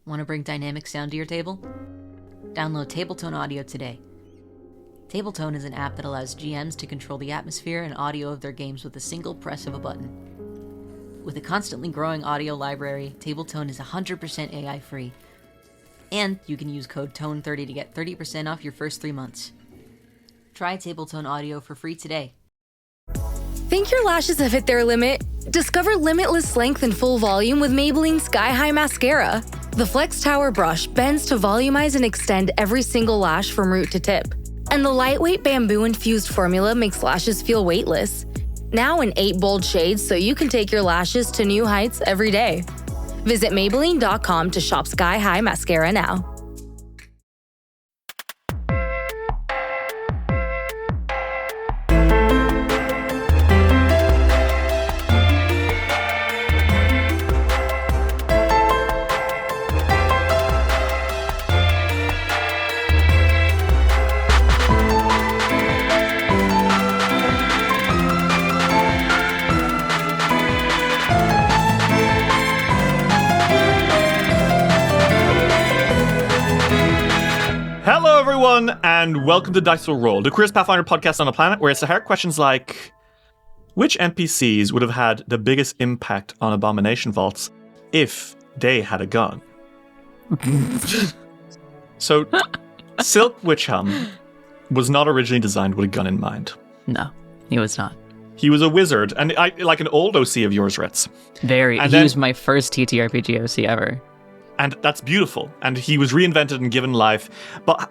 Want to bring dynamic sound to your table? Download Tabletone Audio today. Tabletone is an app that allows GMs to control the atmosphere and audio of their games with a single press of a button. With a constantly growing audio library, Tabletone is 100% AI-free. And you can use code TONE30 to get 30% off your first 3 months. Try Tabletone Audio for free today. Think your lashes have hit their limit? Discover limitless length and full volume with Maybelline Sky High Mascara. The Flex Tower brush bends to volumize and extend every single lash from root to tip. And the lightweight bamboo-infused formula makes lashes feel weightless. Now in 8 bold shades so you can take your lashes to new heights every day. Visit Maybelline.com to shop Sky High Mascara now. Hello, everyone, and welcome to Dice Will Roll, the queerest Pathfinder podcast on the planet, where it's the hard questions like, which NPCs would have had the biggest impact on Abomination Vaults if they had a gun? So, Silk Witchhelm was not originally designed with a gun in mind. No, he was not. He was a wizard, and like an old OC of yours, Ritz. Very. And he then- was my first TTRPG OC ever. And that's beautiful. And he was reinvented and given life. But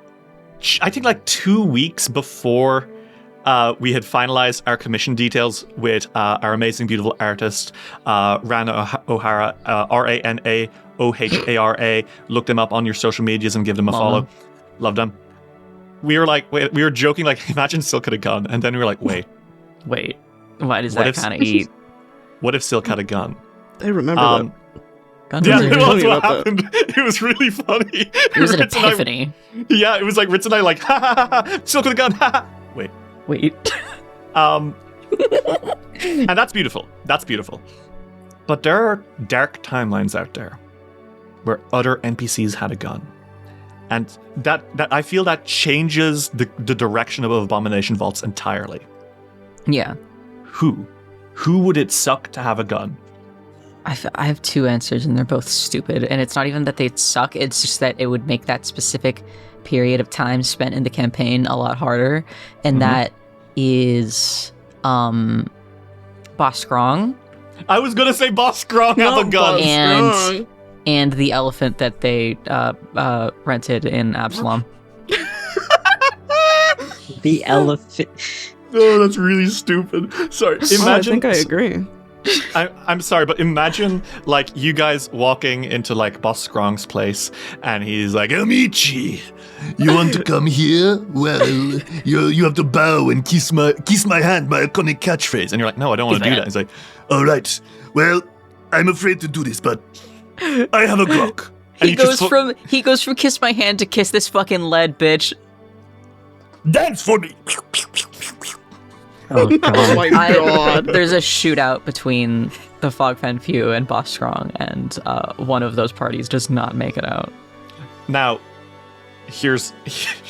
I think like 2 weeks before we had finalized our commission details with our amazing, beautiful artist, Rana O'Hara, Ranaohara. Look them up on your social medias and give them a follow. Loved them. We were joking, like, imagine Silk had a gun. And then we were like, wait, why does that kind of eat? What if Silk had a gun? I remember that. Yeah, Really that's what about happened. It was really funny. It was an epiphany. It was like Ritz and I like, ha ha ha ha, Silk with a gun, ha ha. Wait. And that's beautiful. That's beautiful. But there are dark timelines out there where other NPCs had a gun. And that I feel that changes the direction of Abomination Vaults entirely. Yeah. Who would it suck to have a gun? I have 2 answers, and they're both stupid. And it's not even that they'd suck, it's just that it would make that specific period of time spent in the campaign a lot harder. And that is Boss Scrong. I was going to say Boss Scrong have a gun. And the elephant that they rented in Absalom. The elephant. Oh, that's really stupid. Sorry. Imagine, I think I agree. I'm sorry, but imagine, like, you guys walking into, like, Boss Scrong's place, and he's like, Amici, you want to come here? Well, you have to bow and kiss my hand, my iconic catchphrase. And you're like, no, I don't want to do that. He's like, all right, well, I'm afraid to do this, but I have a Glock. And He goes from kiss my hand to kiss this fucking lead, bitch. Dance for me! Oh, God. Oh my god. There's a shootout between the Fogfen Few and Boss Strong, and one of those parties does not make it out. Now, here's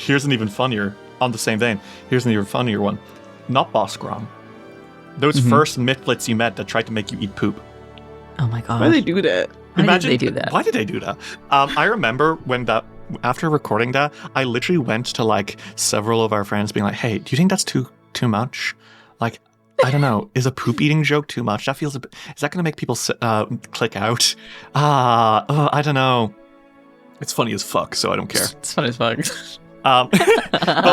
an even funnier, on the same vein, here's an even funnier one. Not Boss Scrong. Those first mythlets you met that tried to make you eat poop. Oh my god. Why do they do that? Why did they do that? Why did they do that? I remember when after recording that, I literally went to like several of our friends being like, hey, do you think that's too much? Like, I don't know, is a poop eating joke too much? That feels is that going to make people click out? I don't know. It's funny as fuck, so I don't care. It's funny as fuck. But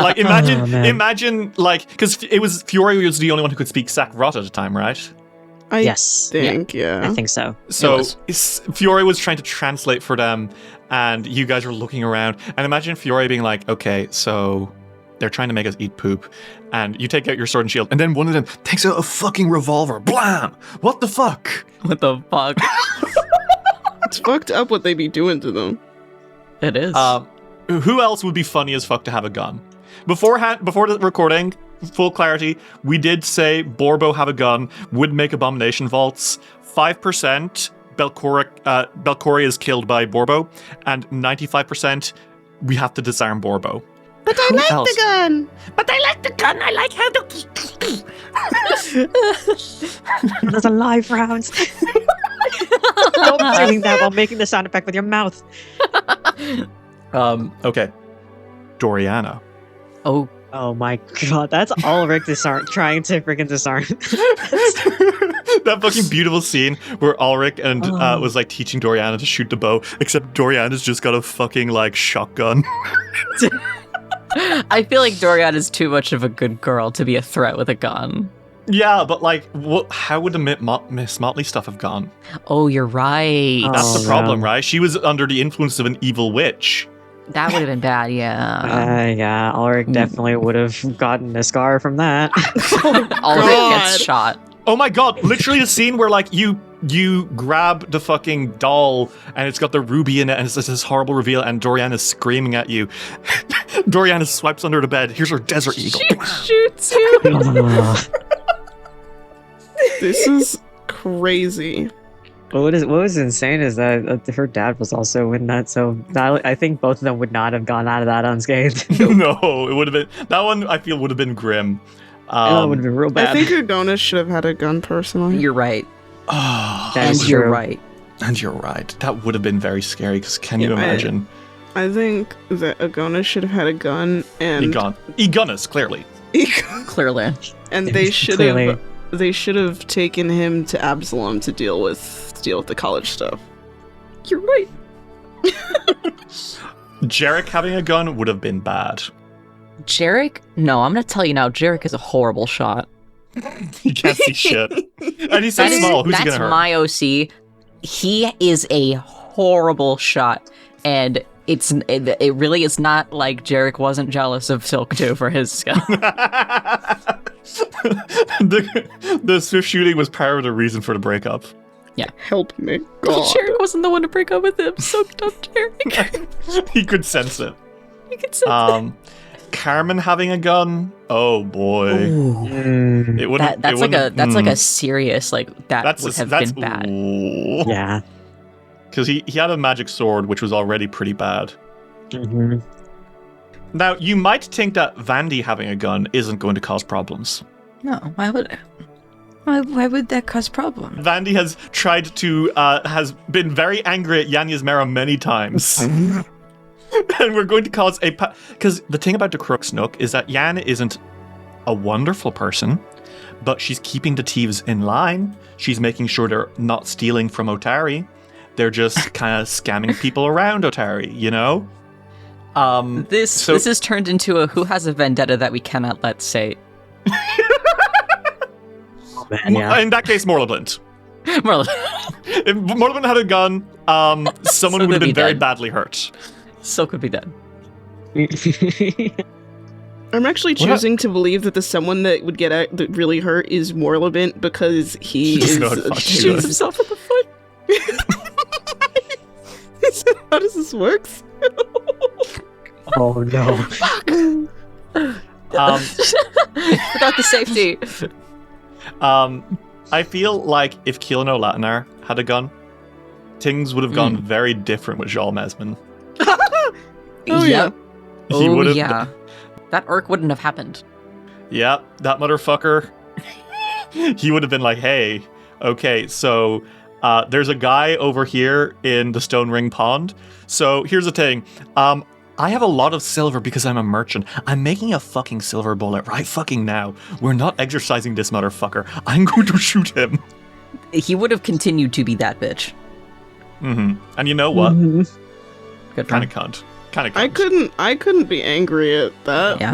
like, imagine like, because it was Fiore was the only one who could speak Sakrot at the time, right? I Yes. think, yeah. I think so. So Fiore was trying to translate for them, and you guys were looking around. And imagine Fiore being like, okay, so they're trying to make us eat poop. And you take out your sword and shield, and then one of them takes out a fucking revolver. Blam! What the fuck? What the fuck? It's fucked up what they be doing to them. It is. Who else would be funny as fuck to have a gun? Before the recording, full clarity, we did say Borbo have a gun would make Abomination Vaults 5% Belcorra is killed by Borbo, and 95% we have to disarm Borbo. But I like the gun. But I like the gun. I like how to. There's a live rounds. Stop doing that while making the sound effect with your mouth. Okay. Doriana. Oh my god, that's Ulrich trying to freaking disarm. That fucking beautiful scene where Ulrich and was like teaching Doriana to shoot the bow, except Doriana's just got a fucking like shotgun. I feel like Dorian is too much of a good girl to be a threat with a gun. Yeah, but like, how would the Miss Motley stuff have gone? Oh, you're right. That's the problem, right? She was under the influence of an evil witch. That would have been bad, yeah. Yeah, Ulrich definitely would have gotten a scar from that. Ulrich gets shot. Oh my god, literally the scene where like you grab the fucking doll and it's got the ruby in it and it's this horrible reveal and Doriana's screaming at you. Doriana swipes under the bed. Here's her desert eagle. She shoots you. This is crazy. What was insane is that her dad was also in that, so I think both of them would not have gone out of that unscathed. No, it would have been that one. I feel would have been grim. That would have been real bad. I think Agona should have had a gun personally. You're right. That's You're true. right. And you're right. That would have been very scary. Because can you imagine? I think that Agona should have had a gun and Egonus, clearly. Clearly. And they should have taken him to Absalom to deal with the college stuff. You're right. Jarek having a gun would have been bad. Jarek? No, I'm gonna tell you now, Jarek is a horrible shot. He can't see shit. And he's so small. Who's he gonna hurt? That's my OC. He is a horrible shot. And it really is not like Jarek wasn't jealous of Silk 2 for his skill. The swift shooting was part of the reason for the breakup. Yeah. Help me, God. Jarek wasn't the one to break up with him. Soaked up Jarek. He could sense it. He could sense it. Carmen having a gun. Oh boy. It wouldn't. That's like a serious that would have been bad. Ooh. Yeah. Because he had a magic sword, which was already pretty bad. Mm-hmm. Now, you might think that Vandy having a gun isn't going to cause problems. No, why would that cause problems? Vandy has tried to, has been very angry at Yanya's Mera many times. And we're going to cause because the thing about the Crook's Nook is that Yan isn't a wonderful person, but she's keeping the thieves in line. She's making sure they're not stealing from Otari. They're just kind of scamming people around Otari, you know? This has turned into a who has a vendetta that we cannot let sate. Oh, man, yeah. In that case, Morlabent. If Morlabent had a gun, someone would have been very badly hurt. So could be dead. I'm actually choosing to believe that the someone that would get that really hurt is Morlabent because he shoots himself in the foot. How does this work? Oh no. Forgot the safety. I feel like if Kilno Latinar had a gun, things would have gone very different with Jal Mesmin. Oh yeah. He would have. Yeah. That Urk wouldn't have happened. Yeah, that motherfucker. He would have been like, hey, okay, so there's a guy over here in the Stone Ring Pond. So here's the thing. I have a lot of silver because I'm a merchant. I'm making a fucking silver bullet right fucking now. We're not exercising this motherfucker. I'm going to shoot him. He would have continued to be that bitch. Mm-hmm. And you know what? Mm-hmm. Good Kind of cunt. I couldn't be angry at that. Yeah.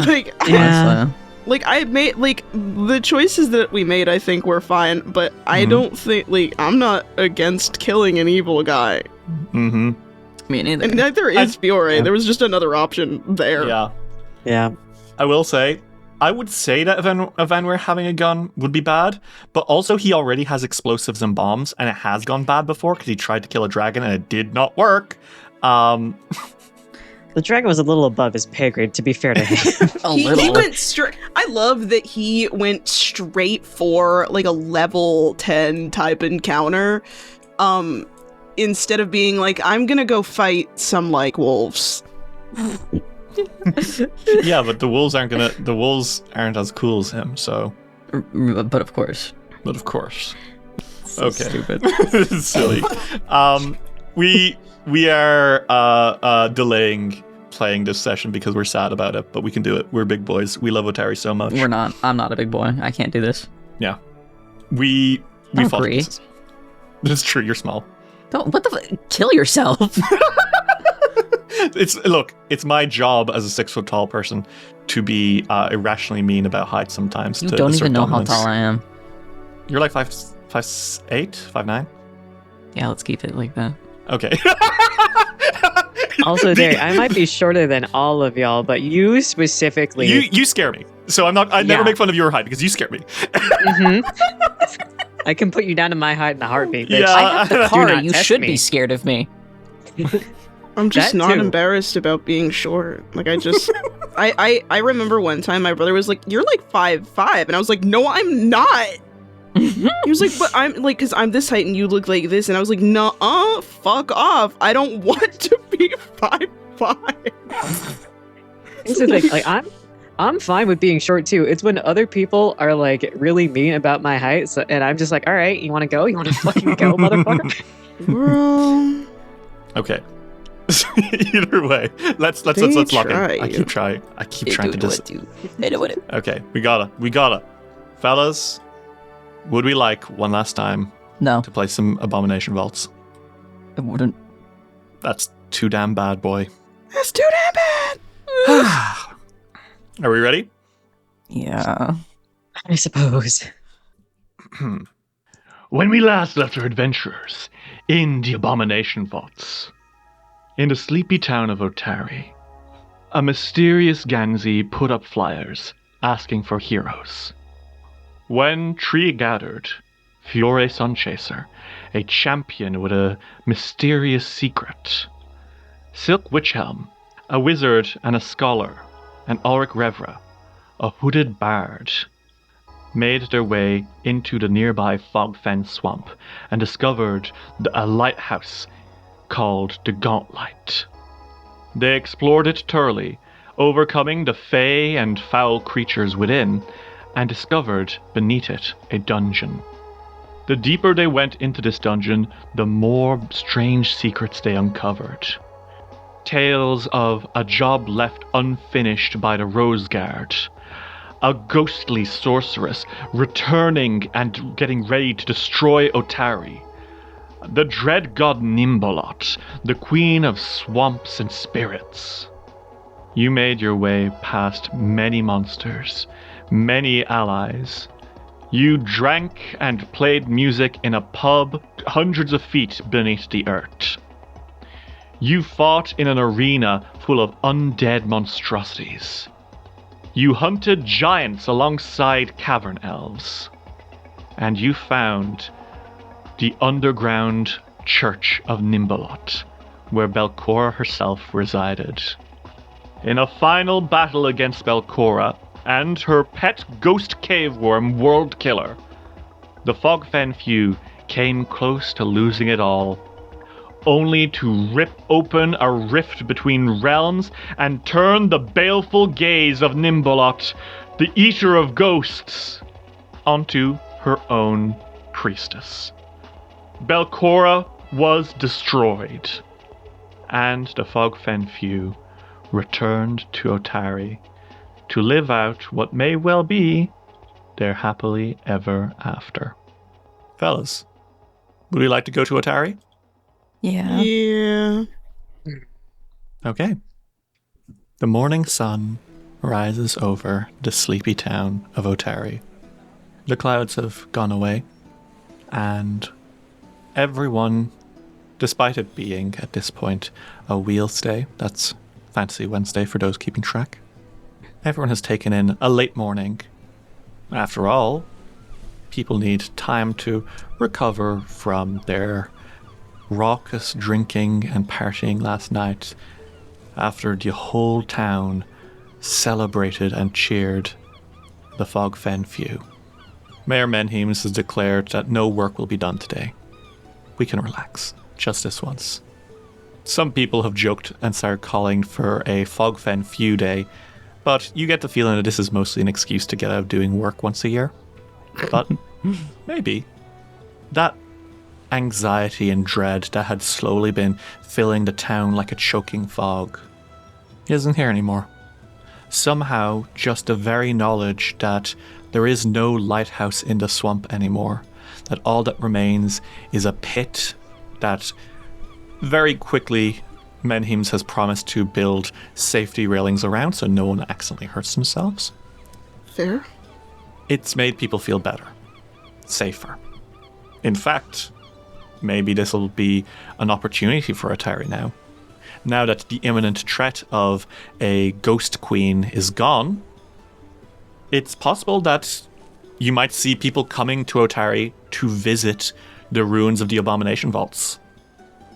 I made the choices that we made. I think were fine, but I don't think I'm not against killing an evil guy. Mm-hmm. Me neither. And neither is Fiore. There was just another option there. Yeah. Yeah. I will say, I would say that Evanware having a gun would be bad, but also he already has explosives and bombs, and it has gone bad before because he tried to kill a dragon and it did not work. The dragon was a little above his pay grade, to be fair to him. He went straight. I love that he went straight for like a level 10 type encounter. instead of being like, I'm gonna go fight some like wolves. Yeah, but the wolves aren't as cool as him, so. But of course. Okay. Stupid. This is silly. We are delaying playing this session because we're sad about it, but we can do it. We're big boys. We love Otari so much. We're not. I'm not a big boy. I can't do this. Yeah. We Don't fought agree. this. It's true, you're small. Don't. What the? Kill yourself. It's my job as a 6 foot tall person to be irrationally mean about height sometimes. You to don't assert even know dominance. how tall I am. You're like 5'8", 5'9"? Yeah, let's keep it like that. Okay. Also, Derek, I might be shorter than all of y'all, but you specifically. You scare me. So I never Yeah. make fun of your height because you scare me. Mhm. I can put you down to my height in a heartbeat. Bitch. Yeah. I have the Do car. not You test should me. be scared of me. I'm just That not too. embarrassed about being short. Like I just I remember one time my brother was like, "You're like 5'5", and I was like, "No, I'm not." He was like, "But I'm like, cause I'm this height and you look like this," and I was like, "No, fuck off! I don't want to be 5'5". Here's the thing, like I'm fine with being short too. It's when other people are like really mean about my height, and I'm just like, all right, you want to go? You want to fucking go, motherfucker? Bro, Okay. Either way, let's lock in. try. I keep trying to dis. Okay, we gotta. Fellas, would we like one last time No, to play some Abomination Vaults? it wouldn't. That's too damn bad, boy. That's too damn bad. Are we ready? Yeah. I suppose. When we last left our adventurers in the Abomination Vaults, in the sleepy town of Otari, a mysterious Ganzi put up flyers asking for heroes. When Tree gathered, Fiore Sunchaser, a champion with a mysterious secret, Silk Witchhelm, a wizard and a scholar, and Ulrich Revra, a hooded bard, made their way into the nearby Fogfen swamp and discovered a lighthouse called the Gauntlet. They explored it thoroughly, overcoming the fey and foul creatures within, and discovered beneath it a dungeon. The deeper they went into this dungeon, the more strange secrets they uncovered. Tales of a job left unfinished by the Rose Guard, a ghostly sorceress returning and getting ready to destroy Otari, the dread god Nhimbaloth, the queen of swamps and spirits. You made your way past many monsters, many allies. You drank and played music in a pub hundreds of feet beneath the earth. You fought in an arena full of undead monstrosities. You hunted giants alongside cavern elves. And you found the underground church of Nhimbaloth, where Belcorra herself resided. In a final battle against Belcorra and her pet ghost caveworm World Killer, the Fogfen Few came close to losing it all, only to rip open a rift between realms and turn the baleful gaze of Nhimbaloth, the eater of ghosts, onto her own priestess. Belcorra was destroyed, and the Fogfen Few returned to Otari to live out what may well be their happily ever after. Fellas, would you like to go to Otari? Yeah. Yeah. Okay. The morning sun rises over the sleepy town of Otari. The clouds have gone away, and everyone, despite it being at this point a wheels day, that's Fantasy Wednesday for those keeping track, everyone has taken in a late morning. After all, people need time to recover from their raucous drinking and partying last night after the whole town celebrated and cheered the Fogfen Few. Mayor Menhemes has declared that no work will be done today. We can relax. just this once. Some people have joked and started calling for a Fogfen Few day, but you get the feeling that this is mostly an excuse to get out of doing work once a year. But maybe that anxiety and dread that had slowly been filling the town like a choking fog isn't here anymore. Somehow, just the very knowledge that there is no lighthouse in the swamp anymore, that all that remains is a pit that very quickly Menhims has promised to build safety railings around so no one accidentally hurts themselves. Fair. It's made people feel better, safer. In fact, maybe this will be an opportunity for Otari now. Now that the imminent threat of a ghost queen is gone, it's possible that you might see people coming to Otari to visit the ruins of the Abomination Vaults.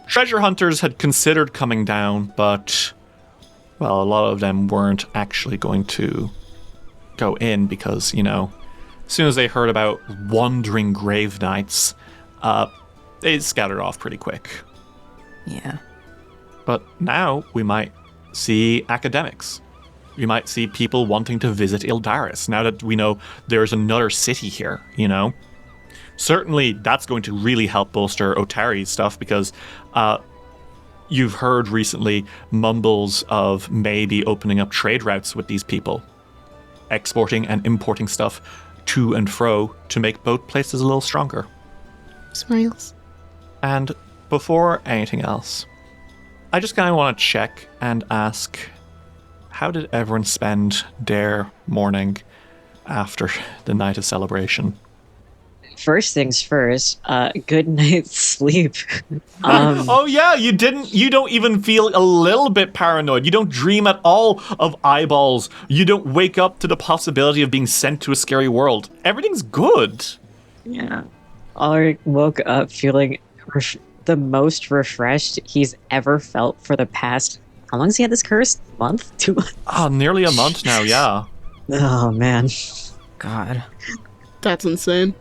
Treasure hunters had considered coming down, but, well, a lot of them weren't actually going to go in because, you know, as soon as they heard about wandering grave knights, they scattered off pretty quick. Yeah. But now we might see academics. We might see people wanting to visit Ildaris now that we know there's another city here, you know? Certainly that's going to really help bolster Otari's stuff because you've heard recently mumbles of maybe opening up trade routes with these people, exporting and importing stuff to and fro to make both places a little stronger. Smiles. And before anything else, I just kind of want to check and ask, how did everyone spend their morning after the night of celebration? First things first, good night's sleep. Oh yeah, you don't even feel a little bit paranoid. You don't dream at all of eyeballs. You don't wake up to the possibility of being sent to a scary world. Everything's good. Yeah. Ulrich woke up feeling the most refreshed he's ever felt for the past... How long has he had this curse? A month? 2 months? Oh, nearly a month now, yeah. Oh, man. God. That's insane.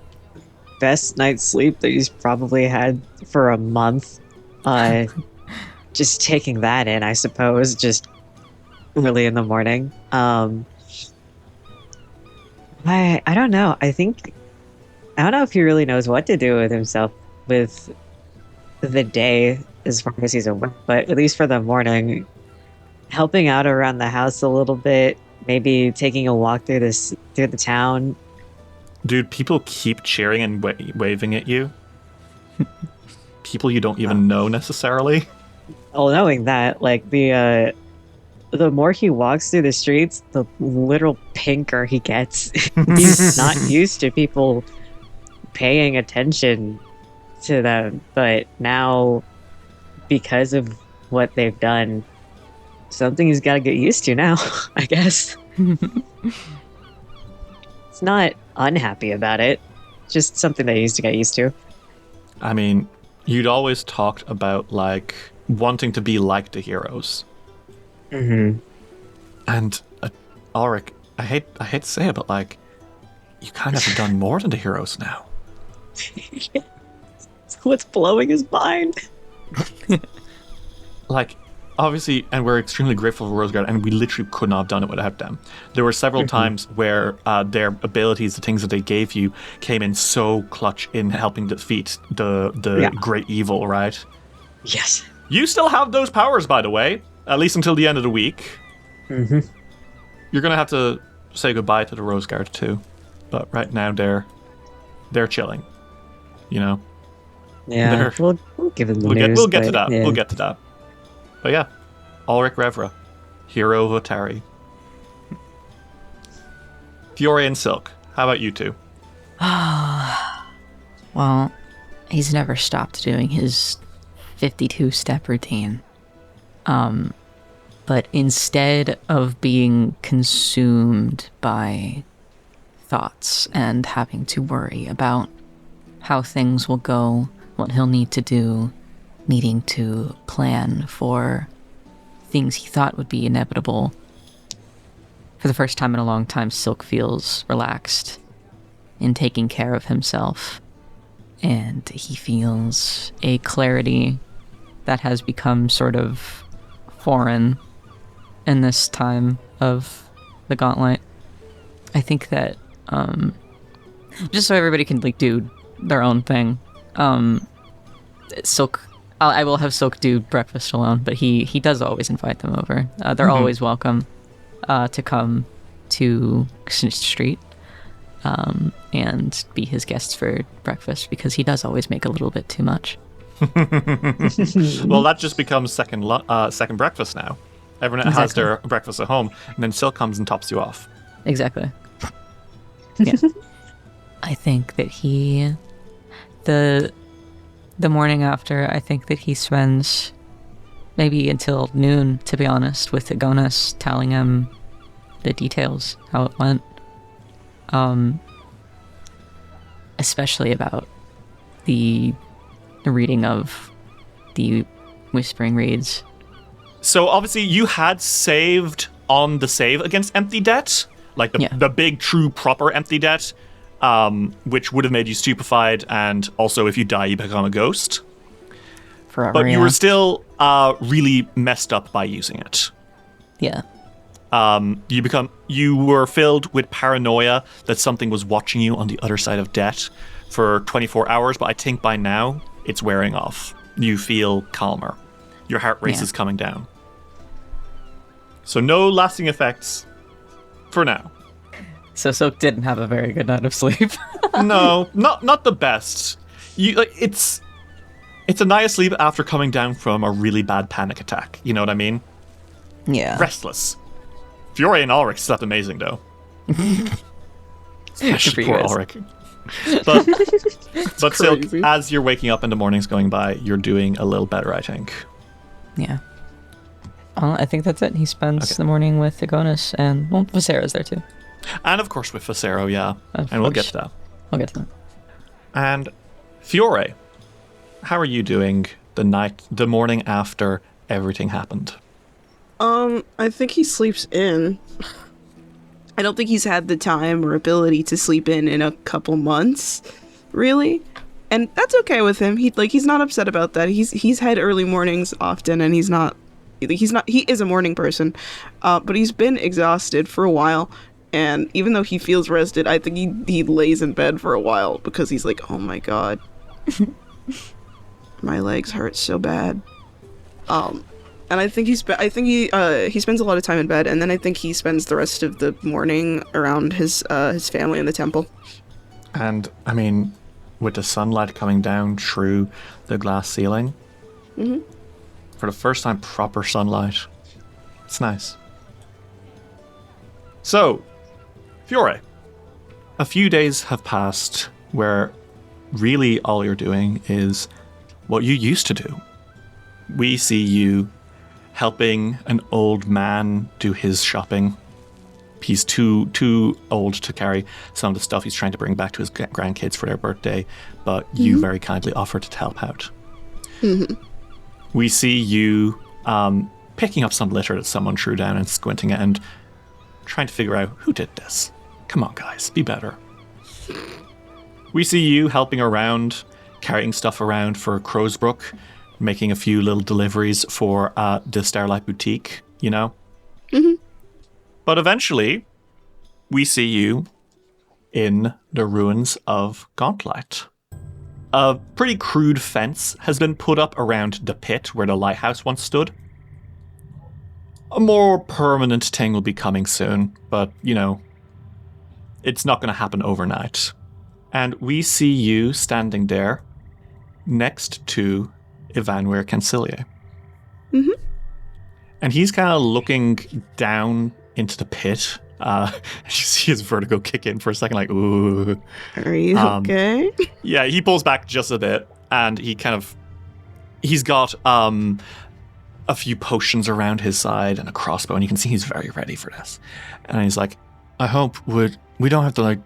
Best night's sleep that he's probably had for a month. Just taking that in, I suppose, just early in the morning. I don't know. I don't know if he really knows what to do with himself with the day as far as he's awake, but at least for the morning, helping out around the house a little bit, maybe taking a walk through the town. Dude, people keep cheering and waving at you. People you don't even know necessarily. Well, knowing that, like, the more he walks through the streets, the literal pinker he gets. He's not used to people paying attention to them, but now, because of what they've done, something he's got to get used to now, I guess. It's not unhappy about it, just something they used to get used to. I mean, you'd always talked about, like, wanting to be like the heroes. Mm-hmm. And, Ulrich, I hate to say it, but, like, you kind of have done more than the heroes now. What's blowing his mind? Like, obviously, and we're extremely grateful for Roseguard, and we literally could not have done it without them. There were several times where their abilities, the things that they gave you, came in so clutch in helping defeat the great evil, right? Yes. You still have those powers, by the way, at least until the end of the week. Mm-hmm. You're going to have to say goodbye to the Roseguard, too. But right now, they're chilling, you know? Yeah, we'll give him the news. We'll get to that. Yeah. We'll get to that. But yeah, Ulrich Revra, hero of Otari. Fiore and Silk, how about you two? Well, he's never stopped doing his 52-step routine. But instead of being consumed by thoughts and having to worry about how things will go, what he'll need to do, needing to plan for things he thought would be inevitable, for the first time in a long time, Silk feels relaxed in taking care of himself. And he feels a clarity that has become sort of foreign in this time of the Gauntlet. I think that just so everybody can like do their own thing, Silk, I will have Silk do breakfast alone, but he does always invite them over. They're always welcome to come to Snitch Street and be his guests for breakfast, because he does always make a little bit too much. Well, that just becomes second breakfast now. Everyone has their breakfast at home, and then Silk comes and tops you off. Exactly. Yeah. I think that the morning after, I think that he spends maybe until noon, to be honest, with Agonis telling him the details, how it went. Especially about the reading of the Whispering Reeds. So obviously you had saved on the save against Empty Debt, like the big, true, proper Empty Debt, which would have made you stupefied, and also if you die, you become a ghost. Forever, but you were still really messed up by using it. Yeah. You were filled with paranoia that something was watching you on the other side of death for 24 hours, but I think by now it's wearing off. You feel calmer. Your heart rate is coming down. So no lasting effects for now. So Silk didn't have a very good night of sleep. No, not the best. It's a night of sleep after coming down from a really bad panic attack. You know what I mean? Yeah. Restless. Fiore and Ulrich slept amazing, though. Especially poor Ulrich. But Silk, as you're waking up and the morning's going by, you're doing a little better, I think. Yeah. I think that's it. He spends the morning with Agonis, and Visera's there too. And of course with Visero, yeah. And we'll get to that. We'll get to that. And Fiore, how are you doing the morning after everything happened? I think he sleeps in. I don't think he's had the time or ability to sleep in a couple months, really. And that's okay with him. He's not upset about that. He's had early mornings often, and he is a morning person. But he's been exhausted for a while, and even though he feels rested, I think he lays in bed for a while because he's like, "Oh my god. My legs hurt so bad." And I think he spends a lot of time in bed, and then I think he spends the rest of the morning around his family in the temple. And I mean, with the sunlight coming down through the glass ceiling, for the first time, proper sunlight. It's nice. So, Fiore, a few days have passed where really all you're doing is what you used to do. We see you helping an old man do his shopping. He's too old to carry some of the stuff he's trying to bring back to his grandkids for their birthday, but you very kindly offered to help out. We see you picking up some litter that someone threw down and squinting at and trying to figure out who did this. Come on, guys, be better. We see you helping around, carrying stuff around for Crowsbrook, making a few little deliveries for the Starlight Boutique, you know? But eventually, we see you in the ruins of Gauntlet. A pretty crude fence has been put up around the pit where the lighthouse once stood. A more permanent thing will be coming soon, but, you know, it's not going to happen overnight. And we see you standing there next to Ivanwir Cancilier. And he's kind of looking down into the pit. You see his vertigo kick in for a second, like, ooh. Are you okay? Yeah, he pulls back just a bit, and he's got a few potions around his side and a crossbow, and you can see he's very ready for this. And he's like, I hope we don't have to, like,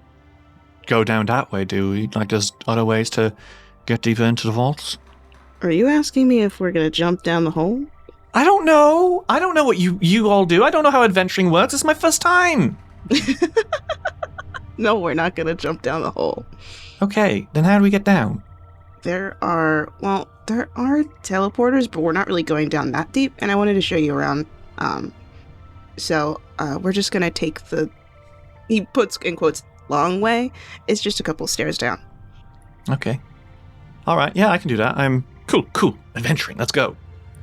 go down that way, do we? Like, there's other ways to get deeper into the vaults? Are you asking me if we're gonna jump down the hole? I don't know. I don't know what you all do. I don't know how adventuring works. It's my first time. No, we're not gonna jump down the hole. Okay, then how do we get down? there are teleporters, but we're not really going down that deep, and I wanted to show you around. So we're just gonna take he puts in quotes, long way. It's just a couple stairs down. Okay. All right. Yeah, I can do that. I'm cool. Adventuring. Let's go.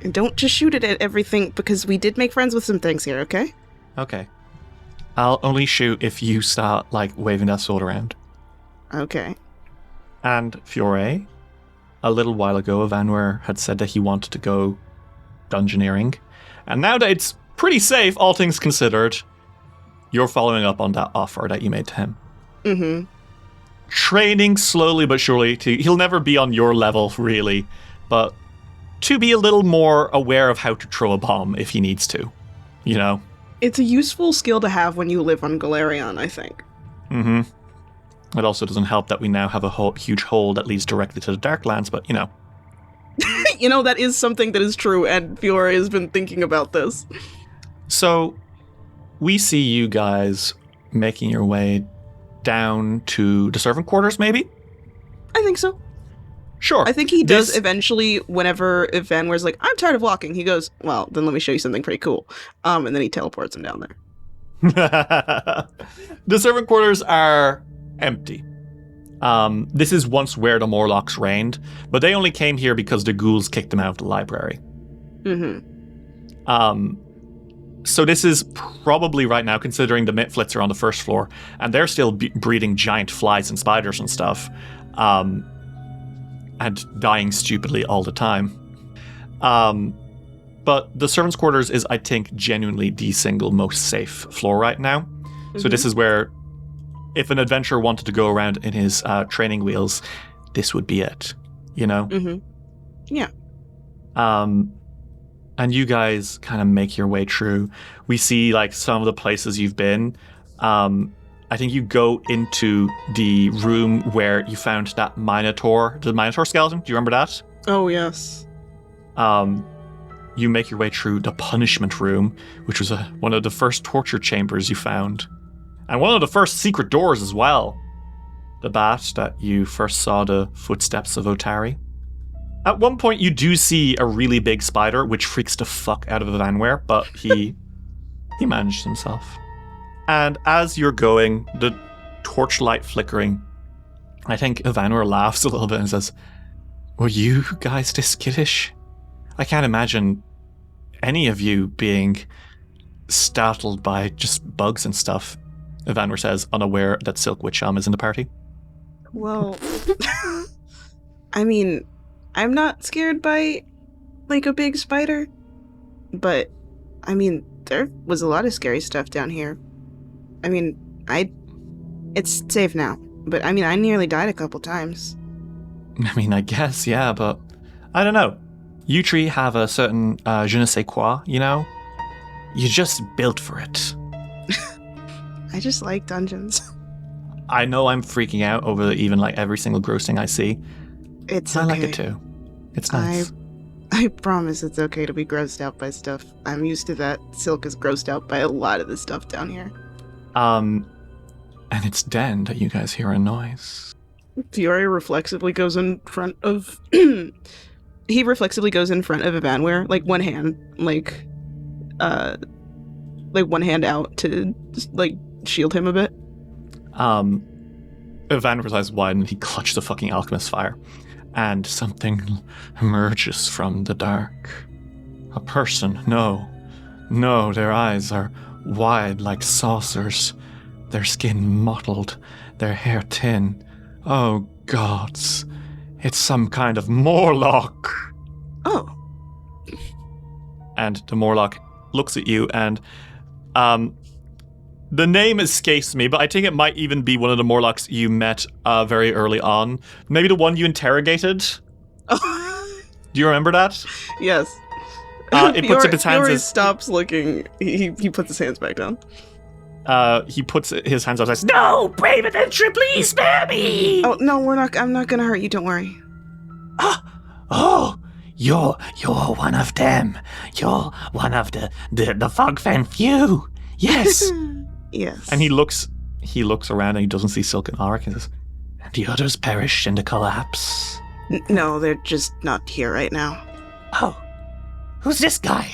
And don't just shoot it at everything, because we did make friends with some things here, okay? Okay. I'll only shoot if you start, like, waving that sword around. Okay. And Fiore, a little while ago, Evanwer had said that he wanted to go dungeoneering. And now that it's pretty safe, all things considered, you're following up on that offer that you made to him. Mm-hmm. Training slowly but surely he'll never be on your level, really, but to be a little more aware of how to throw a bomb if he needs to, you know? It's a useful skill to have when you live on Galarion, I think. Mm-hmm. It also doesn't help that we now have a huge hole that leads directly to the Darklands, but, you know. That is something that is true, and Fiore has been thinking about this. So, we see you guys making your way down to the servant quarters, maybe? I think so. Sure. I think he does eventually, whenever Vanware's like, I'm tired of walking, he goes, well, then let me show you something pretty cool. And then he teleports him down there. The servant quarters are empty. This is once where the Morlocks reigned, but they only came here because the ghouls kicked them out of the library. Mm-hmm. So this is probably right now, considering the Mitflits are on the first floor, and they're still breeding giant flies and spiders and stuff, and dying stupidly all the time. But the servants' quarters is, I think, genuinely the single most safe floor right now. Mm-hmm. So this is where, if an adventurer wanted to go around in his training wheels, this would be it, you know? Mm-hmm. Yeah. And you guys kind of make your way through. We see, like, some of the places you've been. I think you go into the room where you found that Minotaur, the Minotaur skeleton. Do you remember that? Oh, yes. You make your way through the punishment room, which was one of the first torture chambers you found. And one of the first secret doors as well. The bat that you first saw the footsteps of Otari. At one point, you do see a really big spider, which freaks the fuck out of Evanware, but he managed himself. And as you're going, the torchlight flickering, I think Evanware laughs a little bit and says, "Were you guys this skittish? I can't imagine any of you being startled by just bugs and stuff." Evanware says, unaware that Silk Witch is in the party. Well, I mean, I'm not scared by, like, a big spider, but, I mean, there was a lot of scary stuff down here. I mean, it's safe now, but, I mean, I nearly died a couple times. I mean, I guess, yeah, but, I don't know. You three have a certain je ne sais quoi, you know? You're just built for it. I just like dungeons. I know I'm freaking out over even, like, every single gross thing I see. It's I okay. like it too. It's nice. I promise it's okay to be grossed out by stuff. I'm used to that. Silk is grossed out by a lot of the stuff down here. And it's then that you guys hear a noise. Fiore reflexively goes in front of... he reflexively goes in front of Evanware, like, one hand, like one hand out to, like, shield him a bit. Evanware's eyes widen and he clutched the fucking alchemist fire. And something emerges from the dark. A person, no, their eyes are wide like saucers, their skin mottled, their hair thin. Oh gods, it's some kind of Morlock. Oh. And the Morlock looks at you and, the name escapes me, but I think it might even be one of the Morlocks you met very early on. Maybe the one you interrogated? Do you remember that? Yes. It puts up its hands Fiore as... stops looking. He puts his hands back down. He puts his hands up and says, "No, brave adventurer, please spare me!" Oh, no, I'm not gonna hurt you, don't worry. Oh, you're one of them. You're one of the Fogfen Few. Yes. Yes. And he looks around and he doesn't see Silk and Auric and says, "And the others perished in the collapse." No, they're just not here right now. Oh. Who's this guy?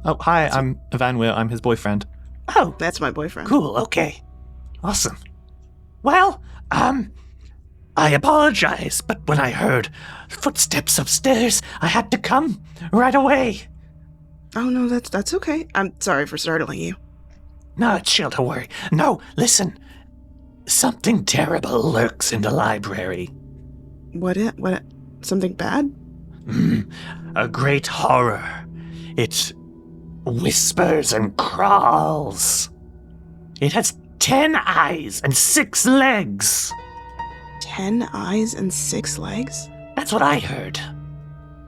Oh, hi, I'm Evanwir. I'm his boyfriend. Oh, That's my boyfriend. cool, okay. Awesome. Well, I apologize, but when I heard footsteps upstairs, I had to come right away. Oh no, that's okay. I'm sorry for startling you. No, chill, don't worry. No, listen. Something terrible lurks in the library. What? Something bad? A great horror. It whispers and crawls. It has 10 eyes and 6 legs. 10 eyes and 6 legs? That's what I heard.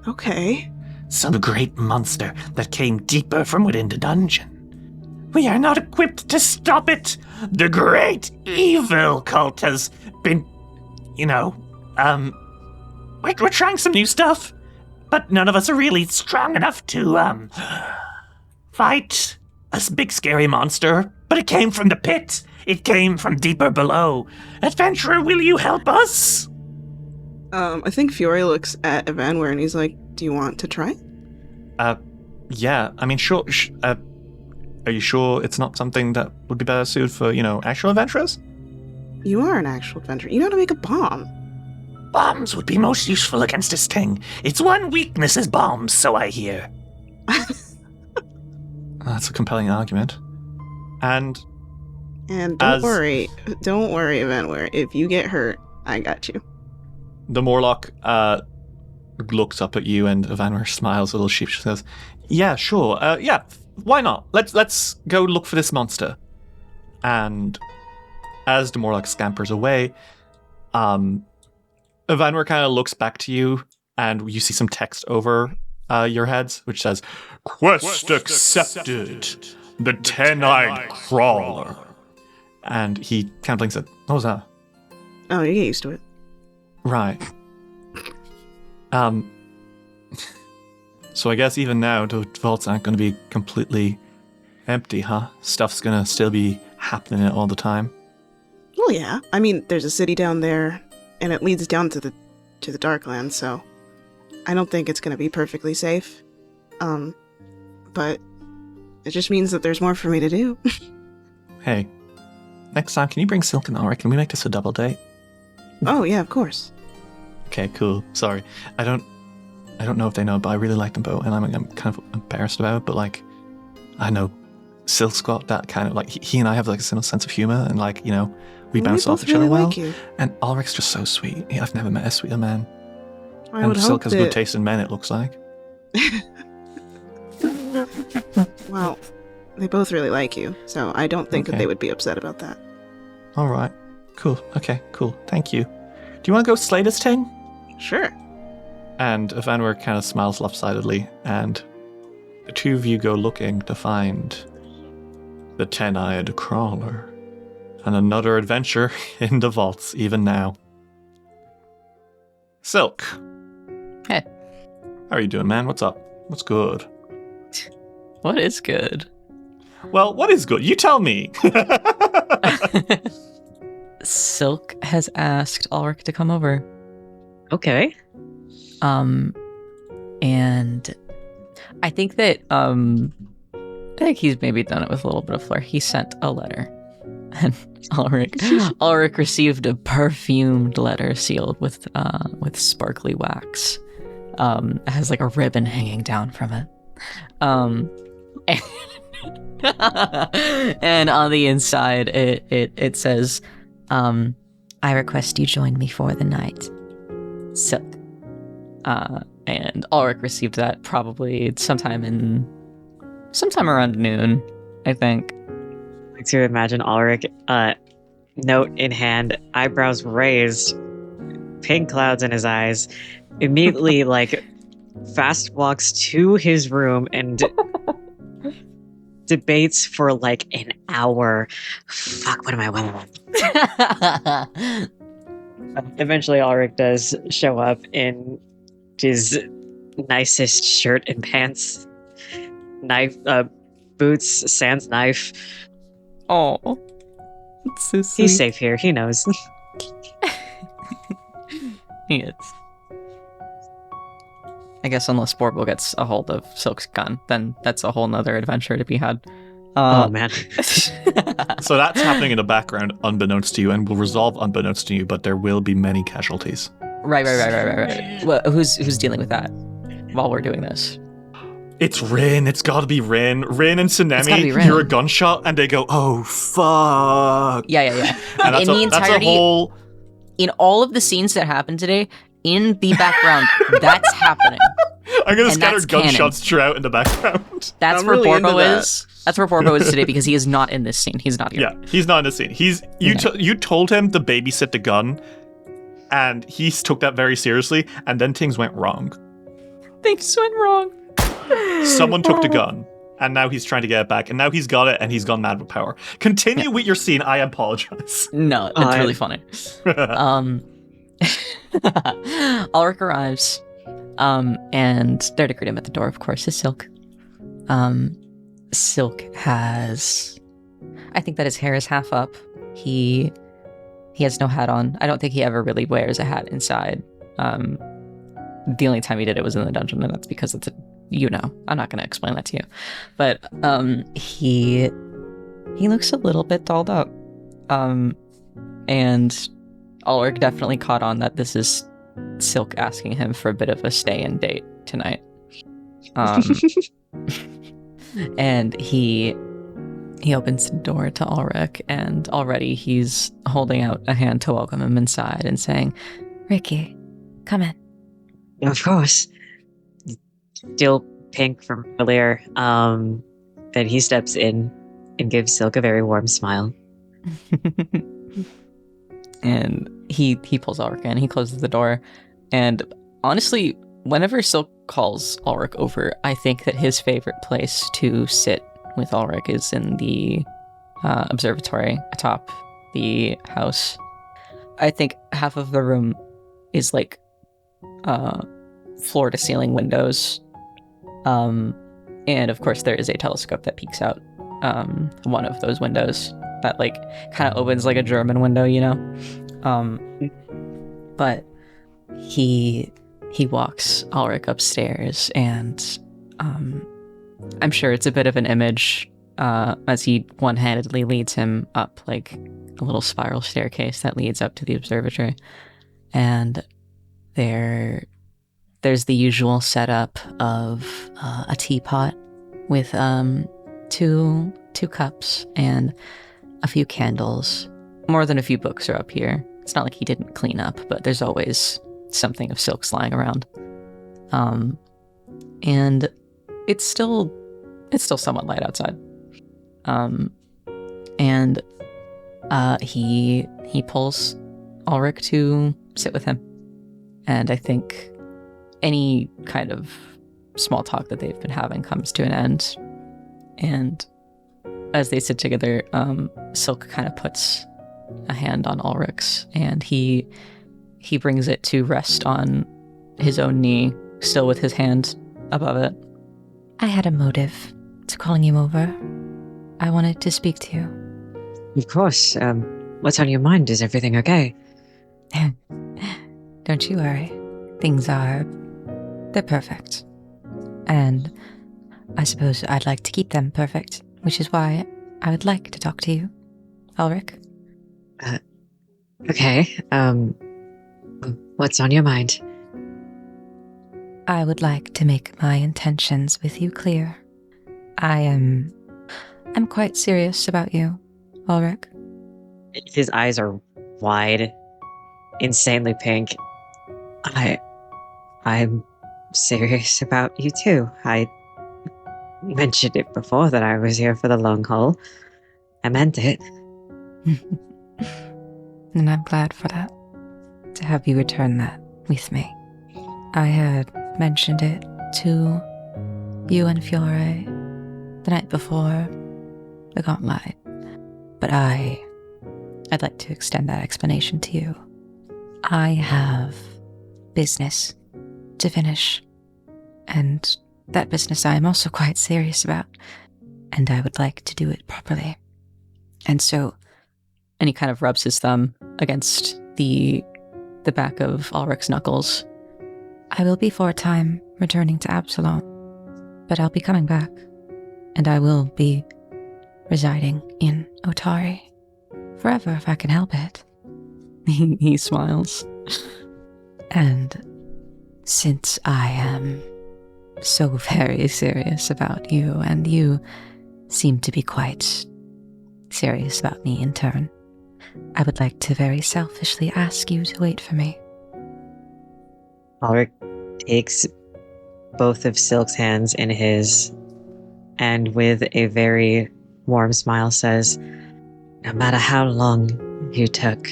Okay. Some great monster that came deeper from within the dungeon. We are not equipped to stop it. The great evil cult has been, we're trying some new stuff, but none of us are really strong enough to, fight a big scary monster. But it came from the pit. It came from deeper below. Adventurer, will you help us? I think Fiore looks at Evanware and he's like, do you want to try? Yeah, I mean, sure. Are you sure it's not something that would be better suited for, actual adventurers? You are an actual adventurer. You know how to make a bomb. Bombs would be most useful against this thing. Its one weakness is bombs, so I hear. That's a compelling argument. And don't worry, Evanware. If you get hurt, I got you. the Morlock looks up at you, and Evanwar smiles a little sheepishly. Says, "Yeah, sure. Yeah, why not? Let's go look for this monster." And as the Morlock scampers away, Evanwar kind of looks back to you, and you see some text over your heads, which says, "Quest accepted. The 10-eyed crawler." And he kind of blinks at, "What was that?" Oh, you get used to it. Right. So I guess even now the vaults aren't going to be completely empty, huh? Stuff's going to still be happening all the time. Well, yeah. I mean, there's a city down there, and it leads down to the Darklands, so I don't think it's going to be perfectly safe. But it just means that there's more for me to do. Hey, next time, can you bring Silk and Ulrich? Can we make this a double date? Oh, yeah, of course. Okay, cool. Sorry. I don't know if they know, but I really like them both, and I'm kind of embarrassed about it, but, like, I know Silk's got that kind of, like, he and I have, like, a similar sense of humor, and, like, we bounce off each other well. Like you. And Ulrich's just so sweet. I've never met a sweeter man. I And would Silk hope has good that... taste in men, it looks like. Well, they both really like you, so I don't think that they would be upset about that. All right. Cool. Okay, cool. Thank you. Do you want to go slay this thing? Sure. And Evanwar kind of smiles lopsidedly, and the two of you go looking to find the 10-eyed crawler. And another adventure in the vaults, even now. Silk. Hey. How are you doing, man? What's up? What's good? What is good? Well, what is good? You tell me. Silk has asked Ulrich to come over. Okay. And I think that I think he's maybe done it with a little bit of flair. He sent a letter, and Ulrich received a perfumed letter sealed with sparkly wax. It has like a ribbon hanging down from it. And on the inside, it says, "I request you join me for the night, Silk." And Ulrich received that probably sometime around noon, I think. I like to imagine Ulrich, note in hand, eyebrows raised, pink clouds in his eyes, immediately like fast walks to his room and debates for like an hour. Fuck, what am I wearing? Eventually Ulrich does show up in his nicest shirt and pants, knife, boots, sans knife. Oh, it's so sweet. He's safe here. He knows. He is. I guess unless Borbo gets a hold of Silk's gun, then that's a whole nother adventure to be had. Oh man. So that's happening in the background, unbeknownst to you, and will resolve unbeknownst to you, but there will be many casualties. Right. Well, who's dealing with that while we're doing this? It's Rin. It's got to be Rin. Rin and It's gotta be Tsunemi Rin. hear a gunshot, and they go, "Oh fuck!" Yeah. And that's, In the that's a entirety- whole. In all of the scenes that happened today, in the background, that's happening. I'm gonna and scatter that's canon. gunshots throughout in the background. That's I'm where really into Borbo that. is. That's where Borbo is today because he is not in this scene. He's not here. Yeah, he's not in the scene. You told him to babysit the gun, and he took that very seriously. And then things went wrong. Things went wrong. Someone took the gun, and now he's trying to get it back. And now he's got it, and he's gone mad with power. Continue with your scene. I apologize. No, it's really funny. Ulrich arrives, and there to greet him at the door, of course, is Silk. Silk has, I think that his hair is half up. He has no hat on. I don't think he ever really wears a hat inside. The only time he did it was in the dungeon, and that's because it's I'm not going to explain that to you. But he looks a little bit dolled up. And Ulrich definitely caught on that this is Silk asking him for a bit of a stay-in date tonight. And he opens the door to Ulrich, and already he's holding out a hand to welcome him inside and saying, "Ricky, come in." Of course. Still pink from earlier. Then he steps in and gives Silk a very warm smile. And he pulls Ulrich in. He closes the door. And honestly, whenever Silk calls Ulrich over, I think that his favorite place to sit with Ulrich is in the observatory atop the house. I think half of the room is like floor to ceiling windows. And of course there is a telescope that peeks out one of those windows that like kind of opens like a German window, but he walks Ulrich upstairs, and I'm sure it's a bit of an image as he one-handedly leads him up like a little spiral staircase that leads up to the observatory. And there's the usual setup of a teapot with two cups and a few candles. More than a few books are up here. It's not like he didn't clean up, but there's always something of Silk's lying around. And it's still somewhat light outside. And he pulls Ulrich to sit with him. And I think any kind of small talk that they've been having comes to an end. And as they sit together, Silk kind of puts a hand on Ulrich's, and he brings it to rest on his own knee, still with his hand above it. I had a motive to calling you over. I wanted to speak to you. Of course. What's on your mind? Is everything okay? Don't you worry. They're perfect. And I suppose I'd like to keep them perfect, which is why I would like to talk to you, Ulrich. Okay. What's on your mind? I would like to make my intentions with you clear. I'm quite serious about you, Ulrich. His eyes are wide, insanely pink. I'm serious about you too. I mentioned it before that I was here for the long haul. I meant it. And I'm glad for that. To have you return that with me. I had mentioned it to you and Fiore the night before the gauntlet. But I'd like to extend that explanation to you. I have business to finish. And that business I am also quite serious about. And I would like to do it properly. And he kind of rubs his thumb against the back of Ulrich's knuckles. I will be for a time returning to Absalom, but I'll be coming back, and I will be residing in Otari forever if I can help it. He smiles. And since I am so very serious about you, and you seem to be quite serious about me in turn, I would like to very selfishly ask you to wait for me. Ulrich takes both of Silk's hands in his and with a very warm smile says, "No matter how long you took,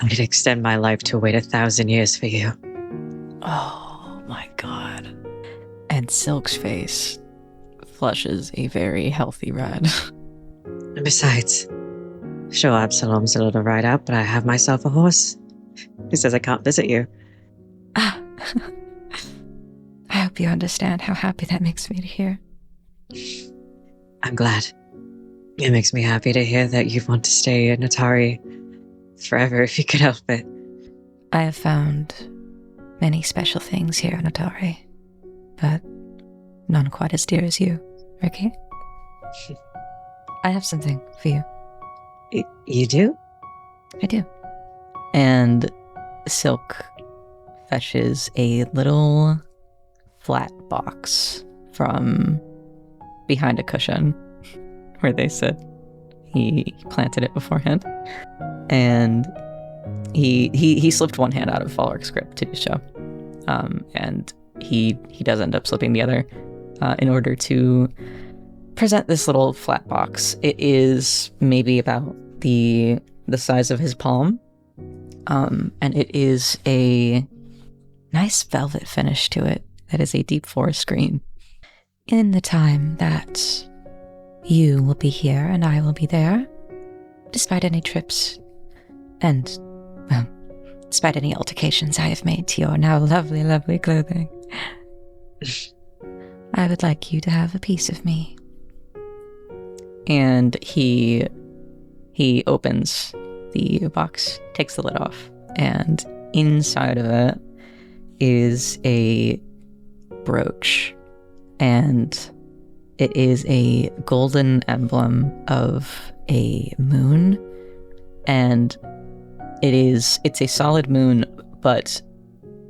I'd extend my life to wait 1,000 years for you." Oh my god. And Silk's face flushes a very healthy red. And besides, sure, Absalom's a little ride out, but I have myself a horse. He says I can't visit you. I hope you understand how happy that makes me to hear. I'm glad. It makes me happy to hear that you want to stay in Otari forever if you could help it. I have found many special things here in Otari, but none quite as dear as you, Ricky. I have something for you. You do? I do. And Silk fetches a little flat box from behind a cushion where they sit. He planted it beforehand. And he slipped one hand out of Ulrich's grip to do so. And he does end up slipping the other in order to present this little flat box. It is maybe about the size of his palm. And it is a nice velvet finish to it that is a deep forest green. In the time that you will be here and I will be there, despite any trips and, well, despite any altercations I have made to your now lovely, lovely clothing, I would like you to have a piece of me. And he opens the box, takes the lid off, and inside of it is a brooch. And it is a golden emblem of a moon. And it's a solid moon, but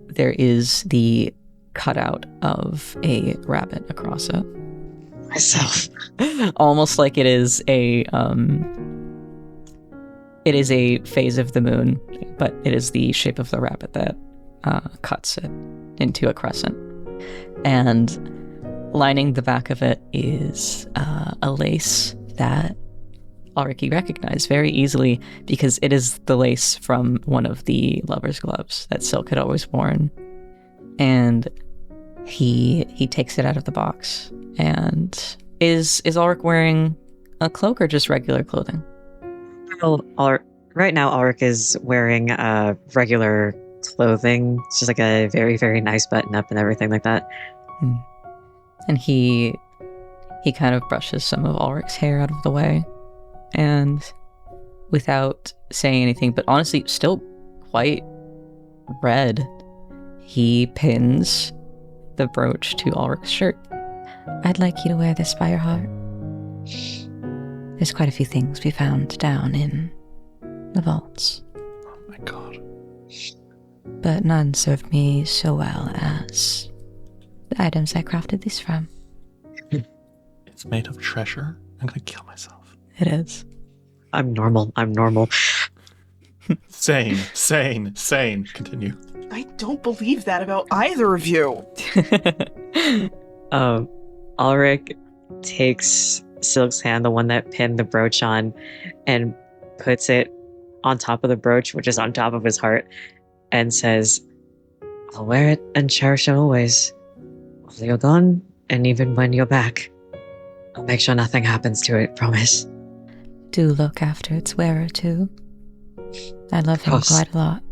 there is the cutout of a rabbit across it. Myself. Almost like it is a phase of the moon, but it is the shape of the rabbit that cuts it into a crescent. And lining the back of it is a lace that Ulrich recognized very easily because it is the lace from one of the lover's gloves that Silk had always worn. And he takes it out of the box. And is Ulrich wearing a cloak or just regular clothing? Well, right now Ulrich is wearing regular clothing. It's just like a very, very nice button-up and everything like that. And he kind of brushes some of Ulrich's hair out of the way. And without saying anything, but honestly still quite red, he pins the brooch to Ulrich's shirt. I'd like you to wear this by your heart. There's quite a few things we found down in the vaults. Oh my god. But none served me so well as the items I crafted this from. It's made of treasure. I'm gonna kill myself. It is. I'm normal. Sane. Continue. I don't believe that about either of you. Ulrich takes Silk's hand, the one that pinned the brooch on, and puts it on top of the brooch, which is on top of his heart, and says, "I'll wear it and cherish it always. While you're gone, and even when you're back. I'll make sure nothing happens to it, promise." Do look after its wearer, too. I love him quite a lot.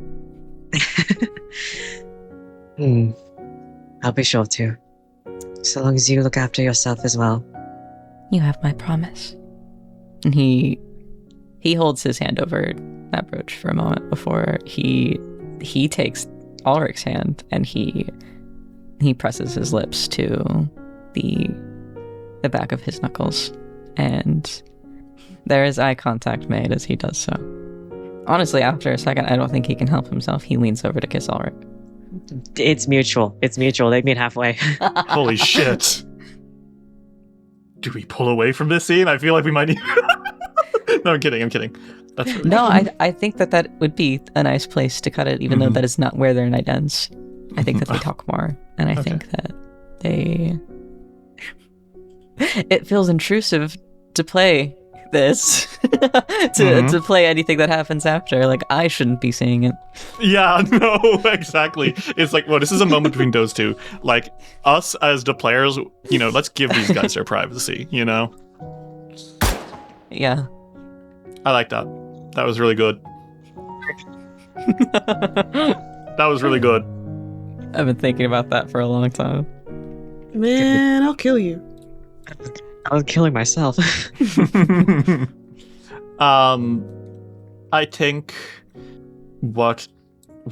I'll be sure to. So long as you look after yourself as well. You have my promise. And he holds his hand over that brooch for a moment before he takes Ulrich's hand, and he presses his lips to the back of his knuckles, and there is eye contact made as he does so. Honestly, after a second, I don't think he can help himself. He leans over to kiss Ulrich. It's mutual. It's mutual. They meet halfway. Holy shit. Do we pull away from this scene? I feel like we might need... No, I'm kidding. That's really No, I think that would be a nice place to cut it, even though that is not where their night ends. I think that they talk more, and I think that they... It feels intrusive to play this, to play anything that happens after. Like, I shouldn't be seeing it. Yeah, no, exactly. It's like, well, this is a moment between those two. Like, us as the players, let's give these guys their privacy, Yeah. I like that. That was really good. That was really good. I've been thinking about that for a long time. Man, I'll kill you. I was killing myself. I think what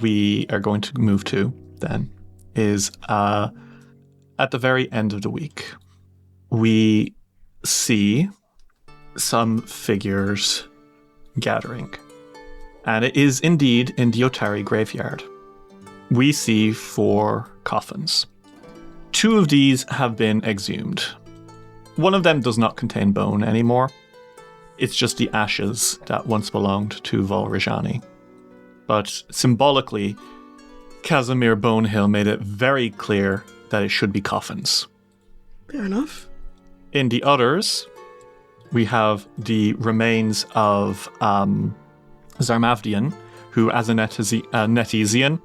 we are going to move to then is at the very end of the week, we see some figures gathering. And it is indeed in the Otari graveyard. We see 4 coffins. 2 of these have been exhumed. One of them does not contain bone anymore. It's just the ashes that once belonged to Volrajani. But symbolically, Casimir Bonehill made it very clear that it should be coffins. Fair enough. In the others, we have the remains of Zarmavdian, who, as a Netesian,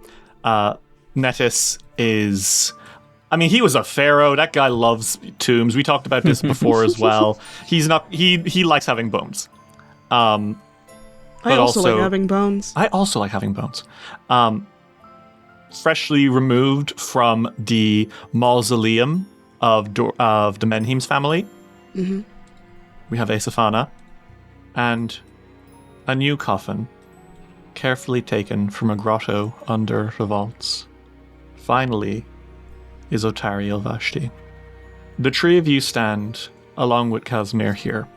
Netis is... I mean, he was a pharaoh. That guy loves tombs. We talked about this before as well. He's not... He likes having bones. I also like having bones. I also like having bones. Freshly removed from the mausoleum of the Menhim's family. Mm-hmm. We have Aesafana. And a new coffin, carefully taken from a grotto under the vaults. Finally, is Otari Ilvashti. The 3 of you stand along with Casimir here.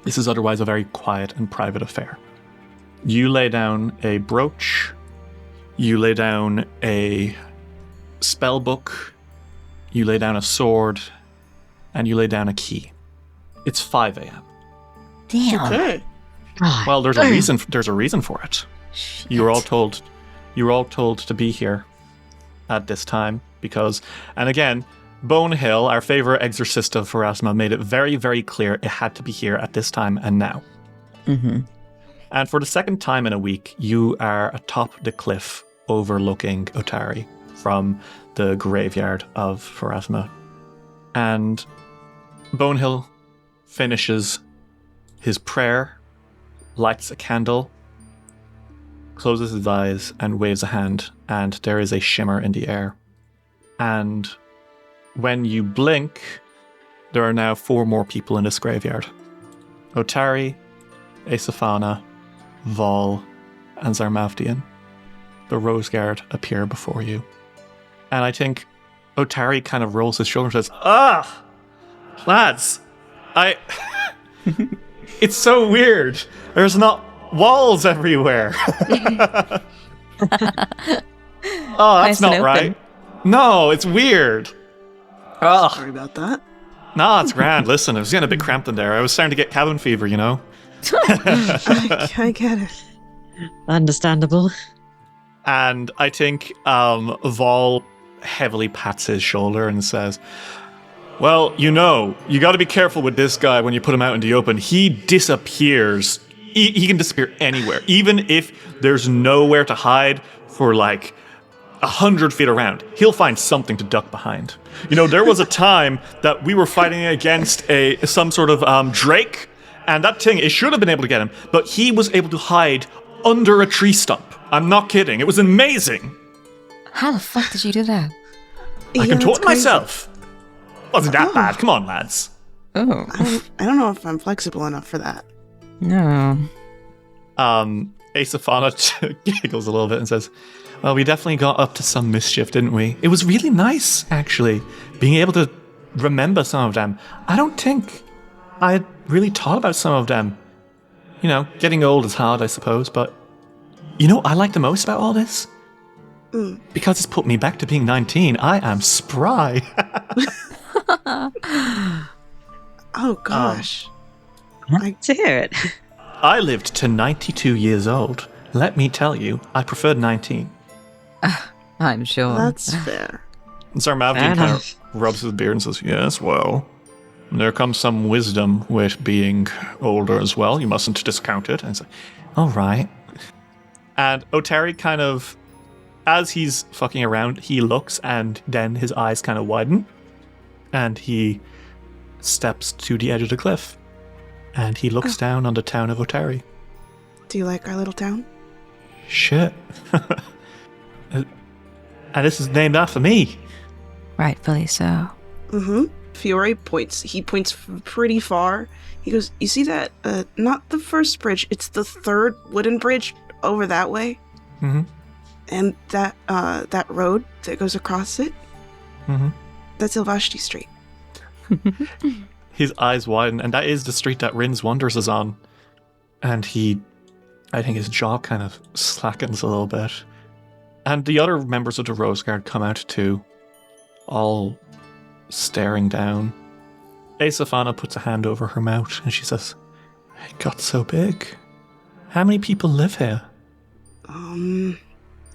This is otherwise a very quiet and private affair. You lay down a brooch, you lay down a spell book, you lay down a sword, and you lay down a key. It's 5 a.m. Damn. Okay. Well, there's a reason. There's a reason for it. Shit. You were all told to be here at this time because, and again, Bonehill, our favorite exorcist of Pharasma, made it very, very clear it had to be here at this time and now. Mm-hmm. And for the second time in a week, you are atop the cliff overlooking Otari from the graveyard of Pharasma. And Bonehill finishes his prayer, lights a candle, closes his eyes, and waves a hand, and there is a shimmer in the air. And when you blink, there are now 4 more people in this graveyard. Otari, Aesafana, Vol, and Zarmavdian. The Rose Guard appear before you. And I think Otari kind of rolls his shoulder and says, lads, it's so weird. There's not walls everywhere. That's not right. No, it's weird. Sorry about that. No, it's grand. Listen, I was getting a bit cramped in there. I was starting to get cabin fever, I get it. Understandable. And I think Vol heavily pats his shoulder and says, well, you got to be careful with this guy when you put him out in the open. He disappears. He can disappear anywhere. Even if there's nowhere to hide for 100 feet around, he'll find something to duck behind. There was a time that we were fighting against some sort of drake, and that thing, it should have been able to get him, but he was able to hide under a tree stump. I'm not kidding. It was amazing. How the fuck did you do that? I controlled myself. Wasn't that bad. Come on, lads. Oh. I don't know if I'm flexible enough for that. No. Aesafana giggles a little bit and says, Well, we definitely got up to some mischief, didn't we? It was really nice, actually, being able to remember some of them. I don't think I had really thought about some of them. You know, getting old is hard, I suppose, but you know what I like the most about all this? Because it's put me back to being 19. I am spry. Oh, gosh. To hear it. I lived to 92 years old. Let me tell you, I preferred 19. I'm sure. That's fair. And Sir Mavdin kind of rubs his beard and says, yes, well, there comes some wisdom with being older as well. You mustn't discount it. And it's like, all right. And Otari kind of, as he's fucking around, he looks and then his eyes kind of widen. And he steps to the edge of the cliff. And he looks down on the town of Otari. Do you like our little town? Shit. And this is named after me. Rightfully so. Mm-hmm. Fiore points. He points pretty far. He goes, you see that? Not the first bridge. It's the third wooden bridge over that way. Mm-hmm. And that road that goes across it. Mm-hmm. That's Ilvashti Street. His eyes widen, and that is the street that Rin's Wonders is on. And I think his jaw kind of slackens a little bit. And the other members of the Rose Guard come out too, all staring down. Aesafana puts a hand over her mouth and she says, it got so big. How many people live here?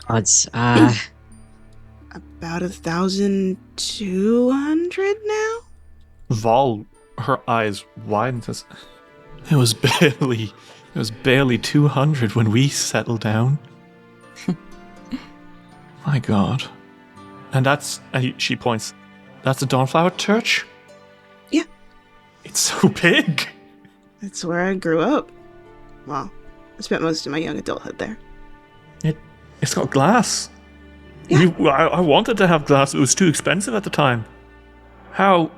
Odds. About 1,200 now? Vol, her eyes widen and says, it was barely 200 when we settled down. My God. And she points, that's a Dawnflower Church? Yeah. It's so big. That's where I grew up. Well, I spent most of my young adulthood there. It's got glass. Yeah. I wanted to have glass. It was too expensive at the time. How?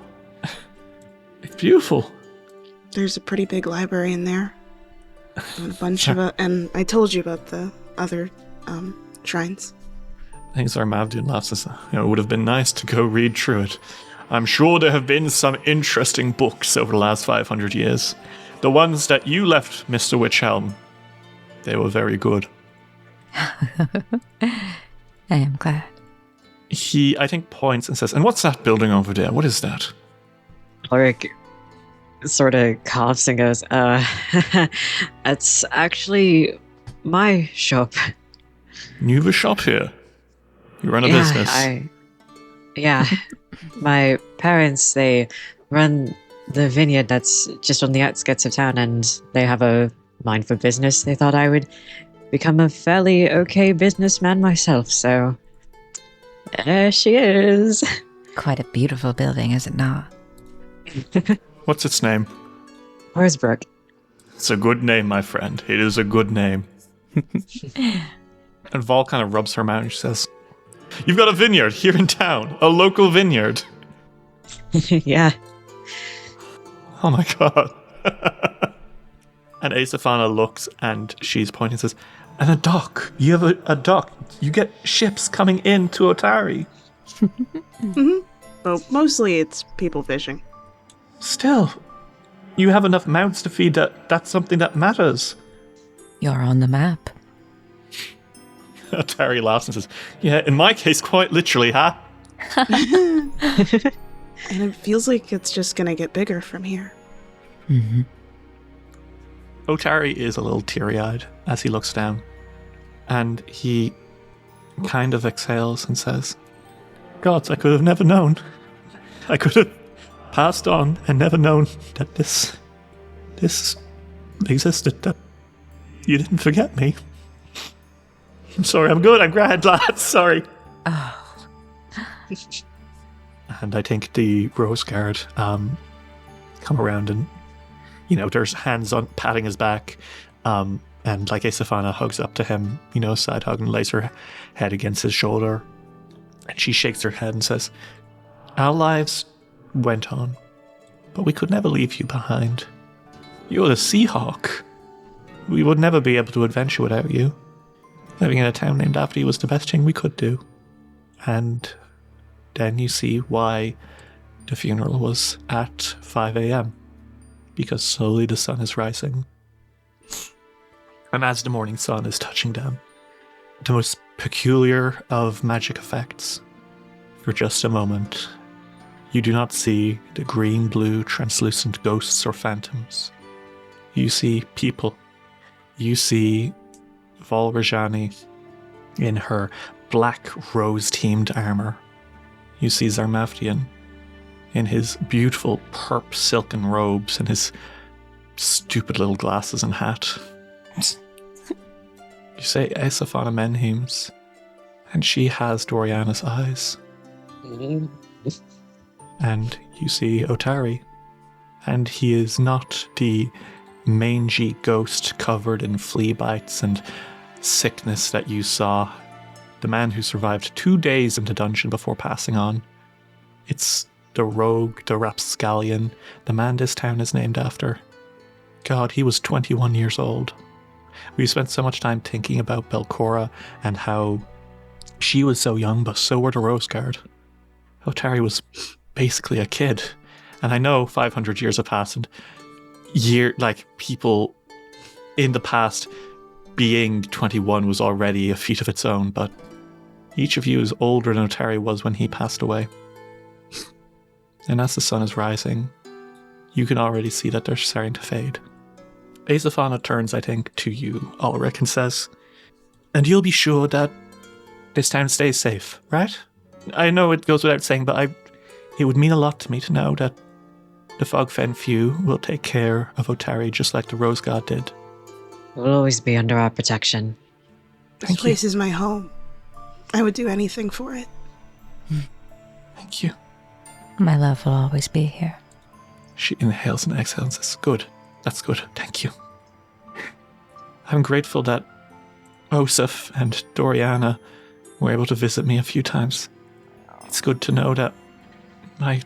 It's beautiful. There's a pretty big library in there. And a bunch of and I told you about the other shrines. I think Sir Mavdun laughs and says, it would have been nice to go read through it. I'm sure there have been some interesting books over the last 500 years. The ones that you left, Mr. Witchhelm, they were very good. I am glad. He, I think, points and says, and what's that building over there? What is that? Ulrich sort of coughs and goes, it's actually my shop. You have a shop here? You run a business? My parents, they run the vineyard that's just on the outskirts of town, and they have a mind for business. They thought I would become a fairly okay businessman myself, so there she is. Quite a beautiful building, is it not? What's its name? Horsbrook. It's a good name, my friend. It is a good name. And Vol kind of rubs her mouth and she says, you've got a vineyard here in town. A local vineyard. Yeah. Oh my God. And Aesafana looks and she's pointing and says, and a dock. You have a dock. You get ships coming into Otari. Mm-hmm. Well, mostly it's people fishing. Still, you have enough mouths to feed that's something that matters. You're on the map. Otari laughs and says, yeah, in my case, quite literally, huh? And it feels like it's just gonna get bigger from here. Mm-hmm. Otari is a little teary-eyed as he looks down. And he kind of exhales and says, gods, I could have never known. I could have passed on and never known that this existed, that you didn't forget me. I'm sorry, I'm good, I'm glad, lads, sorry. Oh. And I think the Rose Guard come around and, there's hands on patting his back, and like Aesafana hugs up to him, side hug, and lays her head against his shoulder. And she shakes her head and says, our lives went on, but we could never leave you behind. You're the Seahawk. We would never be able to adventure without you. Living in a town named after you was the best thing we could do. And then you see why the funeral was at 5 a.m. Because slowly the sun is rising. And as the morning sun is touching down, the most peculiar of magic effects, for just a moment, you do not see the green-blue translucent ghosts or phantoms. You see people. You see Volrajani in her black rose-teamed armor. You see Zarmavdian in his beautiful purp silken robes and his stupid little glasses and hat. You say Aesafana Menhims, and she has Doriana's eyes. And you see Otari, and he is not the mangy ghost covered in flea bites and sickness that you saw. The man who survived 2 days in the dungeon before passing on. It's the rogue, the rapscallion, the man this town is named after. God, he was 21 years old. We spent so much time thinking about Belcorra and how she was so young, but so were the Rose Guard. Otari was basically a kid. And I know 500 years have passed, and people in the past being 21 was already a feat of its own, but each of you is older than Otari was when he passed away. And as the sun is rising, you can already see that they're starting to fade. Aesafana turns, I think, to you, Ulrich, and says, "And you'll be sure that this town stays safe, right? I know it goes without saying, but it would mean a lot to me to know that the Fogfen Few will take care of Otari just like the Rose God did." We'll always be under our protection. This place is my home. I would do anything for it. Thank you. My love will always be here. She inhales and exhales and says, "Good. That's good. Thank you. I'm grateful that Osif and Doriana were able to visit me a few times. It's good to know that my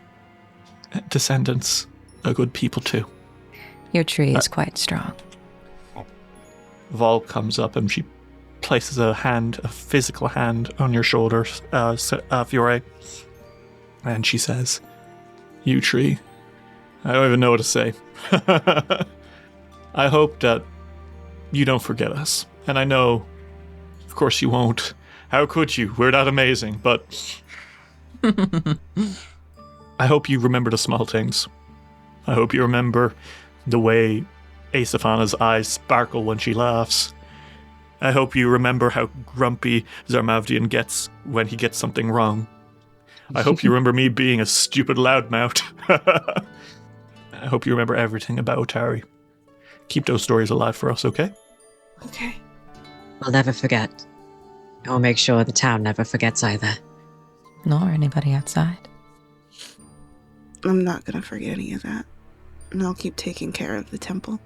descendants are good people too." Your tree is quite strong. Vol comes up and she places a physical hand on your shoulder, Fiore. And she says, "You tree, I don't even know what to say. I hope that you don't forget us. And I know, of course you won't. How could you? We're that amazing, but I hope you remember the small things. I hope you remember the way Aesafana's eyes sparkle when she laughs. I hope you remember how grumpy Zarmavdian gets when he gets something wrong. I hope you remember me being a stupid loudmouth. I hope you remember everything about Otari. Keep those stories alive for us, okay?" Okay. We'll never forget. And we'll make sure the town never forgets either. Nor anybody outside. I'm not gonna forget any of that. And I'll keep taking care of the temple.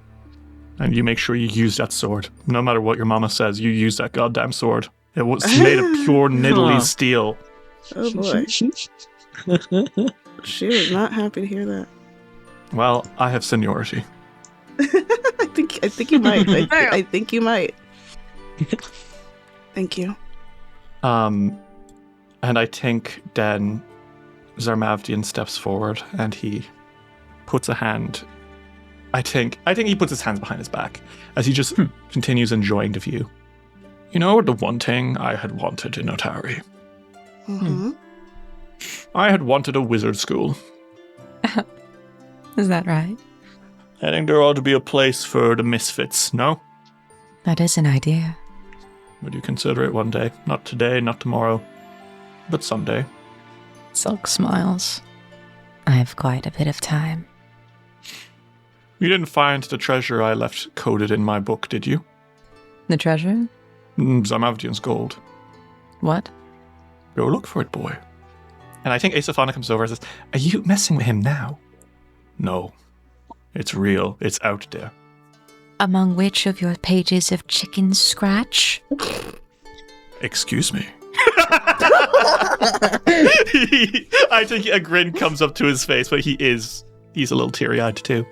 And you make sure you use that sword. No matter what your mama says, you use that goddamn sword. It was made of pure niddly steel. Oh boy. She was not happy to hear that. Well, I have seniority. I think you might. I think you might. Thank you. And I think then Zarmavdian steps forward and he puts a hand. I think he puts his hands behind his back as he just continues enjoying the view. "You know the one thing I had wanted in Otari? Mm-hmm. I had wanted a wizard school. Is that right? I think there ought to be a place for the misfits, no? That is an idea. Would you consider it one day? Not today, not tomorrow, but someday." Sulk smiles. I have quite a bit of time. You didn't find the treasure I left coded in my book, did you? The treasure? Zarmavdian's gold. What? Go look for it, boy. And I think Aesafana comes over and says, "Are you messing with him now?" "No. It's real. It's out there." Among which of your pages of chicken scratch? Excuse me. I think a grin comes up to his face, but he's a little teary-eyed too.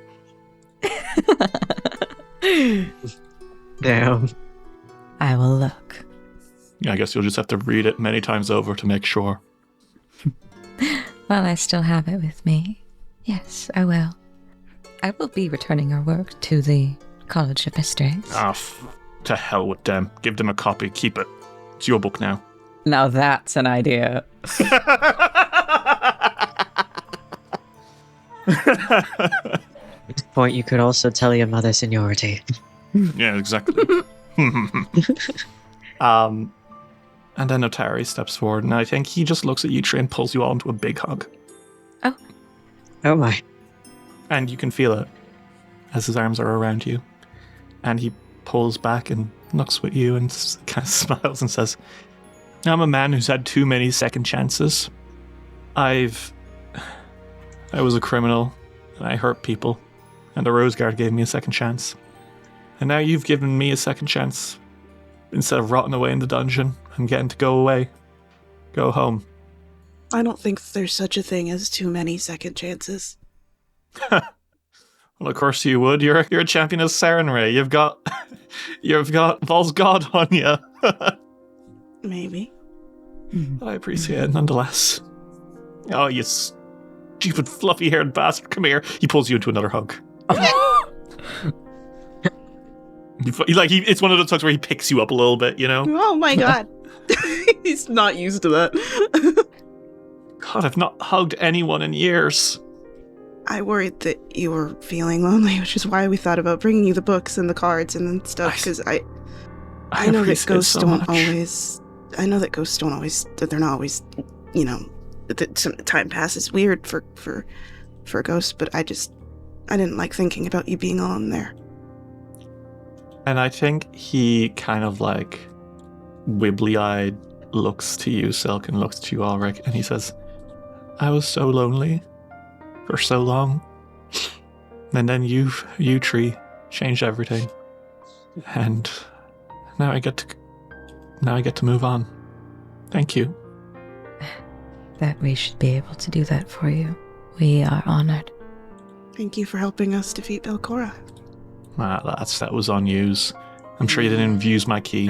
Damn. I will look. I guess you'll just have to read it many times over to make sure. Well, I still have it with me. Yes, I will. I will be returning our work to the College of Mysteries. Ah, to hell with them. Give them a copy. Keep it. It's your book now. Now that's an idea. At this point, you could also tell your mother seniority. Yeah, exactly. And then Otari steps forward, and I think he just looks at you three and pulls you all into a big hug. Oh my. And you can feel it as his arms are around you. And he pulls back and looks at you and kind of smiles and says, I'm a man who's had too many second chances. I was a criminal, and I hurt people, and the Rose Guard gave me a second chance. And now you've given me a second chance. Instead of rotting away in the dungeon, I'm getting to go away. Go home. I don't think there's such a thing as too many second chances. Well, of course you would. You're a champion of Sarenrae. You've got Vol's God on you. Maybe. But I appreciate it nonetheless. Oh, you stupid fluffy-haired bastard! Come here. He pulls you into another hug. It's one of those tugs where he picks you up a little bit, you know? Oh my god. He's not used to that. God, I've not hugged anyone in years. I worried that you were feeling lonely, which is why we thought about bringing you the books and the cards and stuff, because I know that ghosts don't always... I know that ghosts don't always... that they're not always, you know... that some time passes weird for a ghost, but I didn't like thinking about you being alone there. And I think he kind of like wibbly-eyed looks to you, Silk, and looks to you, Ulrich, and he says, I was so lonely for so long. And then you three changed everything. And now I get to move on. Thank you. That we should be able to do that for you. We are honored. Thank you for helping us defeat Belcorra. That was on use. I'm sure you didn't even use my key.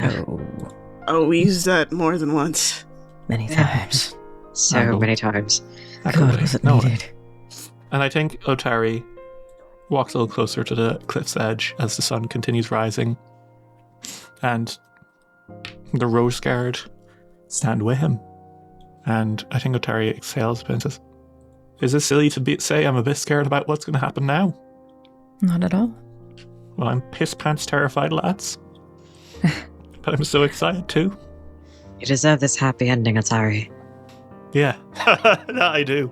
Oh, we used that more than once. Many times. So many times. God, was it needed. And I think Otari walks a little closer to the cliff's edge as the sun continues rising. And the Rose Guard stand with him. And I think Otari exhales a bit and says, is it silly to say I'm a bit scared about what's going to happen now? Not at all. Well, I'm piss-pants terrified, lads. But I'm so excited too. You deserve this happy ending, Otari. Yeah, that I do.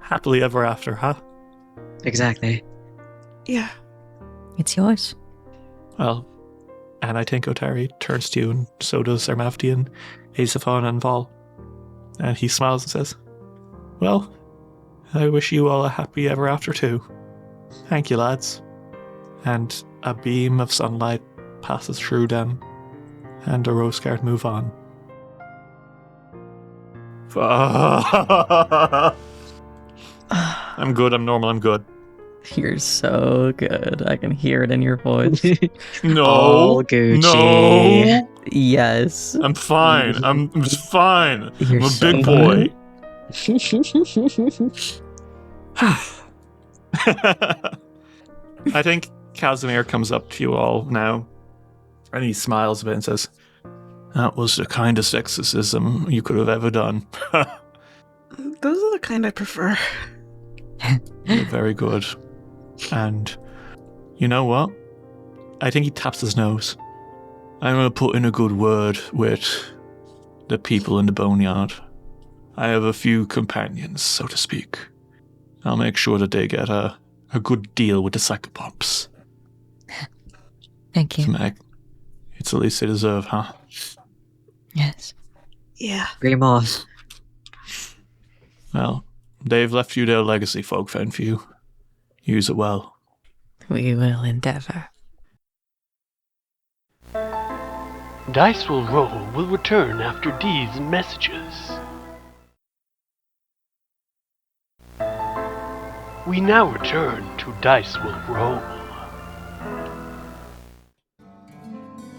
Happily ever after, huh? Exactly. Yeah. It's yours. Well, and I think Otari turns to you, and so does Ermaftian, Aesophon, and Vol. And he smiles and says, well, I wish you all a happy ever after too. Thank you, lads. And a beam of sunlight passes through them, and the Rose Guard move on. I'm good, I'm normal, I'm good. You're so good. I can hear it in your voice. No. Oh, Gucci. No. Yes. I'm fine. I'm fine. You're I'm a so big boy. I think Casimir comes up to you all now, and he smiles a bit and says, that was the kindest exorcism you could have ever done. Those are the kind I prefer. You're very good. And you know what? I think he taps his nose. I'm going to put in a good word with the people in the boneyard. I have a few companions, so to speak. I'll make sure that they get a good deal with the psychopops. Thank you. It's the least they deserve, huh? Yes. Yeah. Dream off. Well, they've left you their legacy, Fogfen Few. Use it well. We will endeavor. Dice Will Roll will return after these messages. We now return to Dice Will Roll.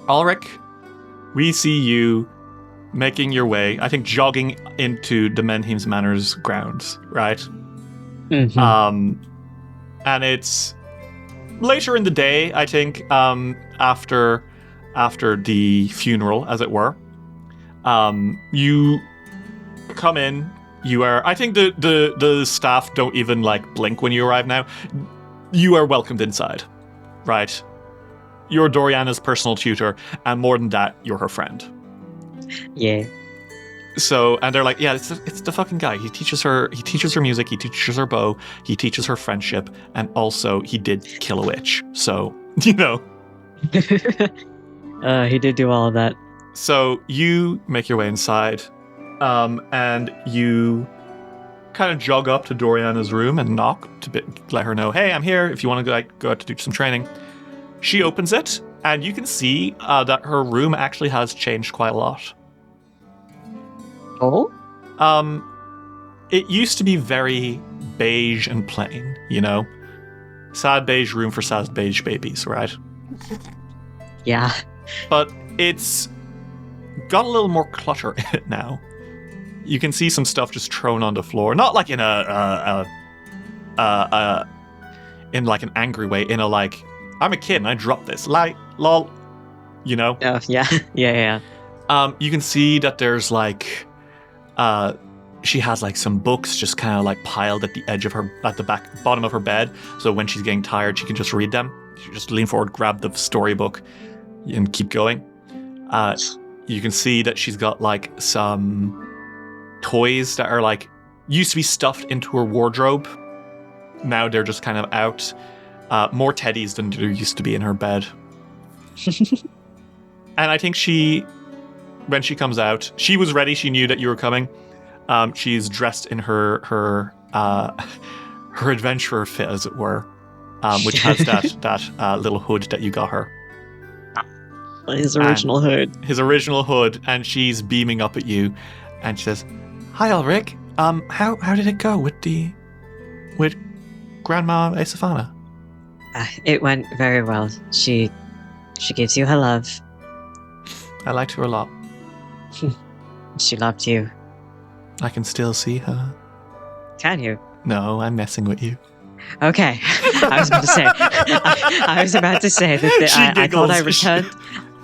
Ulrich, we see you making your way, I think jogging into the Menhim's Manor's grounds, right? Mhm. And it's later in the day, I think, after the funeral, as it were. You come in. You are. I think the staff don't even like blink when you arrive now. You are welcomed inside, right? You're Doriana's personal tutor, and more than that, you're her friend. Yeah. So, and they're like, yeah, it's the fucking guy. He teaches her music. He teaches her bow. He teaches her friendship, and also he did kill a witch. So, you know. He did do all of that. So you make your way inside, and you kind of jog up to Doriana's room and knock to let her know, hey, I'm here. If you want to go out to do some training. She opens it, and you can see that her room actually has changed quite a lot. Oh? It used to be very beige and plain, you know? Sad beige room for sad beige babies, right? Yeah. But it's got a little more clutter in it now. You can see some stuff just thrown on the floor, not like in in like an angry way, in a like, I'm a kid and I dropped this, like, lol, you know? Oh, yeah. Yeah. You can see that there's like, she has like some books just kind of like piled at the edge of her, at the bottom of her bed. So when she's getting tired, she can just read them. She just lean forward, grab the storybook, and keep going. You can see that she's got like some toys that are like, used to be stuffed into her wardrobe. Now they're just kind of out. More teddies than there used to be in her bed. And I think when she comes out, she was ready. She knew that you were coming. She's dressed in her adventurer fit, as it were, which has that little hood that you got her. His original hood. His original hood, and she's beaming up at you, and she says, "Hi, Ulrich. How did it go with Grandma Esafana?" It went very well. She gives you her love. I liked her a lot. She loved you. I can still see her. Can you? No, I'm messing with you. Okay. I was about to say that I thought I returned.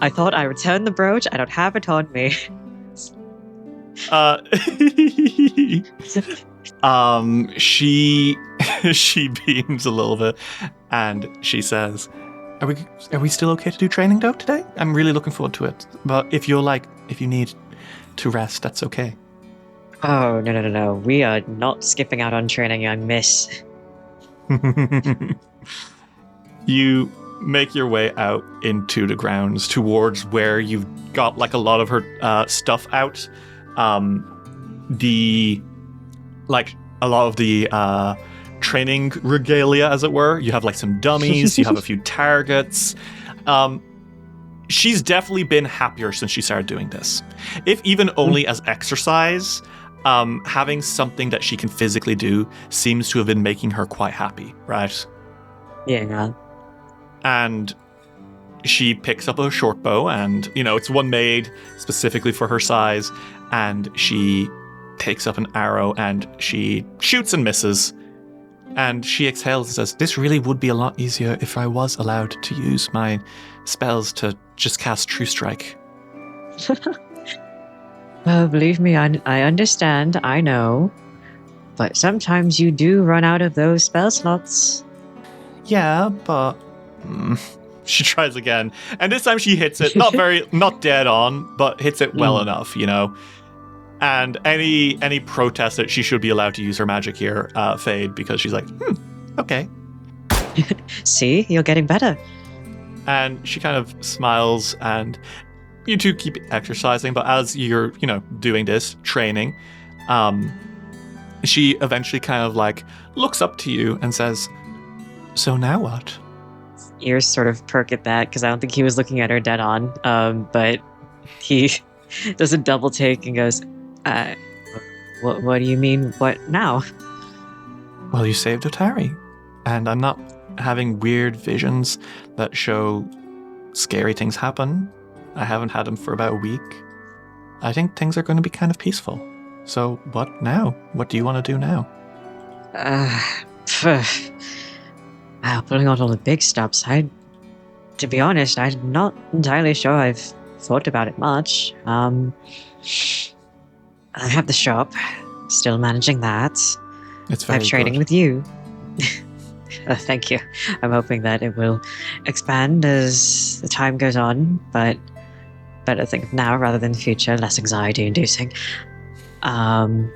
I thought I returned the brooch. I don't have it on me. She beams a little bit, and she says, "Are we still okay to do training though today? I'm really looking forward to it. But if you need to rest, that's okay." Oh, no. We are not skipping out on training, young miss. You make your way out into the grounds towards where you've got like a lot of her stuff out. A lot of the training regalia, as it were. You have like some dummies, you have a few targets. She's definitely been happier since she started doing this. If even only as exercise, having something that she can physically do seems to have been making her quite happy, right? Yeah. And she picks up a short bow, and, you know, it's one made specifically for her size, and she takes up an arrow, and she shoots and misses, and she exhales and says, "This really would be a lot easier if I was allowed to use my spells to just cast True Strike." Well, believe me, I understand, I know. But sometimes you do run out of those spell slots. Yeah, but... She tries again, and this time she hits it, not dead on, but hits it well enough, you know? And any protest that she should be allowed to use her magic here fade, because she's like, okay. See, you're getting better. And she kind of smiles, and you two keep exercising, but as you're, you know, doing this training, she eventually kind of like looks up to you and says, "So now what?" Ears sort of perk at that, because I don't think he was looking at her dead on. But he does a double take and goes, what do you mean, what now? Well, you saved Otari, and I'm not having weird visions that show scary things happen. I haven't had him for about a week. I think things are going to be kind of peaceful. So what now? What do you want to do now? Pulling out all the big stops. To be honest, I'm not entirely sure I've thought about it much. I have the shop, still managing that. It's very I'm trading good. with you. Thank you. I'm hoping that it will expand as the time goes on, but better think of now rather than the future, less anxiety inducing. I'm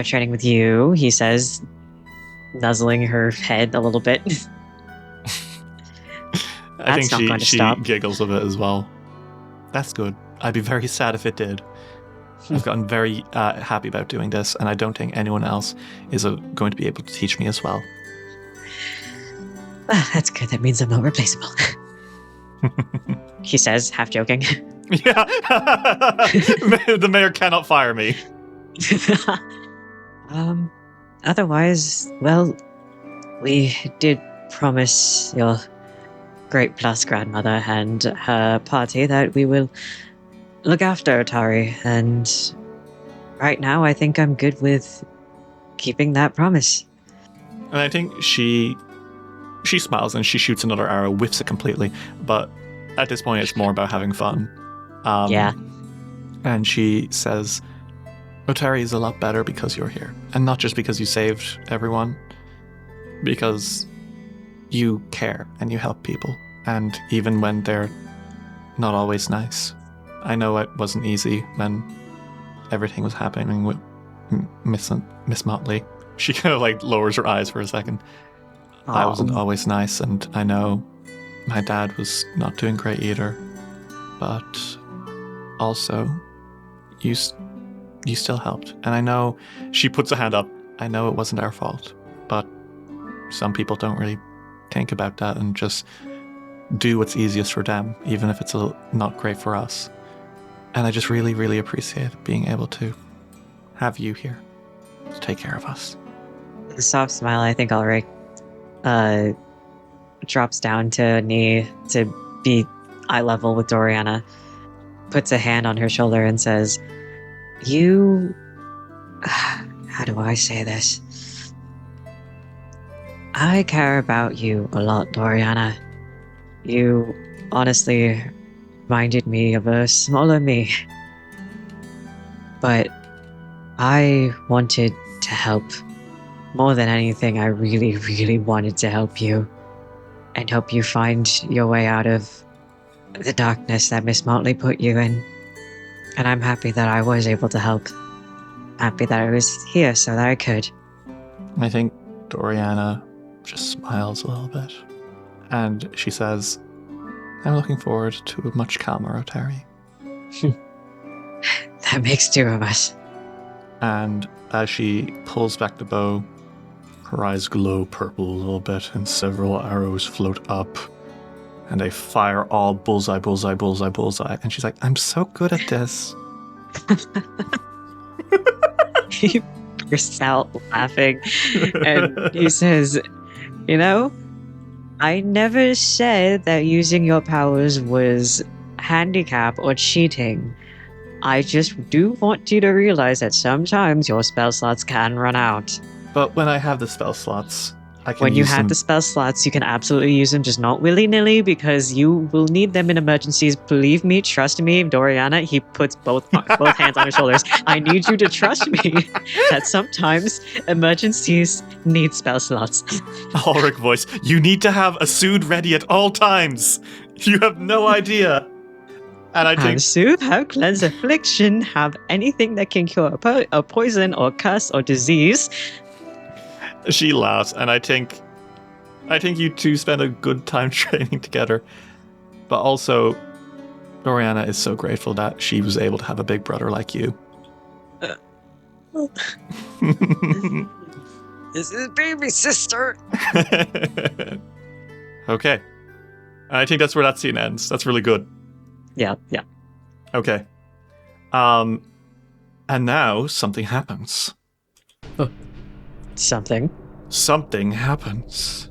trading with you, he says, nuzzling her head a little bit. I That's not think going to she stop. giggles a bit as well. That's good. I'd be very sad if it did. I've gotten very happy about doing this, and I don't think anyone else is going to be able to teach me as well. That's good. That means I'm not replaceable. He says, half joking. Yeah. The mayor cannot fire me. Otherwise, well, we did promise your great plus grandmother and her party that we will look after Otari, and right now I think I'm good with keeping that promise. And I think she smiles and she shoots another arrow, whiffs it completely. But at this point, it's more about having fun. Yeah. And she says, Otari is a lot better because you're here. And not just because you saved everyone, because you care and you help people. And even when they're not always nice. I know it wasn't easy when everything was happening with Miss Motley. She kind of like lowers her eyes for a second. I wasn't always nice, and I know my dad was not doing great either. But also, you still helped. And I know, she puts a hand up, I know it wasn't our fault, but some people don't really think about that and just do what's easiest for them, even if it's not great for us. And I just really, really appreciate being able to have you here to take care of us. With a soft smile, I think Ulrich drops down to a knee to be eye level with Doriana, puts a hand on her shoulder and says, you... How do I say this? I care about you a lot, Doriana. You honestly reminded me of a smaller me. But I wanted to help. More than anything, I really, really wanted to help you. And help you find your way out of the darkness that Miss Motley put you in. And I'm happy that I was able to help. Happy that I was here so that I could. I think Doriana just smiles a little bit. And she says, I'm looking forward to a much calmer Otari. That makes two of us. And as she pulls back the bow, her eyes glow purple a little bit, and several arrows float up. And they fire all bullseye, bullseye, bullseye, bullseye. And she's like, I'm so good at this. He bursts out laughing. And he says, you know, I never said that using your powers was handicap or cheating. I just do want you to realize that sometimes your spell slots can run out. But when I have the spell slots, I can When you use have them. the spell slots, you can absolutely use them, just not willy-nilly, because you will need them in emergencies. Believe me, trust me, Doriana. He puts both hands on her shoulders. I need you to trust me that sometimes emergencies need spell slots. Ulrich voice, you need to have a soothe ready at all times. You have no idea. And I think Have soothe, have cleanse, affliction, have anything that can cure a poison or curse or disease. she laughs, and I think you two spend a good time training together. But also, Doriana is so grateful that she was able to have a big brother like you. This is baby sister. Okay. And I think that's where that scene ends. That's really good. Yeah. Okay. And now something happens. Something. Something happens.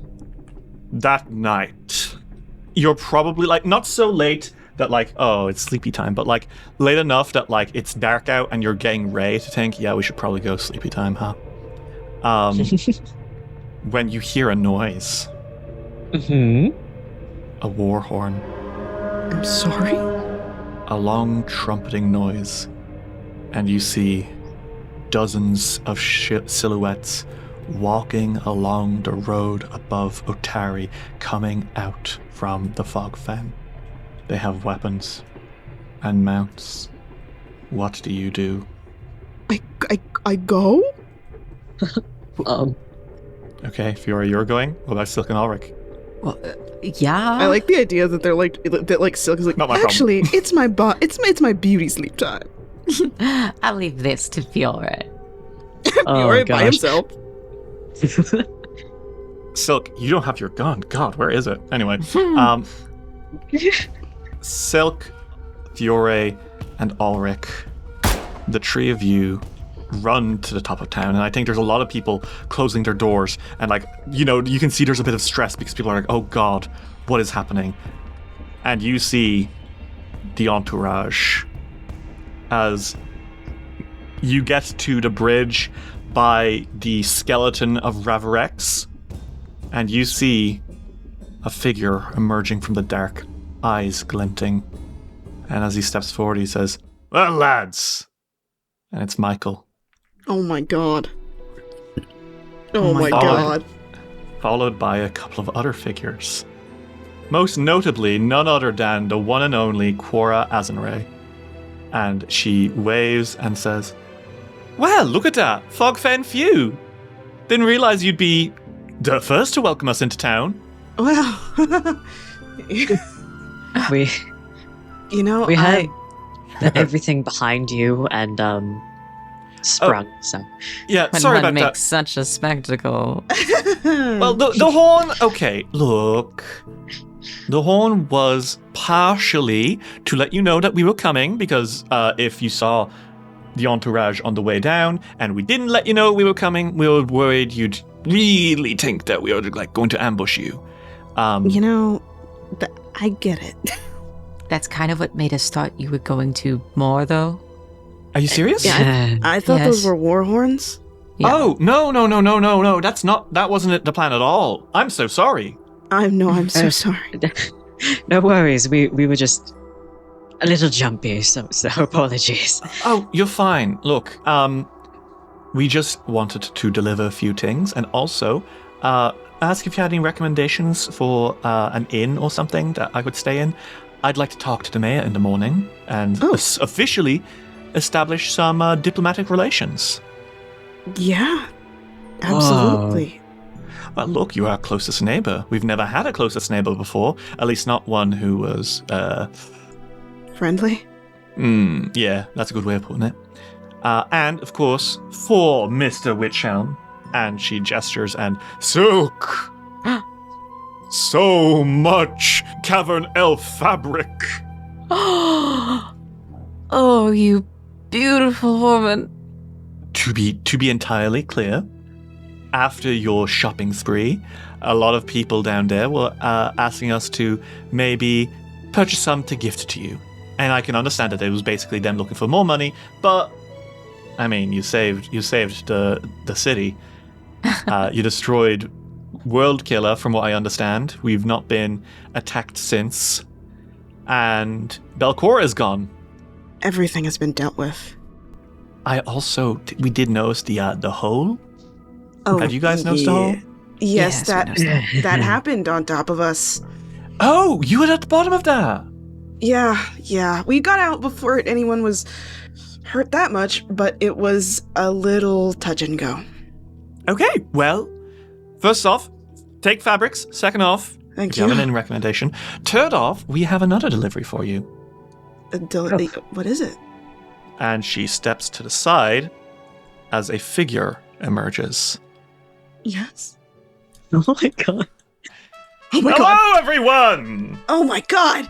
That night. You're probably like not so late that like, oh, it's sleepy time, but like late enough that like it's dark out and you're getting ready to think, yeah, we should probably go sleepy time, huh? When you hear a noise, a war horn, I'm sorry? a long trumpeting noise, and you see dozens of silhouettes walking along the road above Otari, coming out from the Fogfen. They have weapons and mounts. What do you do? I go? Okay, Fiora, you're going. What about Silk and Ulrich? Well, yeah. I like the idea that they're like that. Like Silk is like, Not my actually, it's my beauty sleep time. I'll leave this to Fiora. Fiora by himself. Silk, you don't have your gun. God, where is it? Anyway, Silk, Fiore, and Ulrich, the three of you run to the top of town, and I think there's a lot of people closing their doors, and like, you know, you can see there's a bit of stress because people are like, oh God, what is happening? And you see the entourage as you get to the bridge by the skeleton of Haruvex, and you see a figure emerging from the dark, eyes glinting. And as he steps forward, he says, well, lads. And it's Michael. Oh my god. Oh my god. Followed by a couple of other figures. Most notably, none other than the one and only Quora Azenray. And she waves and says, well, look at that. Fogfen Few. Didn't realize you'd be the first to welcome us into town. Well, We we had everything behind you and sprung. So Yeah, When sorry one about that. makes such a spectacle. Well, the horn, okay, look. The horn was partially to let you know that we were coming, because if you saw the entourage on the way down and we didn't let you know we were coming, we were worried you'd really think that we were like going to ambush you. I get it. That's kind of what made us thought you were going to more, though. Are you serious? Yeah, I thought Yes. those were war horns. Yeah. Oh, no. That wasn't the plan at all. I'm so sorry. I'm so sorry. no worries. We were just a little jumpy, so apologies. Oh, you're fine. Look, we just wanted to deliver a few things, and also ask if you had any recommendations for an inn or something that I could stay in. I'd like to talk to the mayor in the morning and officially establish some diplomatic relations. Yeah, absolutely. Well, look, you are our closest neighbor. We've never had a closest neighbor before, at least not one who was, Friendly? yeah, that's a good way of putting it. And, of course, for Mr. Witchhelm, and she gestures and, Silk! So much cavern elf fabric! Oh, you beautiful woman. To be entirely clear, after your shopping spree, a lot of people down there were asking us to maybe purchase some to gift to you. And I can understand that it was basically them looking for more money, but I mean, you saved the city. You destroyed World Killer, from what I understand. We've not been attacked since. And Belcorra is gone. Everything has been dealt with. I also, we did notice the hole. Oh, Have you guys noticed the hole? Yes, Yes, we noticed that happened on top of us. Oh, you were at the bottom of that. Yeah. We got out before anyone was hurt that much, but it was a little touch and go. Okay, well, first off, take fabrics. Second off, Thank if you you. have an in recommendation. Third off, we have another delivery for you. What is it? And she steps to the side as a figure emerges. Yes. Oh my god. Oh my Hello, god. everyone! Oh my god.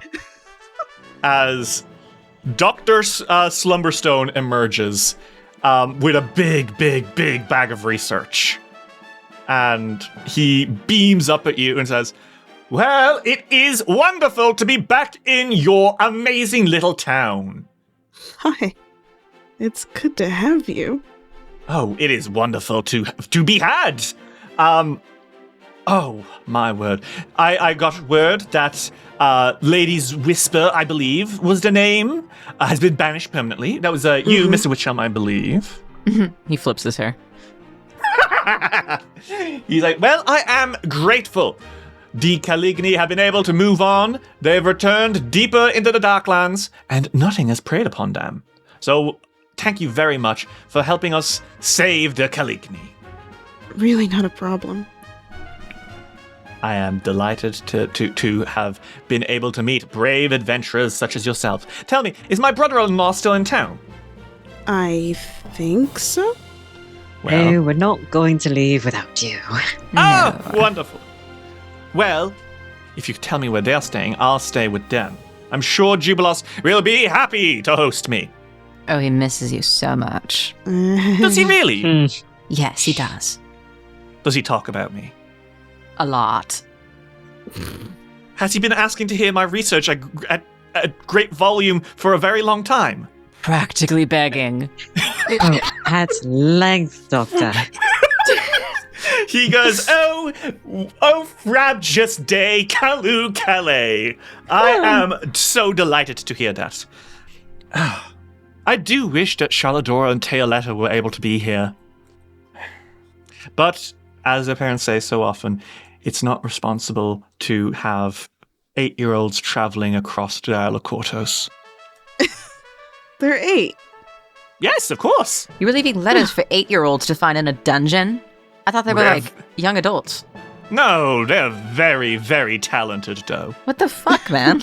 As Dr. Slumberstone emerges with a big bag of research. And he beams up at you and says, Well, it is wonderful to be back in your amazing little town. Hi. It's good to have you. Oh, it is wonderful to be had. Oh, my word. I got word that Lady's Whisper, I believe, was the name, has been banished permanently. That was you, Mr. Witchelm, I believe. He flips his hair. He's like, well, I am grateful. The Caligni have been able to move on. They've returned deeper into the Darklands, and nothing has preyed upon them. So, thank you very much for helping us save the Caligni. Really not a problem. I am delighted to have been able to meet brave adventurers such as yourself. Tell me, is my brother-in-law still in town? I think so. No, we're not going to leave without you. Oh, wonderful. Well, if you tell me where they're staying, I'll stay with them. I'm sure Nhimbaloth will be happy to host me. Oh, he misses you so much. Does he really? Yes, he does. Does he talk about me? A lot. Has he been asking to hear my research at great volume for a very long time? Practically begging. Oh, at length, Doctor. He goes, oh, frabjous day, Kalu Calais. I am so delighted to hear that. I do wish that Charladora and Teoletta were able to be here. But, as their parents say so often, it's not responsible to have 8-year-olds traveling across the Isle of Kortos. They're 8. Yes, of course. You were leaving letters for 8-year-olds to find in a dungeon? I thought they were like young adults. No, they're very, very talented, though. What the fuck, man?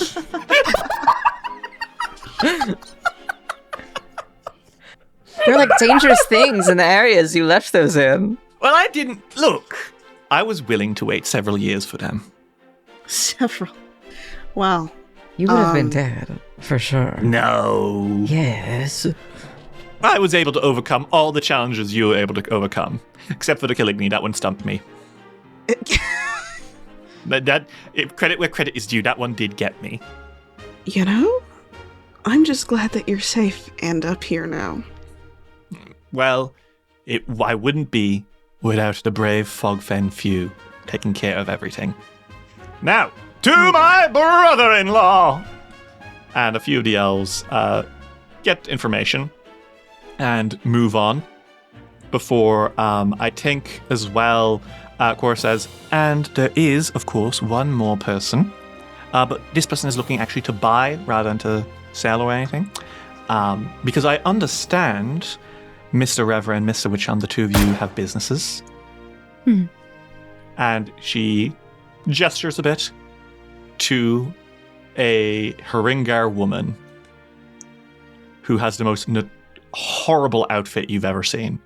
They're like dangerous things in the areas you left those in. Well, I didn't... Look, I was willing to wait several years for them. Several. Wow. You would have been dead, for sure. No. Yes. I was able to overcome all the challenges you were able to overcome. Except for the Caligni, that one stumped me. Credit where credit is due, that one did get me. You know, I'm just glad that you're safe and up here now. Well, I wouldn't be without the brave Fogfen Few taking care of everything. Now, to my brother-in-law! And a few of the elves get information and move on. Before I think as well, Cora says, and there is, of course, one more person. But this person is looking actually to buy rather than to sell or anything. Because I understand, Mr. Reverend, Mr. Witchelm, the two of you have businesses. And she gestures a bit to a Haringar woman who has the most horrible outfit you've ever seen.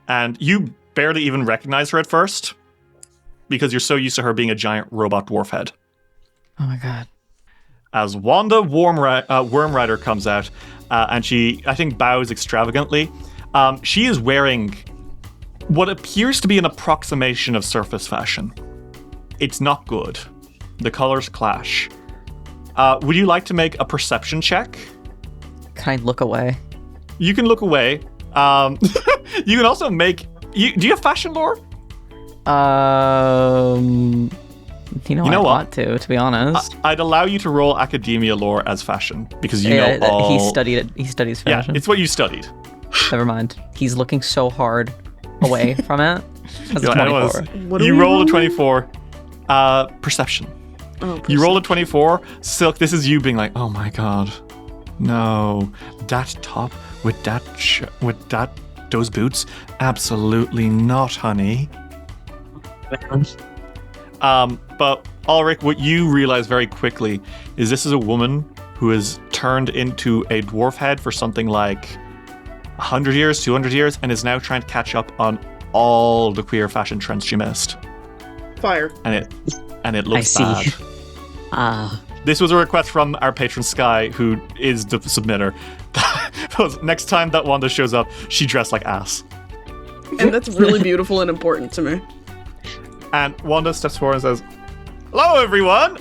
And you barely even recognize her at first because you're so used to her being a giant robot dwarf head. Oh my god. As Wanda Wormrider comes out, and she, I think, bows extravagantly, she is wearing what appears to be an approximation of surface fashion. It's not good. The colors clash. Would you like to make a perception check? Can I look away? You can look away. You can also make... do you have fashion lore? I want to be honest. I'd allow you to roll academia lore as fashion, because you know all... He studied it. He studies fashion. Yeah, it's what you studied. Never mind. He's looking so hard away from it. That's a 24. You rolled a 24. Perception. Oh, you rolled a 24. Silk, this is you being like, oh my god. No. That top with those boots? Absolutely not, honey. But Ulrich, what you realize very quickly is this is a woman who has turned into a dwarf head for something like 100 years, 200 years, and is now trying to catch up on all the queer fashion trends she missed. Fire. And it looks bad. This was a request from our patron Sky, who is the submitter. Next time that Wanda shows up, she dressed like ass. And that's really beautiful and important to me. And Wanda steps forward and says, Hello, everyone.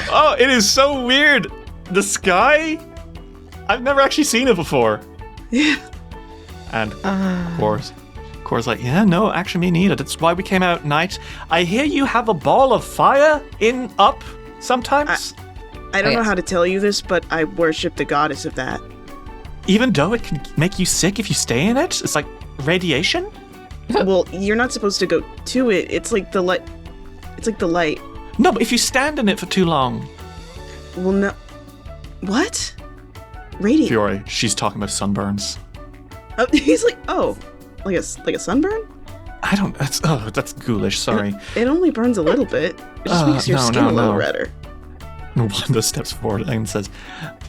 Oh, it is so weird. The sky. I've never actually seen it before. Yeah. And Cora's like, yeah, no, actually me neither. That's why we came out at night. I hear you have a ball of fire up sometimes. I don't know how to tell you this, but I worship the goddess of that. Even though it can make you sick if you stay in it? It's like radiation? Well, you're not supposed to go to it. It's like the light. It's like the light. No, but if you stand in it for too long. Well, no. What? Radiant. Fiore, she's talking about sunburns. Oh, he's like, like a sunburn? I don't. That's ghoulish. Sorry. It only burns a little bit. It just makes your skin a little redder. Wanda steps forward and says,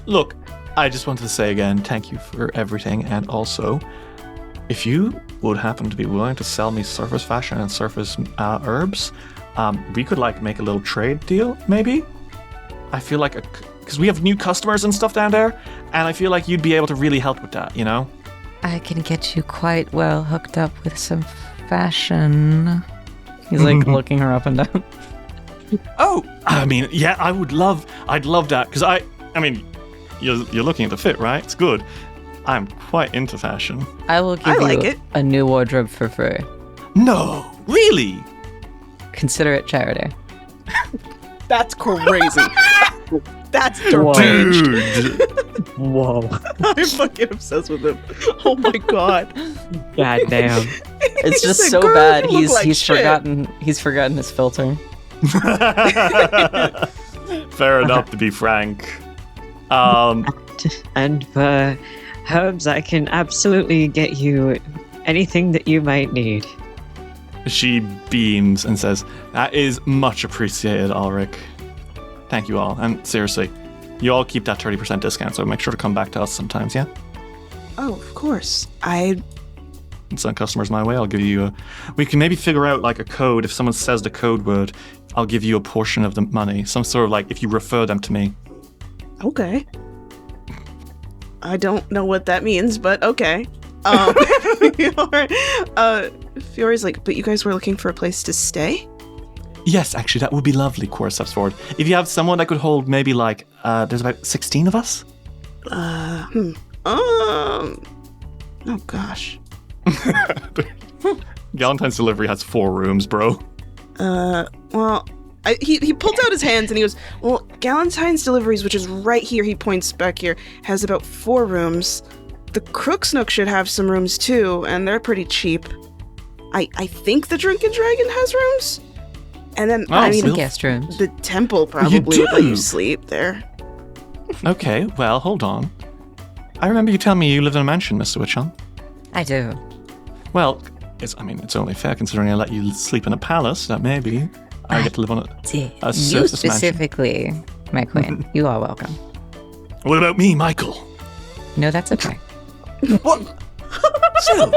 "Look, I just wanted to say again, thank you for everything, and also, if you would happen to be willing to sell me surface fashion and surface herbs, we could like make a little trade deal, maybe. I feel like because we have new customers and stuff down there, and I feel like you'd be able to really help with that, you know." I can get you quite well hooked up with some fashion. He's like looking her up and down. Oh, I mean, yeah, I'd love that, because I mean, you're looking at the fit, right? It's good. I'm quite into fashion. I will give you a new wardrobe for free. No, really? Consider it charity. That's crazy. That's deranged. Dude. Whoa. I'm fucking obsessed with him. Oh my god. God damn. It's just said, so "Girl, bad. you look like He's shit." forgotten his filter. Fair enough, to be frank. And for herbs, I can absolutely get you anything that you might need. She beams and says, "That is much appreciated, Ulrich. Thank you all. And seriously, you all keep that 30% discount, so make sure to come back to us sometimes, yeah?" Oh, of course. Send customers my way. I'll give you we can maybe figure out like a code. If someone says the code word, I'll give you a portion of the money. Some sort of like if you refer them to me. Okay. I don't know what that means, but okay. Fiore's like, but you guys were looking for a place to stay? Yes, actually, that would be lovely, Cora steps forward. If you have someone that could hold maybe like, there's about 16 of us? Oh gosh. Galentine's Delivery has 4 rooms, bro. Well, he pulls out his hands and he goes, well, Galentine's Deliveries, which is right here, he points back here, has about 4 rooms. The Crook's Nook should have some rooms too, and they're pretty cheap. I think the Drunken Dragon has rooms? And then, some guest rooms. The temple probably would let you sleep there. Okay, well, hold on. I remember you telling me you lived in a mansion, Mr. Witchon. I do. Well, it's only fair considering I let you sleep in a palace, that maybe I get to live on a You surface specifically, my queen. You are welcome. mansion. What about me, Michael? No, that's okay. What? Silk?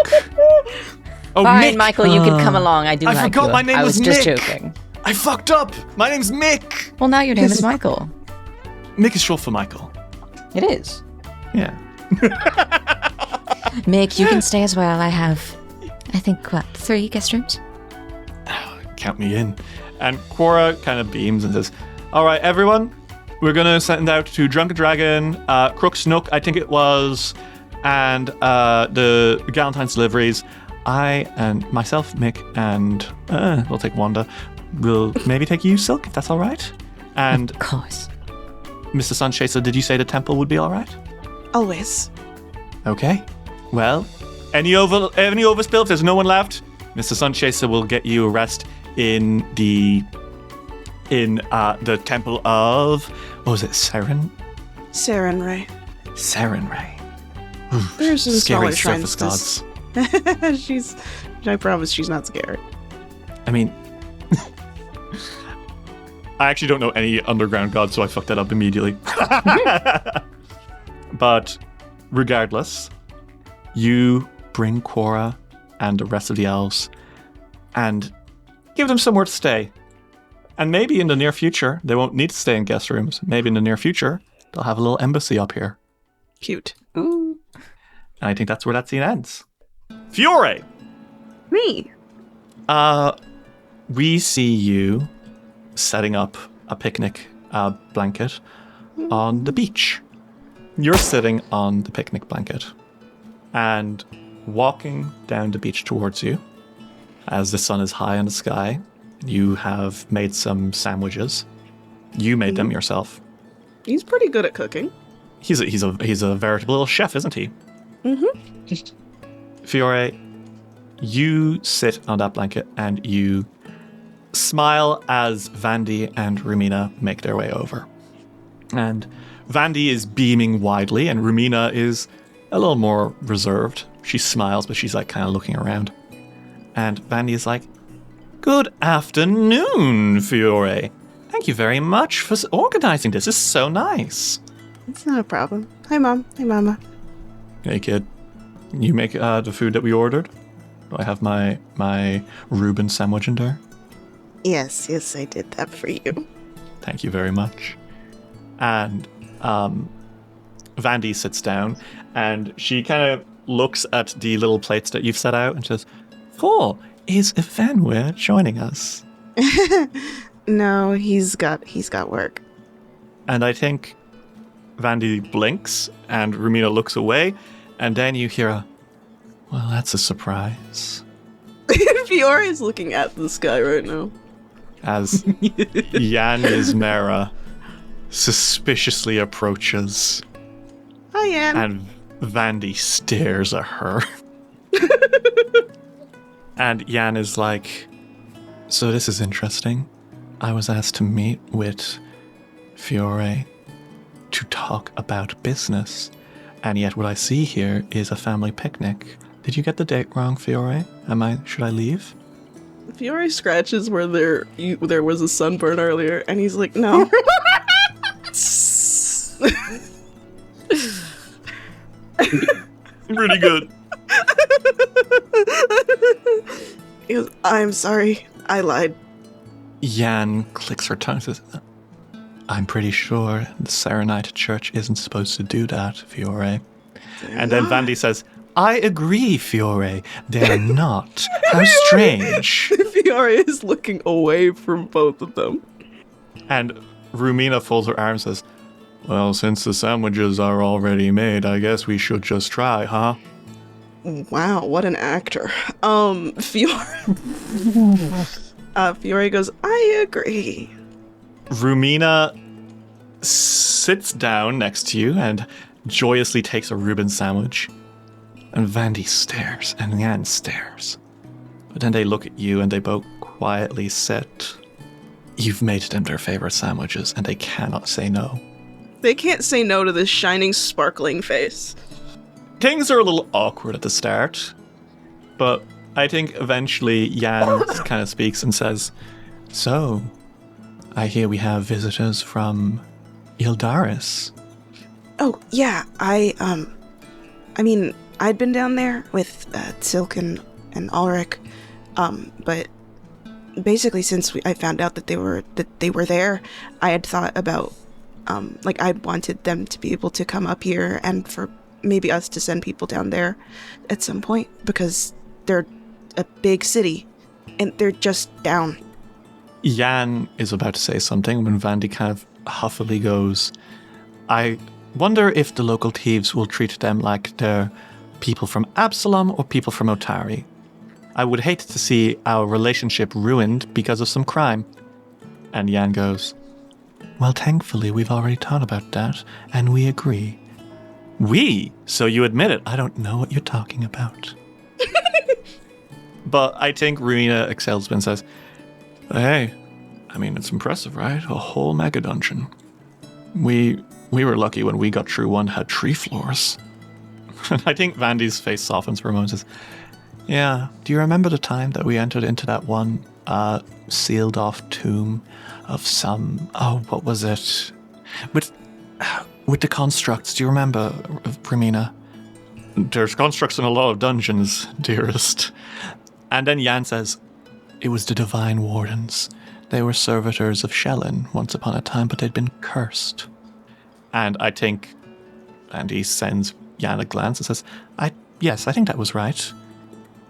Oh, Fine, Mick. Michael, you can come along. I do I like forgot you. my name I was was just Mick. joking. I fucked up. My name's Mick. Well, now your name is Michael. Mick is short for Michael. It is. Yeah. Mick, you can stay as well. I have, I think, 3 guest rooms? Count me in. And Quora kind of beams and says, all right, everyone, we're going to send out to Drunken Dragon, Crook's Nook, I think it was, and the Galentine's Deliveries. I and myself, Mick, and we'll take Wanda. We'll maybe take you, Silk, if that's all right. And Of course. Mr. Sunchaser, did you say the temple would be all right? Always. Okay. Well, any overspill? If there's no one left, Mr. Sunchaser will get you a rest in the temple of, what was it, Seren? Sarenrae. Sarenrae. There's some Scary smaller surface shrines. gods. I promise she's not scared. I mean, I actually don't know any underground gods, so I fucked that up immediately. But regardless, you bring Quora and the rest of the elves and give them somewhere to stay. And maybe in the near future, they won't need to stay in guest rooms. Maybe in the near future, they'll have a little embassy up here. Cute. Ooh. And I think that's where that scene ends. Fiore! Me. We see you setting up a picnic blanket on the beach. You're sitting on the picnic blanket and walking down the beach towards you. As the sun is high in the sky, you have made some sandwiches. You made them yourself. He's pretty good at cooking. He's a veritable little chef, isn't he? Mm-hmm. Fiore, you sit on that blanket and you smile as Vandy and Rumina make their way over. And Vandy is beaming widely and Rumina is a little more reserved. She smiles, but she's like kind of looking around. And Vandy is like, "Good afternoon, Fiore. Thank you very much for organizing this. This is so nice." It's not a problem. Hi, Mom. Hi, Mama. Hey, kid. You make the food that we ordered? Do I have my Reuben sandwich in there? Yes, I did that for you. Thank you very much. And Vandy sits down and she kind of looks at the little plates that you've set out and says, "Oh, is Evanware joining us?" No, he's got work. And I think Vandy blinks and Rumina looks away, and then you hear a, "Well, that's a surprise." Fiora is looking at the sky right now. As Yan Ismera suspiciously approaches. Hi, Yan. And Vandy stares at her. And Yan is like, "So this is interesting. I was asked to meet with Fiore to talk about business, and yet what I see here is a family picnic. Did you get the date wrong, Fiore? Should I leave?" Fiore scratches where there was a sunburn earlier, and he's like, "No." Pretty good. He goes, "I'm sorry, I lied." Yan clicks her tongue and says, "I'm pretty sure the Serenite Church isn't supposed to do that, Fiore." And then Vandy says, "I agree, Fiore. They're not. How strange." Fiore is looking away from both of them. And Rumina folds her arms and says, "Well, since the sandwiches are already made, I guess we should just try, huh?" Wow, what an actor. Fiore. Fiore goes, "I agree." Rumina sits down next to you and joyously takes a Reuben sandwich. And Vandy stares, and Yan stares. But then they look at you and they both quietly sit. You've made them their favorite sandwiches, and they cannot say no. They can't say no to this shining, sparkling face. Things are a little awkward at the start, but I think eventually Yan kind of speaks and says, "So, I hear we have visitors from Ildaris." Oh, yeah, I mean, I'd been down there with Silk and Ulrich, but basically since I found out that they were there, I had thought about, I wanted them to be able to come up here and for maybe us to send people down there at some point, because they're a big city and they're just down. Yan is about to say something when Vandy kind of huffily goes, "I wonder if the local thieves will treat them like they're people from Absalom or people from Otari. I would hate to see our relationship ruined because of some crime." And Yan goes, "Well, thankfully, we've already thought about that, and we agree." "We? So you admit it. I don't know what you're talking about." But I think Ruina excels and says, "Hey, I mean, it's impressive, right? A whole mega dungeon. We were lucky when we got through one that had 3 floors. And I think Vandy's face softens for a moment and says, "Yeah, do you remember the time that we entered into that one sealed off tomb of some, what was it? With the constructs, do you remember, Primina?" "There's constructs in a lot of dungeons, dearest." And then Yan says, "It was the Divine Wardens. They were servitors of Shellen once upon a time, but they'd been cursed." And I think Andy sends Yan a glance and says, Yes, I think that was right.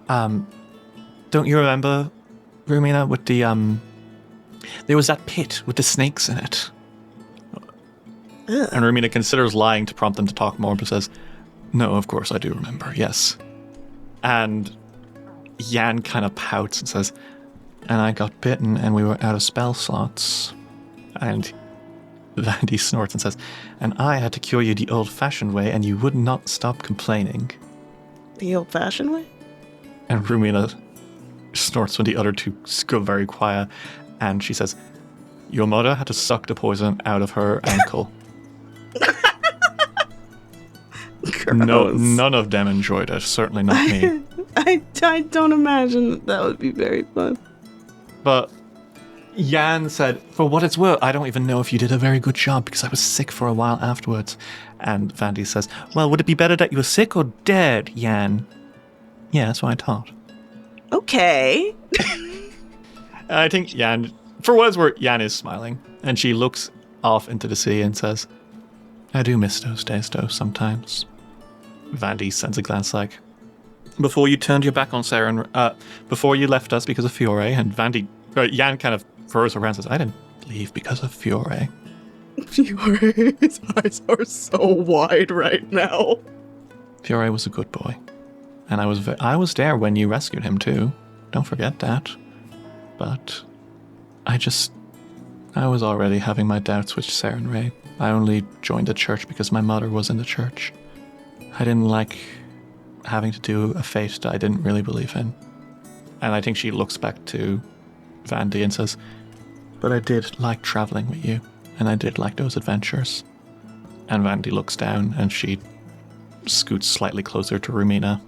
Don't you remember, Rumina, with There was that pit with the snakes in it. Ugh. And Rumina considers lying to prompt them to talk more, but says, no, of course I do remember, yes. And Jan kind of pouts and says, and I got bitten and we were out of spell slots. And Vandy snorts and says, and I had to cure you the old-fashioned way and you would not stop complaining. The old-fashioned way? And Rumina snorts when the other two go very quiet. And she says, your mother had to suck the poison out of her ankle. No, none of them enjoyed it. Certainly not me. I don't imagine that would be very fun. But Jan said, for what it's worth, I don't even know if you did a very good job because I was sick for a while afterwards. And Vandy says, well, would it be better that you were sick or dead, Jan? Yeah, that's what I thought. Okay. I think Jan, for what it's worth, Jan is smiling. And she looks off into the sea and says, I do miss those days, though, sometimes. Vandy sends a glance like, before you turned your back on Sarah, before you left us because of Fiore, and Jan kind of throws around and says, I didn't leave because of Fiore. Fiore's eyes are so wide right now. Fiore was a good boy. And I was there when you rescued him too. Don't forget that. But I was already having my doubts with Sarah and Ray. I only joined the church because my mother was in the church. I didn't like having to do a fate that I didn't really believe in. And I think she looks back to Vandy and says, but I did like traveling with you, and I did like those adventures. And Vandy looks down and she scoots slightly closer to Rumina.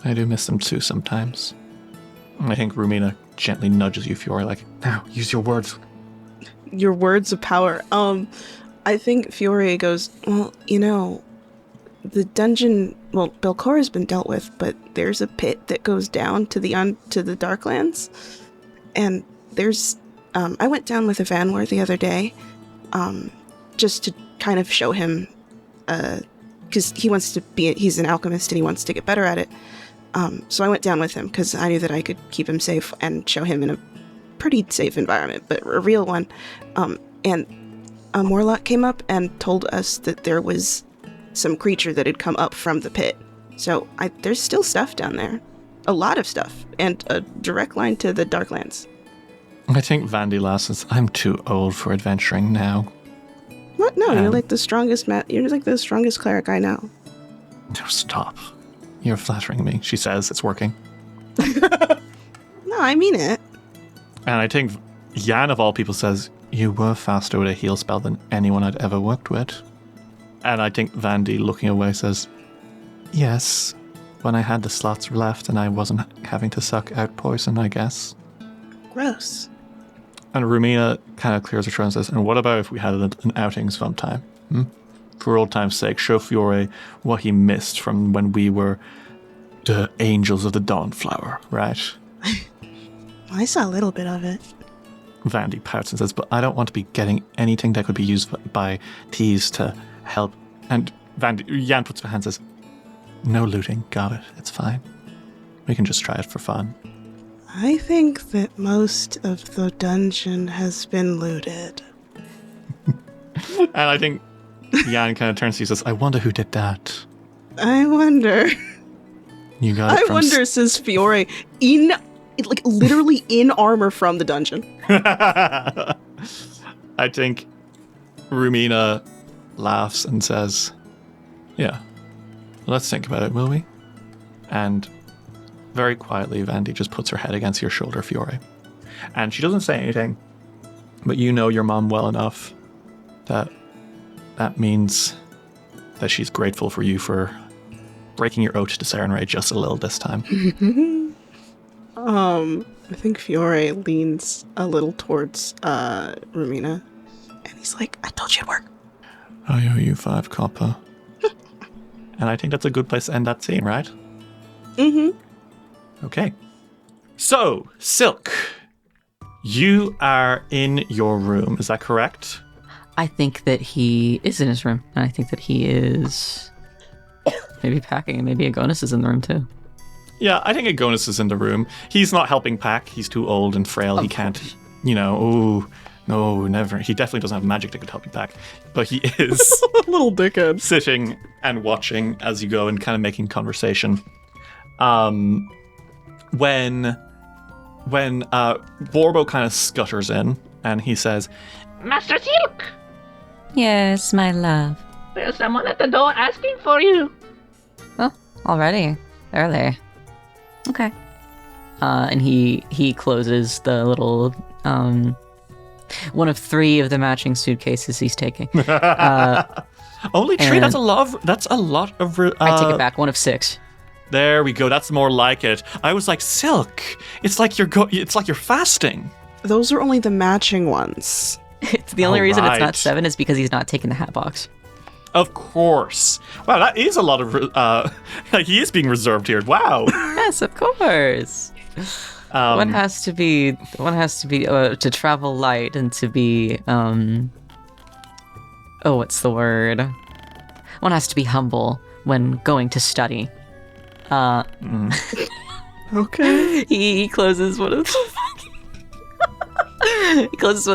I do miss them too sometimes. And I think Rumina gently nudges you, Fiore, like, now, use your words. Your words of power. I think Fiore goes, well, the dungeon, well, Belcorra's been dealt with, but there's a pit that goes down to the Darklands. And there's, I went down with Evanwar the other day, just to kind of show him, because he's an alchemist and he wants to get better at it. So I went down with him because I knew that I could keep him safe and show him in a pretty safe environment, but a real one. And a Morlock came up and told us that there was some creature that had come up from the pit. So there's still stuff down there. A lot of stuff. And a direct line to the Darklands. I think Vandy says, I'm too old for adventuring now. What? No, you're like the strongest cleric I know. No, stop. You're flattering me, she says. It's working. No, I mean it. And I think Jan, of all people, says, you were faster with a heal spell than anyone I'd ever worked with. And I think Vandy, looking away, says, yes, when I had the slots left and I wasn't having to suck out poison, I guess. Gross. And Rumina kind of clears her throat and says, and what about if we had an outing sometime? For old time's sake, show Fiore what he missed from when we were the Angels of the Dawnflower, right? I saw a little bit of it. Vandy pouts and says, but I don't want to be getting anything that could be used by Tease to help. And Jan puts her hand and says, no looting, got it, it's fine. We can just try it for fun. I think that most of the dungeon has been looted. And I think Jan kind of turns to you and says, I wonder who did that. I wonder. You got it from says Fiore, literally in armor from the dungeon. I think Rumina laughs and says, yeah, let's think about it, will we? And very quietly, Vandy just puts her head against your shoulder, Fiore. And she doesn't say anything, but you know your mom well enough that means that she's grateful for you for breaking your oath to Sarah and Ray just a little this time. I think Fiore leans a little towards Rumina, and he's like, I told you it'd work. I owe you 5 copper. And I think that's a good place to end that scene, right? Mm-hmm. Okay. So, Silk, you are in your room, is that correct? I think that he is in his room, and I think that he is maybe packing, and maybe Agonis is in the room too. Yeah, I think Agonis is in the room. He's not helping pack. He's too old and frail. He can't no, never. He definitely doesn't have magic that could help you back. But he is Little dickhead. sitting and watching as you go and kind of making conversation. When Borbo kind of scutters in and he says, Master Silk, Yes, my love. there's someone at the door asking for you. Oh, already? Early. Okay. And he closes the little one of 3 of the matching suitcases he's taking. only 3? And- That's a lot of I take it back. 1 of 6. There we go. That's more like it. I was like, Silk. It's like you're fasting. Those are only the matching ones. It's the only reason it's Alright. not 7 is because he's not taking the hat box. Of course. Wow, that is a lot of he is being reserved here. Wow. Yes, of course. One has to be to travel light and to be what's the word? One has to be humble when going to study. Okay. He closes one of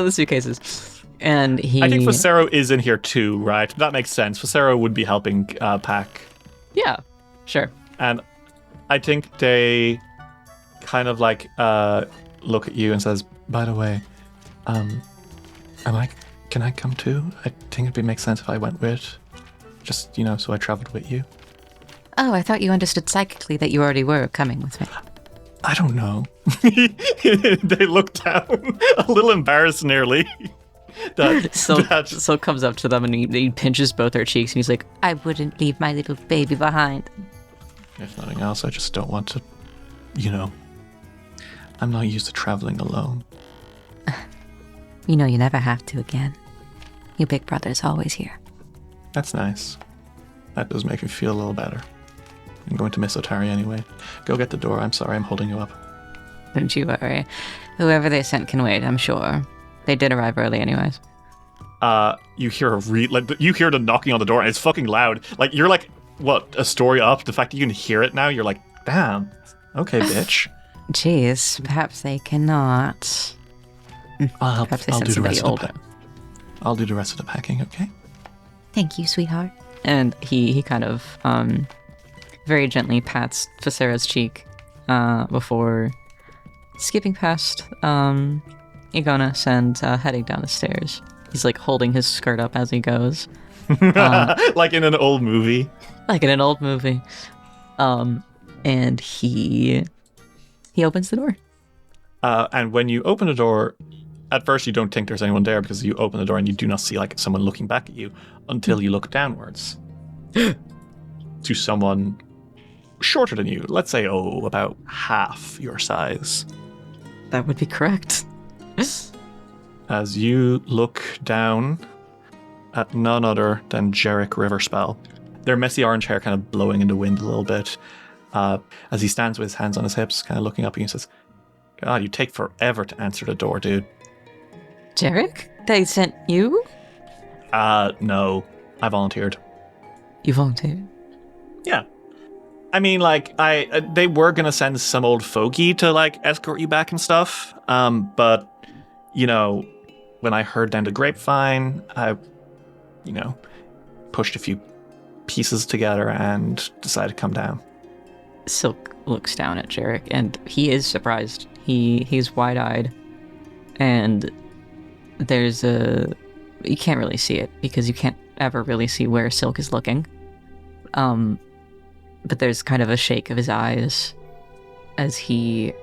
the suitcases, and he. I think Facero is in here too, right? That makes sense. Facero would be helping pack, Yeah, sure. and I think they kind of like look at you and says, "By the way, can I come too? I think it'd make sense if I went with, just so I traveled with you." Oh, I thought you understood psychically that you already were coming with me. I don't know. They look down, a little embarrassed nearly. So comes up to them and he pinches both their cheeks and he's like, I wouldn't leave my little baby behind. If nothing else, I just don't want to, I'm not used to traveling alone. You know you never have to again. Your big brother's always here. That's nice. That does make me feel a little better. I'm going to miss Otari anyway. Go get the door. I'm sorry I'm holding you up. Don't you worry. Whoever they sent can wait, I'm sure. They did arrive early anyways. You hear you hear the knocking on the door and it's fucking loud. Like you're like, what, a story up? The fact that you can hear it now, you're like, damn. Okay, bitch. Jeez, perhaps they cannot. I'll help. Perhaps they I'll sent do the somebody rest of older. the I'll do the rest of the packing, okay? Thank you, sweetheart. and he kind of very gently pats Facero's cheek before skipping past Igonis and heading down the stairs. He's like holding his skirt up as he goes. Like in an old movie. Like in an old movie. And he opens the door. And when you open the door, at first you don't think there's anyone there because you open the door and you do not see like someone looking back at you until you look downwards to someone shorter than you. Let's say, about half your size. That would be correct. As you look down at none other than Jarek Riverspell. Their messy orange hair kind of blowing in the wind a little bit. As he stands with his hands on his hips, kind of looking up at you and says, God, you take forever to answer the door, dude. Jarek? They sent you? No. I volunteered. You volunteered? Yeah. I mean, like, they were gonna send some old fogey to, like, escort you back and stuff. But, you know, when I heard down the grapevine, I, pushed a few pieces together and decided to come down. Silk looks down at Jarek, and he is surprised. He's wide-eyed, and you can't really see it because you can't ever really see where Silk is looking. But there's kind of a shake of his eyes as he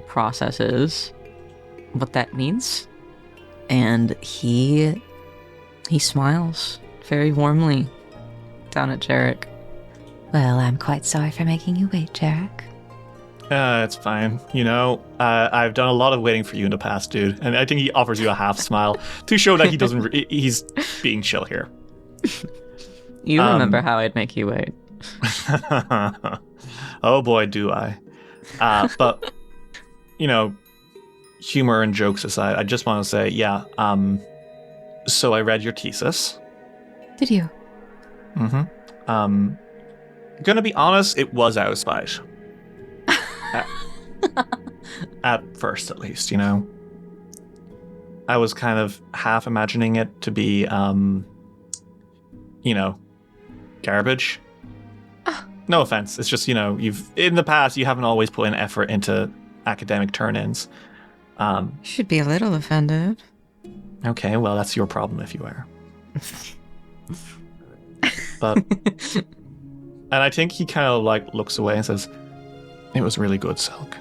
processes what that means, and he smiles very warmly down at Jarek. Well, I'm quite sorry for making you wait, Jarek. It's fine. I've done a lot of waiting for you in the past, dude. And I think he offers you a half smile to show that he doesn't. He's being chill here. You remember how I'd make you wait. Oh boy, do I. But, humor and jokes aside, I just want to say, so I read your thesis. Did you? Mm-hmm. Gonna be honest, it was out of spite. At first, at least, I was kind of half imagining it to be, garbage. No offense. It's just, in the past, you haven't always put in effort into academic turn-ins. You should be a little offended. Okay, well, that's your problem if you are. But, and I think he kind of looks away and says, "It was really good, Silk.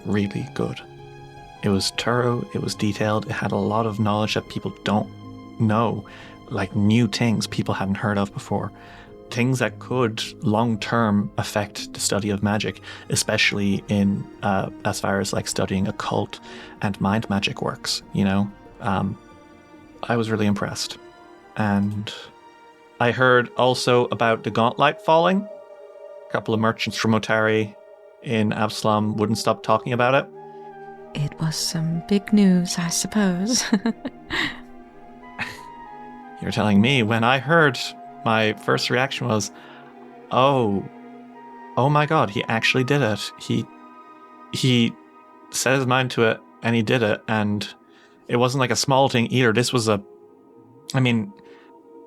Really good. It was thorough, it was detailed, it had a lot of knowledge that people don't know, new things people hadn't heard of before. Things that could long-term affect the study of magic, especially in as far as studying occult and mind magic works, I was really impressed. And I heard also about the gauntlet falling. A couple of merchants from Otari in Absalom wouldn't stop talking about it. It was some big news, I suppose. You're telling me. When I heard, my first reaction was, oh my god, he actually did it. He set his mind to it and he did it, and it wasn't a small thing either. This was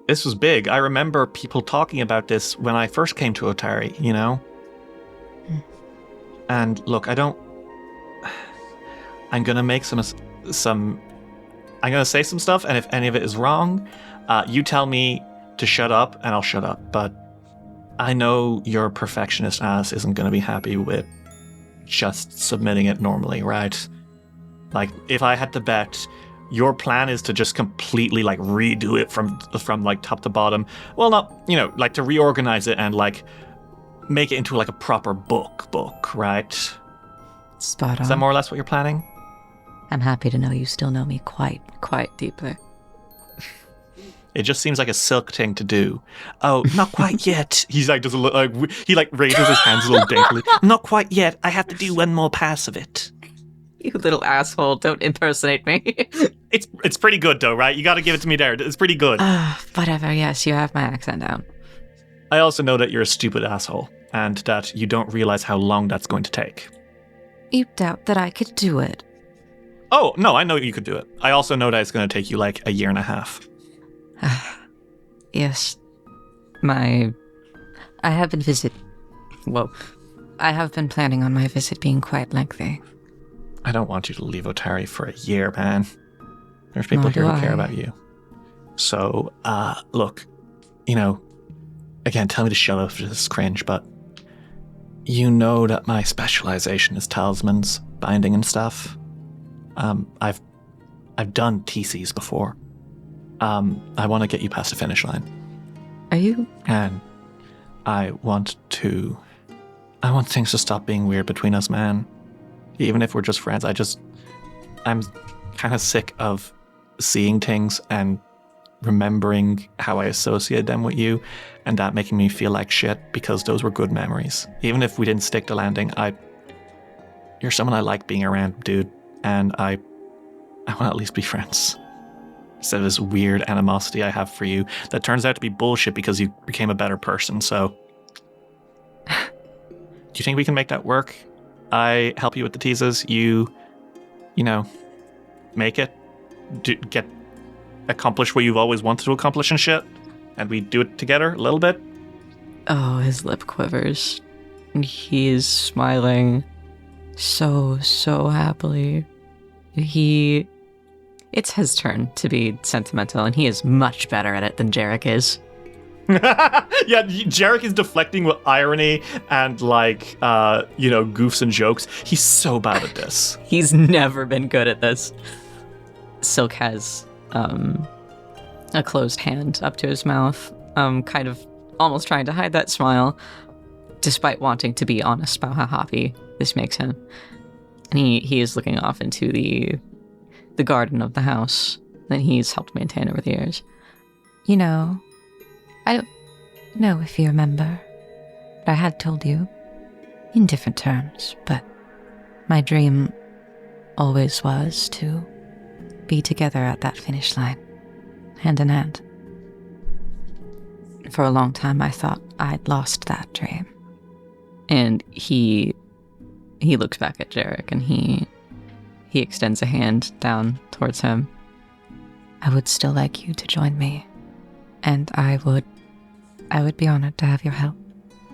this was big. I remember people talking about this when I first came to Otari, And look, I'm gonna make I'm gonna say some stuff, and if any of it is wrong, you tell me to shut up, and I'll shut up. But I know your perfectionist ass isn't gonna be happy with just submitting it normally, right? If I had to bet, your plan is to just completely redo it from top to bottom. Well, not to reorganize it and make it into a proper book, right? Spot on. Is that more or less what you're planning? I'm happy to know you still know me quite deeply. It just seems like a Silk thing to do. Oh, not quite yet. He's does a little, he raises his hands a little daintily. Not quite yet. I have to do one more pass of it. You little asshole, don't impersonate me. It's pretty good though, right? You got to give it to me there. It's pretty good. Whatever, yes, you have my accent down. I also know that you're a stupid asshole, and that you don't realize how long that's going to take. You doubt that I could do it? Oh, no, I know you could do it. I also know that it's going to take you a year and a half. Yes. I have been planning on my visit being quite lengthy. I don't want you to leave Otari for a year, man. There's people here who care about you. So, look, again, tell me to shut up if this is cringe, but you know that my specialization is talismans, binding and stuff. I've done TCs before. I want to get you past the finish line. Are you? And I want things to stop being weird between us, man. Even if we're just friends, I'm kind of sick of seeing things and remembering how I associated them with you, and that making me feel like shit, because those were good memories. Even if we didn't stick to landing, you're someone I like being around, dude, and I want to at least be friends. Instead of this weird animosity I have for you that turns out to be bullshit because you became a better person, so... Do you think we can make that work? I help you with the teases, you make it, accomplish what you've always wanted to accomplish and shit, and we do it together a little bit. Oh, his lip quivers. He is smiling so happily. It's his turn to be sentimental, and he is much better at it than Jarek is. Yeah, Jarek is deflecting with irony and goofs and jokes. He's so bad at this. He's never been good at this. Silk has a closed hand up to his mouth, kind of almost trying to hide that smile, despite wanting to be honest about how happy this makes him. And he is looking off into the garden of the house that he's helped maintain over the years. I don't know if you remember, but I had told you, in different terms, but my dream always was to be together at that finish line, hand in hand. For a long time, I thought I'd lost that dream. And he looks back at Jarek, and he he extends a hand down towards him. I would still like you to join me, and I would be honored to have your help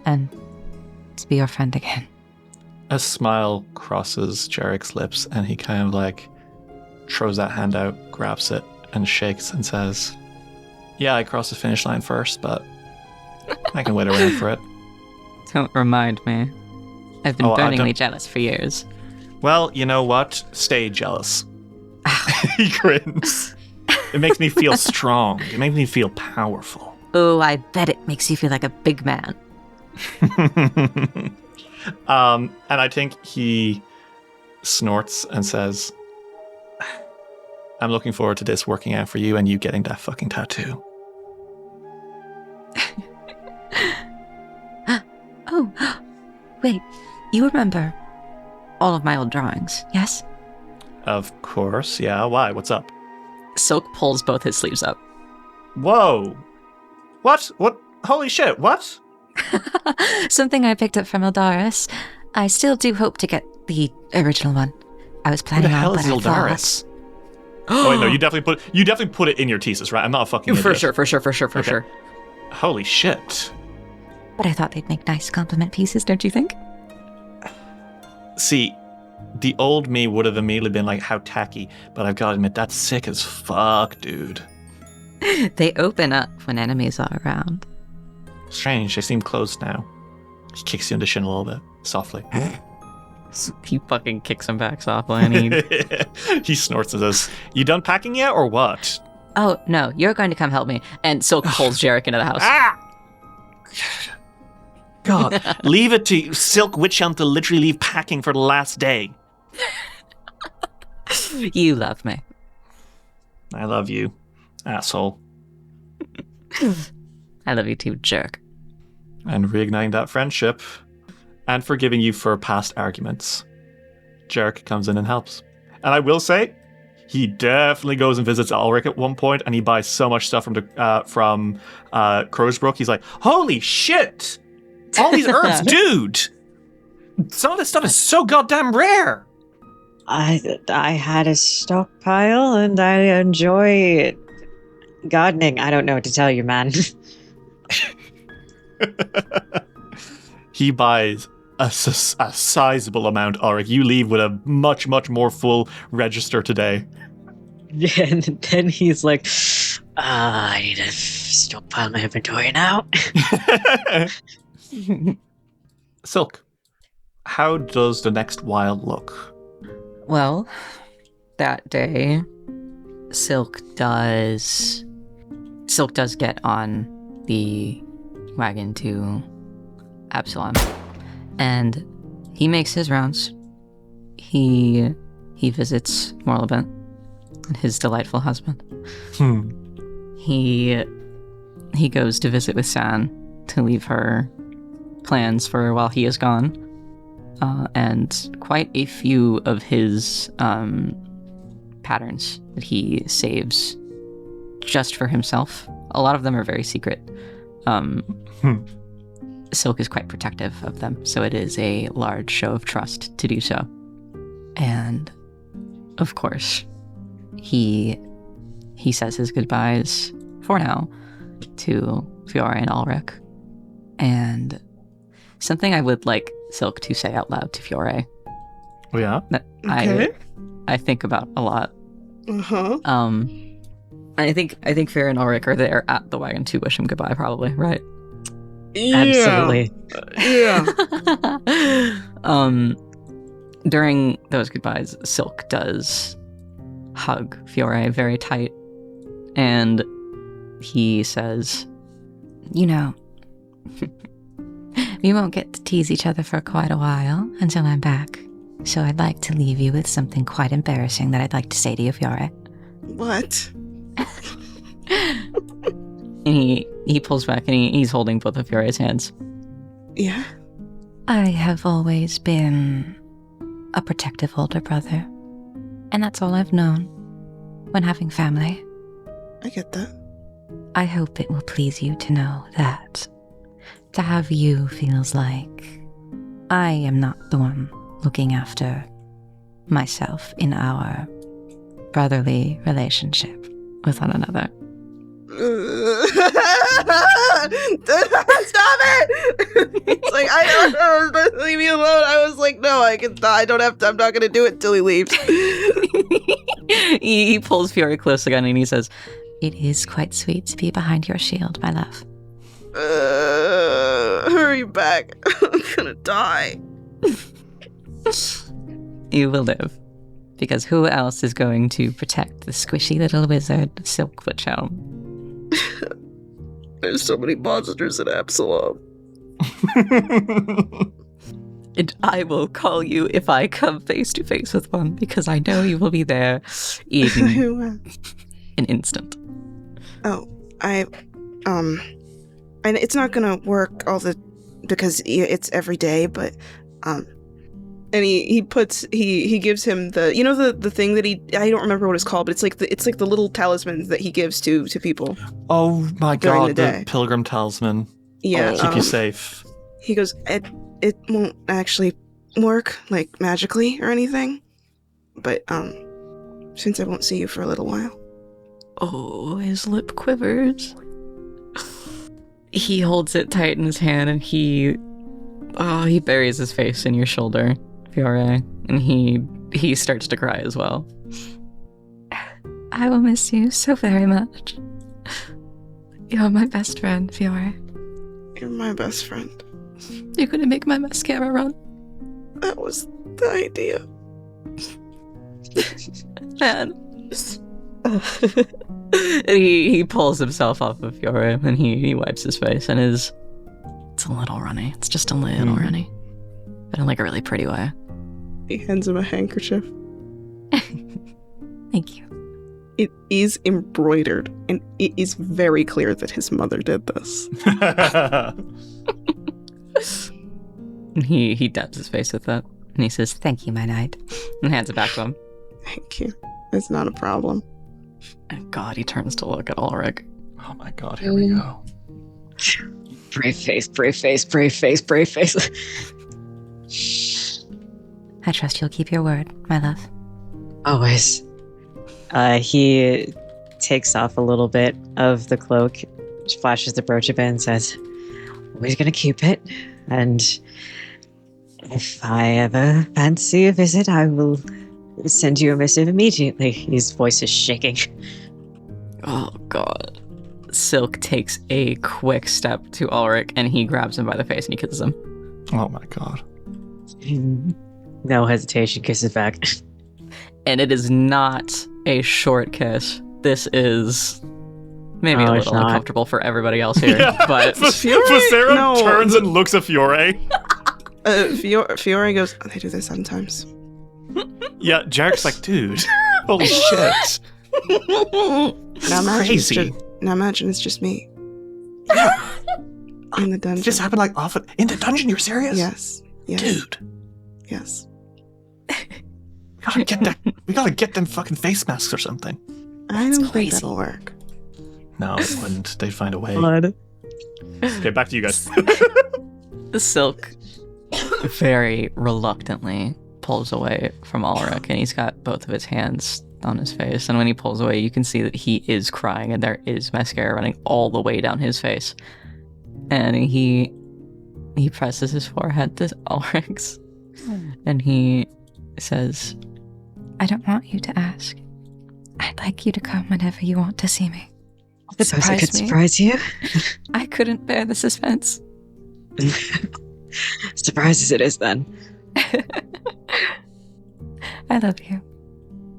and to be your friend again. A smile crosses Jarek's lips, and he kind of like throws that hand out, grabs it, and shakes and says, "Yeah, I crossed the finish line first, but I can wait around for it." Don't remind me. I've been burningly jealous for years. Well, you know what? Stay jealous. He grins. It makes me feel strong. It makes me feel powerful. Oh, I bet it makes you feel like a big man. And I think he snorts and says, "I'm looking forward to this working out for you and you getting that fucking tattoo." Oh, wait, you remember all of my old drawings, yes? Of course, yeah. Why? What's up? Silk pulls both his sleeves up. Whoa. What? Holy shit, what? Something I picked up from Eldaris. I still do hope to get the original one. I was Who the planning hell on, is but I Eldaris? thought... Oh, wait, no, you definitely put it in your thesis, right? I'm not a fucking idiot. For sure. Holy shit. But I thought they'd make nice compliment pieces, don't you think? See, the old me would have immediately been like, how tacky, but I've got to admit, that's sick as fuck, dude. They open up when enemies are around. Strange, they seem closed now. He kicks you in the shin a little bit, softly. He fucking kicks him back softly, and he snorts and says, "You done packing yet, or what?" Oh, no, you're going to come help me. And Silk pulls Jarek into the house. God, leave it to Silk Witch Elm to literally leave packing for the last day. You love me. I love you, asshole. I love you too, jerk. And reigniting that friendship, and forgiving you for past arguments, Jarek comes in and helps. And I will say, he definitely goes and visits Ulrich at one point, and he buys so much stuff from Crowsbrook. He's like, "Holy shit! All these herbs, dude! Some of this stuff is so goddamn rare." I had a stockpile and I enjoy gardening. I don't know what to tell you, man. He buys a sizable amount, Ulrich. You leave with a much, much more full register today. Yeah, and then he's like, I need to stockpile my inventory now. Silk, how does the next wild look? Well, that day, Silk does get on the wagon to Absalom, and he makes his rounds. He visits Morlabent, his delightful husband. He goes to visit with San to leave her plans for while he is gone, and quite a few of his patterns that he saves just for himself. A lot of them are very secret. Silk is quite protective of them, so it is a large show of trust to do so. And of course, he says his goodbyes for now to Fiora and Ulrich. And something I would like Silk to say out loud to Fiora. Oh yeah? That Okay. I think about a lot. Uh-huh. I think Fiora and Ulrich are there at the wagon to wish him goodbye, probably, right? Absolutely. Yeah. During those goodbyes, Silk does hug Fiora very tight, and he says, You know, we won't get to tease each other for quite a while until I'm back. So I'd like to leave you with something quite embarrassing that I'd like to say to you, Fiora. What? and he pulls back and he's holding both of Fiora's hands. Yeah. I have always been a protective older brother. And that's all I've known when having family. I get that. I hope it will please you to know that to have you feels like I am not the one looking after myself in our brotherly relationship with one another. Stop it! It's like, I don't know, leave me alone. I was like, no, I don't have to, I'm not gonna do it until he leaves. He pulls Fiore close again and he says, It is quite sweet to be behind your shield, my love. Hurry back. I'm gonna die. you will live. Because who else is going to protect the squishy little wizard, Silkfoot Helm? There's so many monsters in Absalom. And I will call you if I come face to face with one, because I know you will be there in an instant. Oh, and it's not gonna work because it's every day, but, and he gives him the thing that I don't remember what it's called, but it's like the little talismans that he gives to people. Oh my During god, the the day. pilgrim talisman. Yeah. Keep you safe. He goes, it won't actually work, like, magically or anything, but, since I won't see you for a little while. Oh, his lip quivers. He holds it tight in his hand and he buries his face in your shoulder, Fiore, and he starts to cry as well. I will miss you so very much. You're my best friend, Fiore. You're my best friend. You're gonna make my mascara run. That was the idea. Man. And he pulls himself off of Fiore and he wipes his face and it's a little runny. It's just a little runny. But in like a really pretty way. He hands him a handkerchief. Thank you. It is embroidered, and it is very clear that his mother did this. And he dabs his face with that. And he says, Thank you, my knight. and hands it back to him. Thank you. It's not a problem. And God, he turns to look at Ulrich. Oh my god, here we go. Brave face, brave face, brave face, brave face. I trust you'll keep your word, my love. Always. He takes off a little bit of the cloak, flashes the brooch a bit and says, Always gonna keep it. And if I ever fancy a visit, I will send you a missive immediately. His voice is shaking. Oh God. Silk takes a quick step to Ulrich and he grabs him by the face and he kisses him. Oh my god. No hesitation, kisses back. And it is not a short kiss. This is maybe a it's little not. uncomfortable for everybody else here. Yeah, But Visera No. turns and looks at Fiore. Fiore goes, they do this sometimes. Yeah, Jarek's like, dude, holy shit. Now Crazy. imagine it's just me. In the dungeon. Just happened like often in the dungeon. You're serious? Yes. Yes. Dude, Yes. we gotta get them fucking face masks or something. I don't think crazy. that'll work. No, it wouldn't. They'd find a way. Blood. Okay, back to you guys. the Silk very reluctantly pulls away from Ulrich and he's got both of his hands on his face. And when he pulls away, you can see that he is crying and there is mascara running all the way down his face. And he presses his forehead to Ulrich's and he says, I don't want you to ask. I'd like you to come whenever you want to see me. Suppose I could me. surprise you. I couldn't bear the suspense. Surprise as it is then. I love you.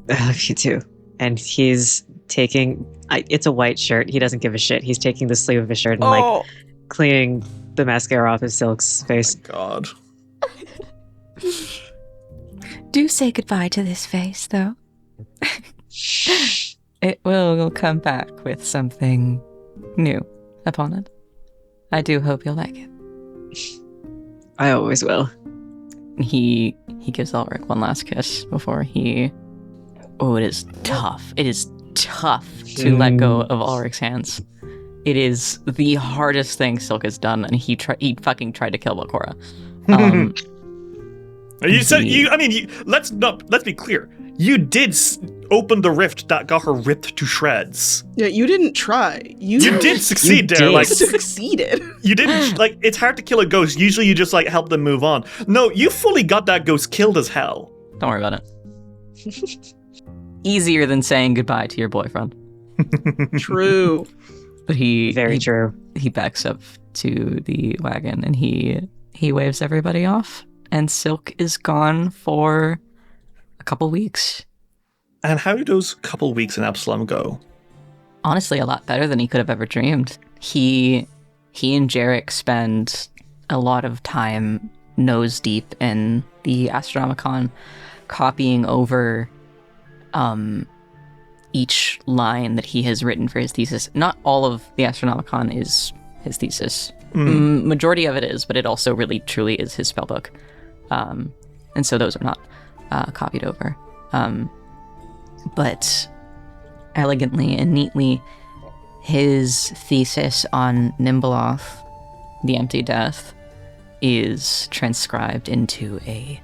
I love you too. And he's taking, it's a white shirt. He doesn't give a shit. He's taking the sleeve of his shirt and like cleaning the mascara off his Silk's face. God. Do say goodbye to this face, though. it will come back with something new upon it. I do hope you'll like it. I always will. He gives Ulrich one last kiss before he... Oh, it is tough. It is tough to let go of Ulrich's hands. It is the hardest thing Silk has done, and he fucking tried to kill Belcorra. You said let's be clear. You did open the rift that got her ripped to shreds. Yeah, you didn't try. You did succeed there. did. Like succeeded. you didn't like. It's hard to kill a ghost. Usually, you just like help them move on. No, you fully got that ghost killed as hell. Don't worry about it. Easier than saying goodbye to your boyfriend. True. But Very true. He backs up to the wagon and he waves everybody off. And Silk is gone for a couple weeks. And how did those couple weeks in Absalom go? Honestly, a lot better than he could have ever dreamed. He and Jarek spend a lot of time nose deep in the Astronomicon, copying over each line that he has written for his thesis. Not all of the Astronomicon is his thesis. Majority of it is, but it also really truly is his spellbook. And so those are not copied over. But elegantly and neatly, his thesis on Nhimbaloth, the Empty Death, is transcribed into a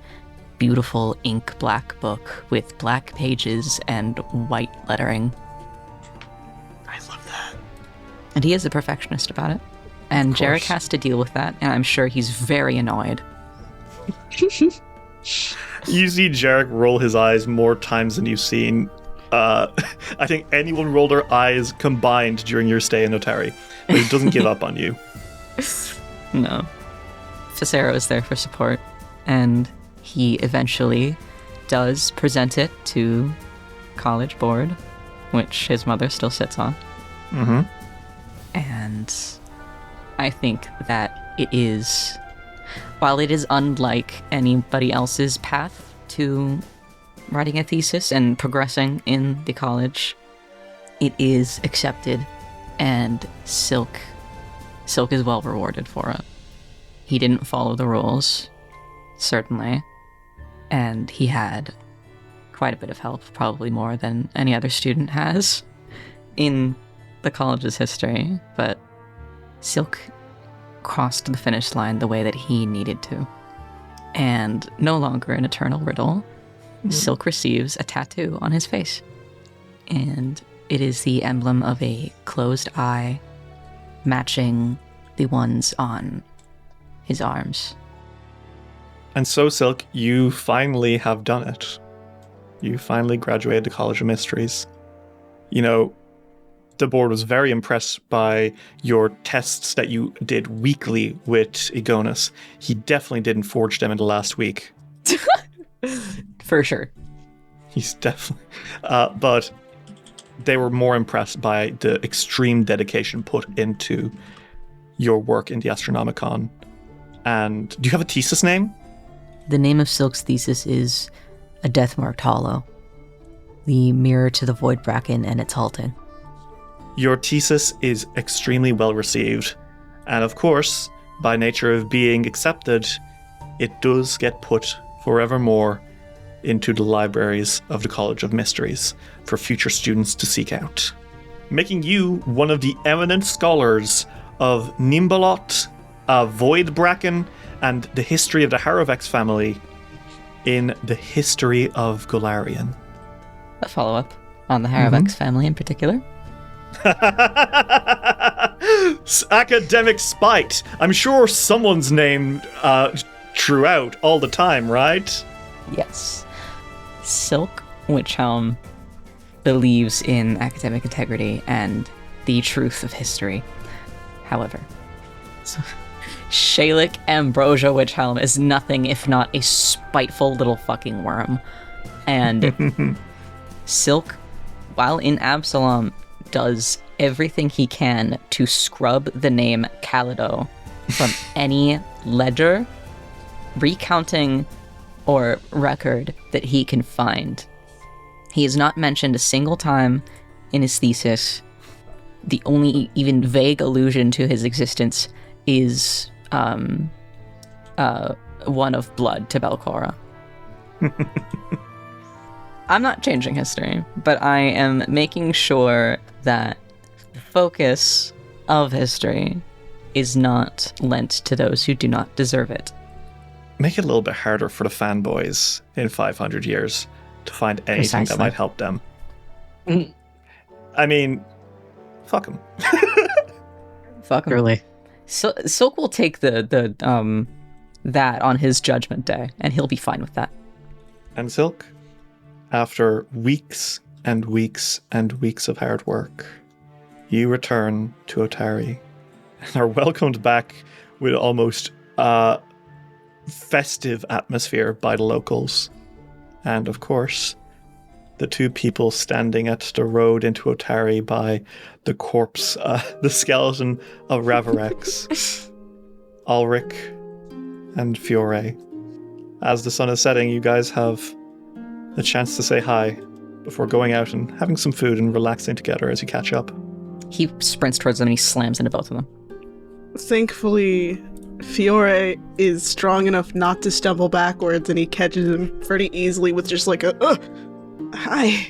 beautiful ink black book with black pages and white lettering. I love that. And he is a perfectionist about it. And Jarek has to deal with that, and I'm sure he's very annoyed. You see Jarek roll his eyes more times than you've seen. I think anyone rolled their eyes combined during your stay in Otari. But he doesn't give up on you. No. Cicero is there for support, and he eventually does present it to college board, which his mother still sits on. Mm-hmm. And I think that it is, while it is unlike anybody else's path to writing a thesis and progressing in the college, it is accepted, and Silk is well rewarded for it. He didn't follow the rules, certainly, and he had quite a bit of help, probably more than any other student has in the college's history, but Silk crossed the finish line the way that he needed to. And no longer an eternal riddle, Silk receives a tattoo on his face. And it is the emblem of a closed eye, matching the ones on his arms. And so, Silk, you finally have done it. You finally graduated the College of Mysteries. You know, the board was very impressed by your tests that you did weekly with Igonis. He definitely didn't forge them in the last week. For sure. He's definitely... but they were more impressed by the extreme dedication put into your work in the Astronomicon. And do you have a thesis name? The name of Silk's thesis is A Death-Marked Hollow, the mirror to the Void Bracken and its halting. Your thesis is extremely well received, and of course, by nature of being accepted, it does get put forevermore into the libraries of the College of Mysteries for future students to seek out, making you one of the eminent scholars of Nhimbaloth, Void Bracken, and the history of the Haruvex family in the history of Golarion. A follow-up on the Haruvex family in particular. Academic spite. I'm sure someone's name throughout all the time, right? Yes. Silk Witchhelm believes in academic integrity and the truth of history. However, Shalik Ambrosia Witchhelm is nothing if not a spiteful little fucking worm. And Silk, while in Absalom, does everything he can to scrub the name Calido from any ledger, recounting, or record that he can find. He has not mentioned a single time in his thesis. The only even vague allusion to his existence is one of blood to Belcorra. I'm not changing history, but I am making sure that the focus of history is not lent to those who do not deserve it. make it a little bit harder for the fanboys in 500 years to find anything that Precisely. might help them. I mean, fuck them. Fuck him. Really. So Silk will take the that on his judgment day, and he'll be fine with that. And Silk, after weeks and weeks and weeks of hard work, you return to Otari and are welcomed back with almost a festive atmosphere by the locals. And of course, the two people standing at the road into Otari by the corpse, the skeleton of Haruvex, Ulrich and Fiore. As the sun is setting, you guys have a chance to say hi before going out and having some food and relaxing together as you catch up. He sprints towards them and he slams into both of them. Thankfully, Fiore is strong enough not to stumble backwards, and he catches him pretty easily with just like a, hi.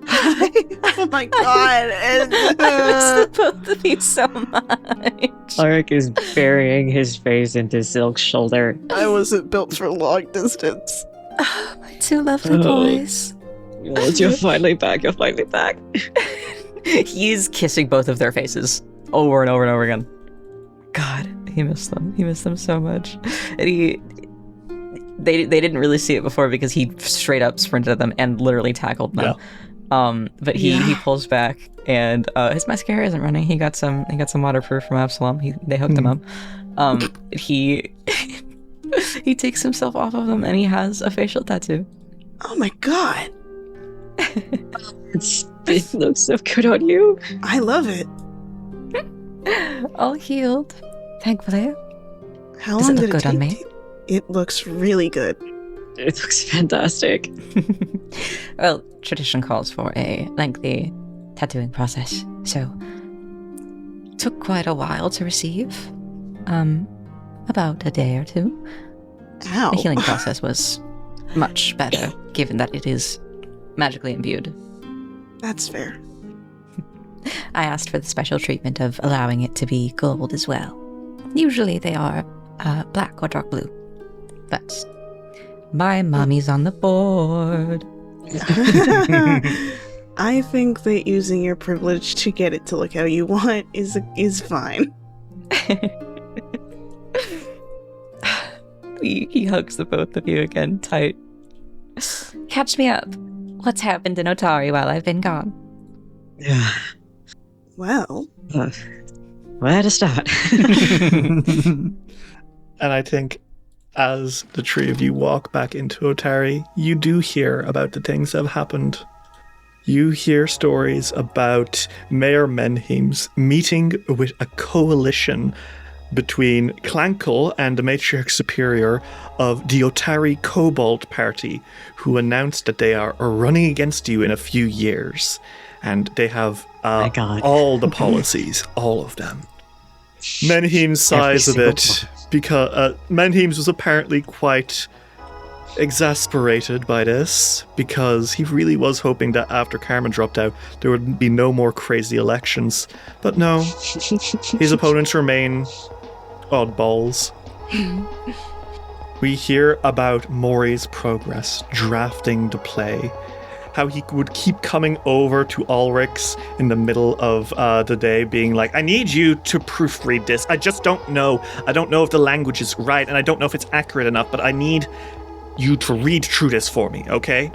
Hi. Oh my god. And, I miss the both of you so much. Ulrich is burying his face into Silk's shoulder. I wasn't built for long distance. My two lovely boys. You're finally back. You're finally back. He's kissing both of their faces over and over and over again. God, he missed them. He missed them so much. And they didn't really see it before because he straight up sprinted at them and literally tackled them. Yeah. But he pulls back and his mascara isn't running. He got some waterproof from Absalom. They hooked him up. He takes himself off of them and he has a facial tattoo. Oh my god. It looks so good on you. I love it. All healed, thankfully. How Does long it did look it good on take? me? It looks really good. It looks fantastic. Well, tradition calls for a lengthy tattooing process, so took quite a while to receive. About a day or two. Ow. The healing process was much better, given that it is magically imbued. That's fair. I asked for the special treatment of allowing it to be gold as well. Usually they are black or dark blue, but my mommy's on the board. I think that using your privilege to get it to look how you want is fine. He hugs the both of you again tight. Catch me up. What's happened in Otari while I've been gone? Yeah. Well, Where to start? And I think as the three of you walk back into Otari, you do hear about the things that have happened. You hear stories about Mayor Menheim's meeting with a coalition between Clankle and the matriarch superior of the Otari Kobold Party, who announced that they are running against you in a few years. And they have My God. all the policies, all of them. Menheim's sighs a single bit because Menheim's was apparently quite exasperated by this because he really was hoping that after Carmen dropped out there would be no more crazy elections. But no, his opponents remain oddballs. We hear about Maury's progress drafting the play. How he would keep coming over to Ulrich's in the middle of the day being like, I need you to proofread this. I just don't know. I don't know if the language is right and I don't know if it's accurate enough, but I need you to read through this for me, okay?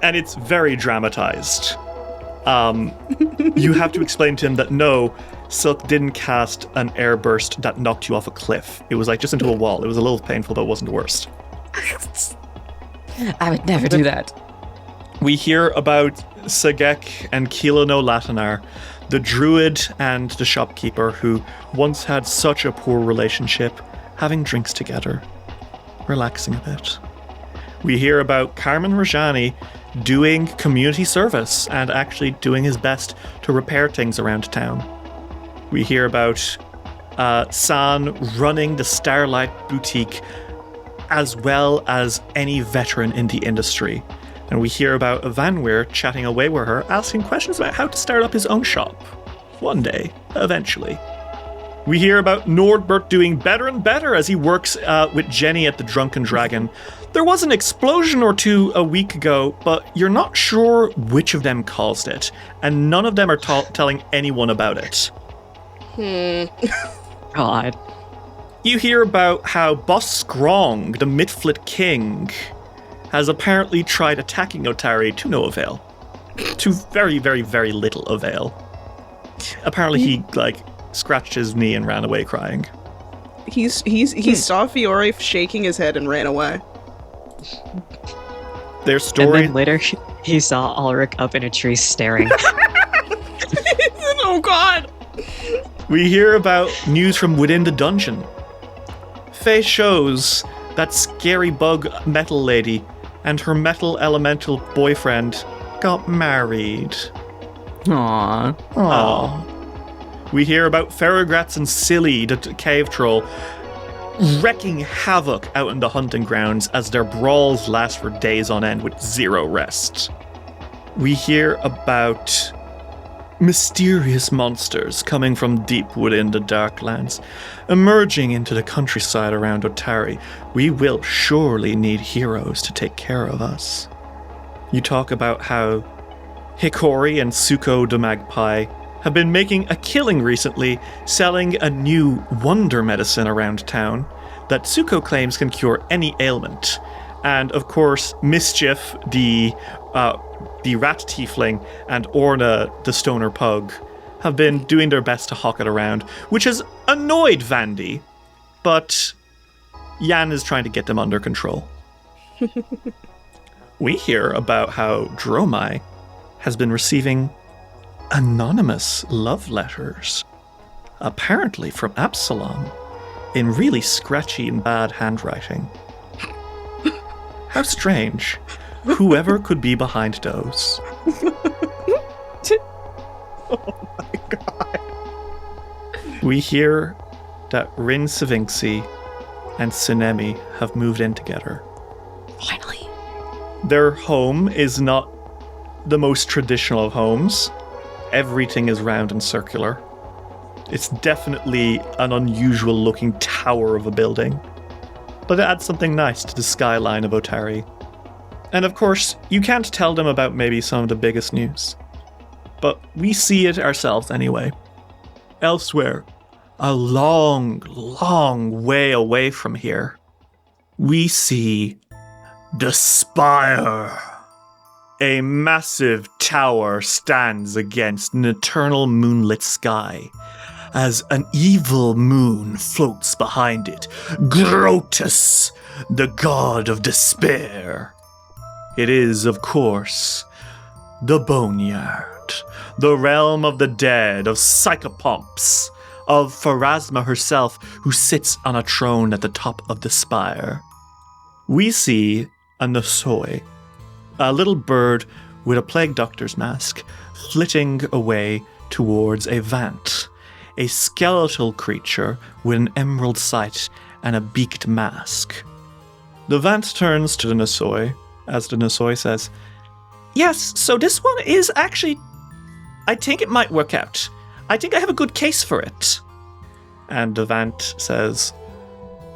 And it's very dramatized. You have to explain to him that no, Silk didn't cast an airburst that knocked you off a cliff. It was like just into a wall. It was a little painful, but it wasn't the worst. I would never do that. We hear about Sagek and Kilo no Latinar, the druid and the shopkeeper who once had such a poor relationship, having drinks together, relaxing a bit. We hear about Carmen Rajani doing community service and actually doing his best to repair things around town. We hear about San running the Starlight Boutique as well as any veteran in the industry. And we hear about Vanweir chatting away with her, asking questions about how to start up his own shop. One day, eventually. We hear about Nordbert doing better and better as he works with Jenny at the Drunken Dragon. There was an explosion or two a week ago, but you're not sure which of them caused it, and none of them are telling anyone about it. God. You hear about how Boss Skrong, the Midflit King, has apparently tried attacking Otari to no avail. To very, very, very little avail. Apparently he, scratched his knee and ran away crying. He saw Fiore shaking his head and ran away. Their story... And then later, he saw Ulrich up in a tree staring. Oh god! We hear about news from within the dungeon. Faye shows that scary bug metal lady and her metal elemental boyfriend got married. Aww. We hear about Ferrogratz and Silly, the cave troll, wrecking havoc out in the hunting grounds as their brawls last for days on end with zero rest. We hear about mysterious monsters coming from deep within the Darklands, emerging into the countryside around Otari. We will surely need heroes to take care of us. You talk about how Hikori and Suko the Magpie have been making a killing recently, selling a new wonder medicine around town that Suko claims can cure any ailment. And of course, Mischief, the rat tiefling, and Orna, the stoner pug, have been doing their best to hawk it around, which has annoyed Vandy, but Jan is trying to get them under control. We hear about how Dromai has been receiving anonymous love letters, apparently from Absalom, in really scratchy and bad handwriting. How strange. Whoever could be behind those. Oh my god. We hear that Rin Savinksi and Tsunemi have moved in together. Finally. Their home is not the most traditional of homes. Everything is round and circular. It's definitely an unusual looking tower of a building. But it adds something nice to the skyline of Otari. And of course, you can't tell them about maybe some of the biggest news. But we see it ourselves anyway. Elsewhere, a long, long way away from here, we see the Spire. A massive tower stands against an eternal moonlit sky, as an evil moon floats behind it, Grotus, the god of despair. It is, of course, the Boneyard, the realm of the dead, of Psychopomps, of Pharasma herself, who sits on a throne at the top of the spire. We see a Nosoi, a little bird with a plague doctor's mask, flitting away towards a Vant, a skeletal creature with an emerald sight and a beaked mask. The Vant turns to the Nosoi, as the Nosoi says, "Yes, so this one is actually... I think it might work out. I think I have a good case for it." And the Vant says,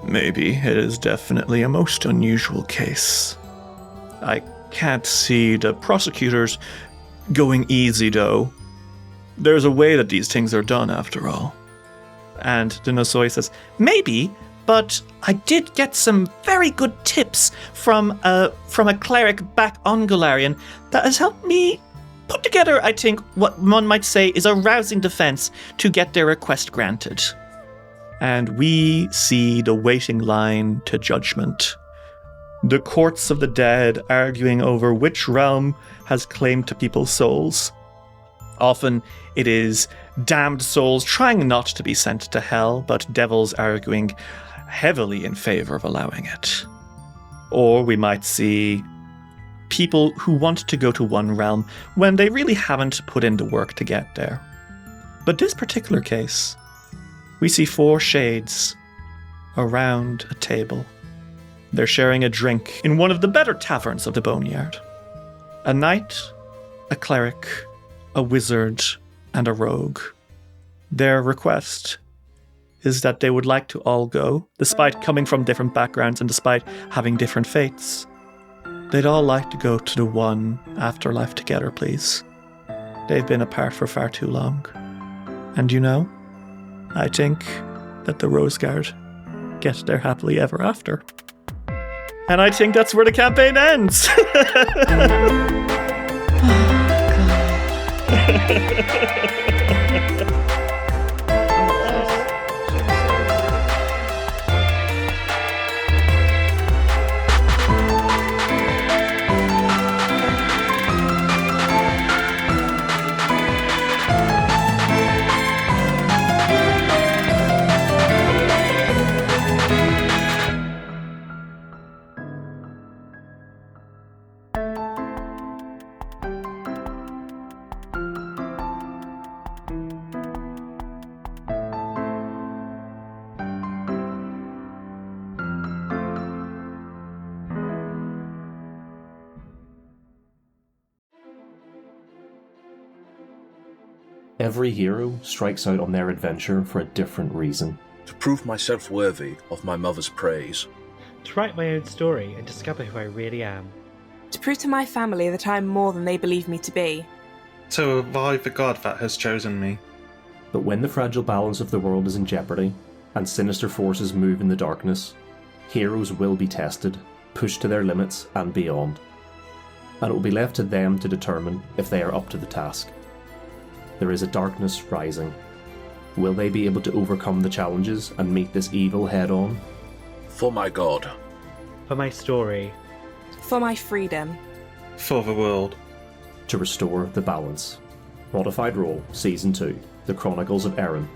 "Maybe it is definitely a most unusual case. I can't see the prosecutors going easy, though. There's a way that these things are done, after all." And the Nosoi says, "Maybe, but I did get some very good tips from a cleric back on Golarion that has helped me put together, I think, what one might say is a rousing defense to get their request granted." And we see the waiting line to judgment. The courts of the dead arguing over which realm has claim to people's souls. Often it is damned souls trying not to be sent to hell, but devils arguing heavily in favor of allowing it. Or we might see people who want to go to one realm when they really haven't put in the work to get there. But this particular case, we see 4 shades around a table. They're sharing a drink in one of the better taverns of the Boneyard. A knight, a cleric, a wizard, and a rogue. Their request is that they would like to all go, despite coming from different backgrounds and despite having different fates. They'd all like to go to the one afterlife together, please. They've been apart for far too long. And you know, I think that the Rose Guard get their happily ever after. And I think that's where the campaign ends. Every hero strikes out on their adventure for a different reason. To prove myself worthy of my mother's praise. To write my own story and discover who I really am. To prove to my family that I am more than they believe me to be. To revive the god that has chosen me. But when the fragile balance of the world is in jeopardy, and sinister forces move in the darkness, heroes will be tested, pushed to their limits and beyond. And it will be left to them to determine if they are up to the task. There is a darkness rising. Will they be able to overcome the challenges and meet this evil head-on? For my god. For my story. For my freedom. For the world. To restore the balance. Modified Role Season 2, The Chronicles of Erin,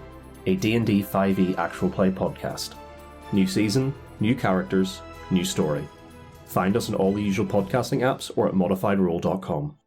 a D&D 5e actual play podcast. New season, new characters, new story. Find us on all the usual podcasting apps or at modifiedrole.com.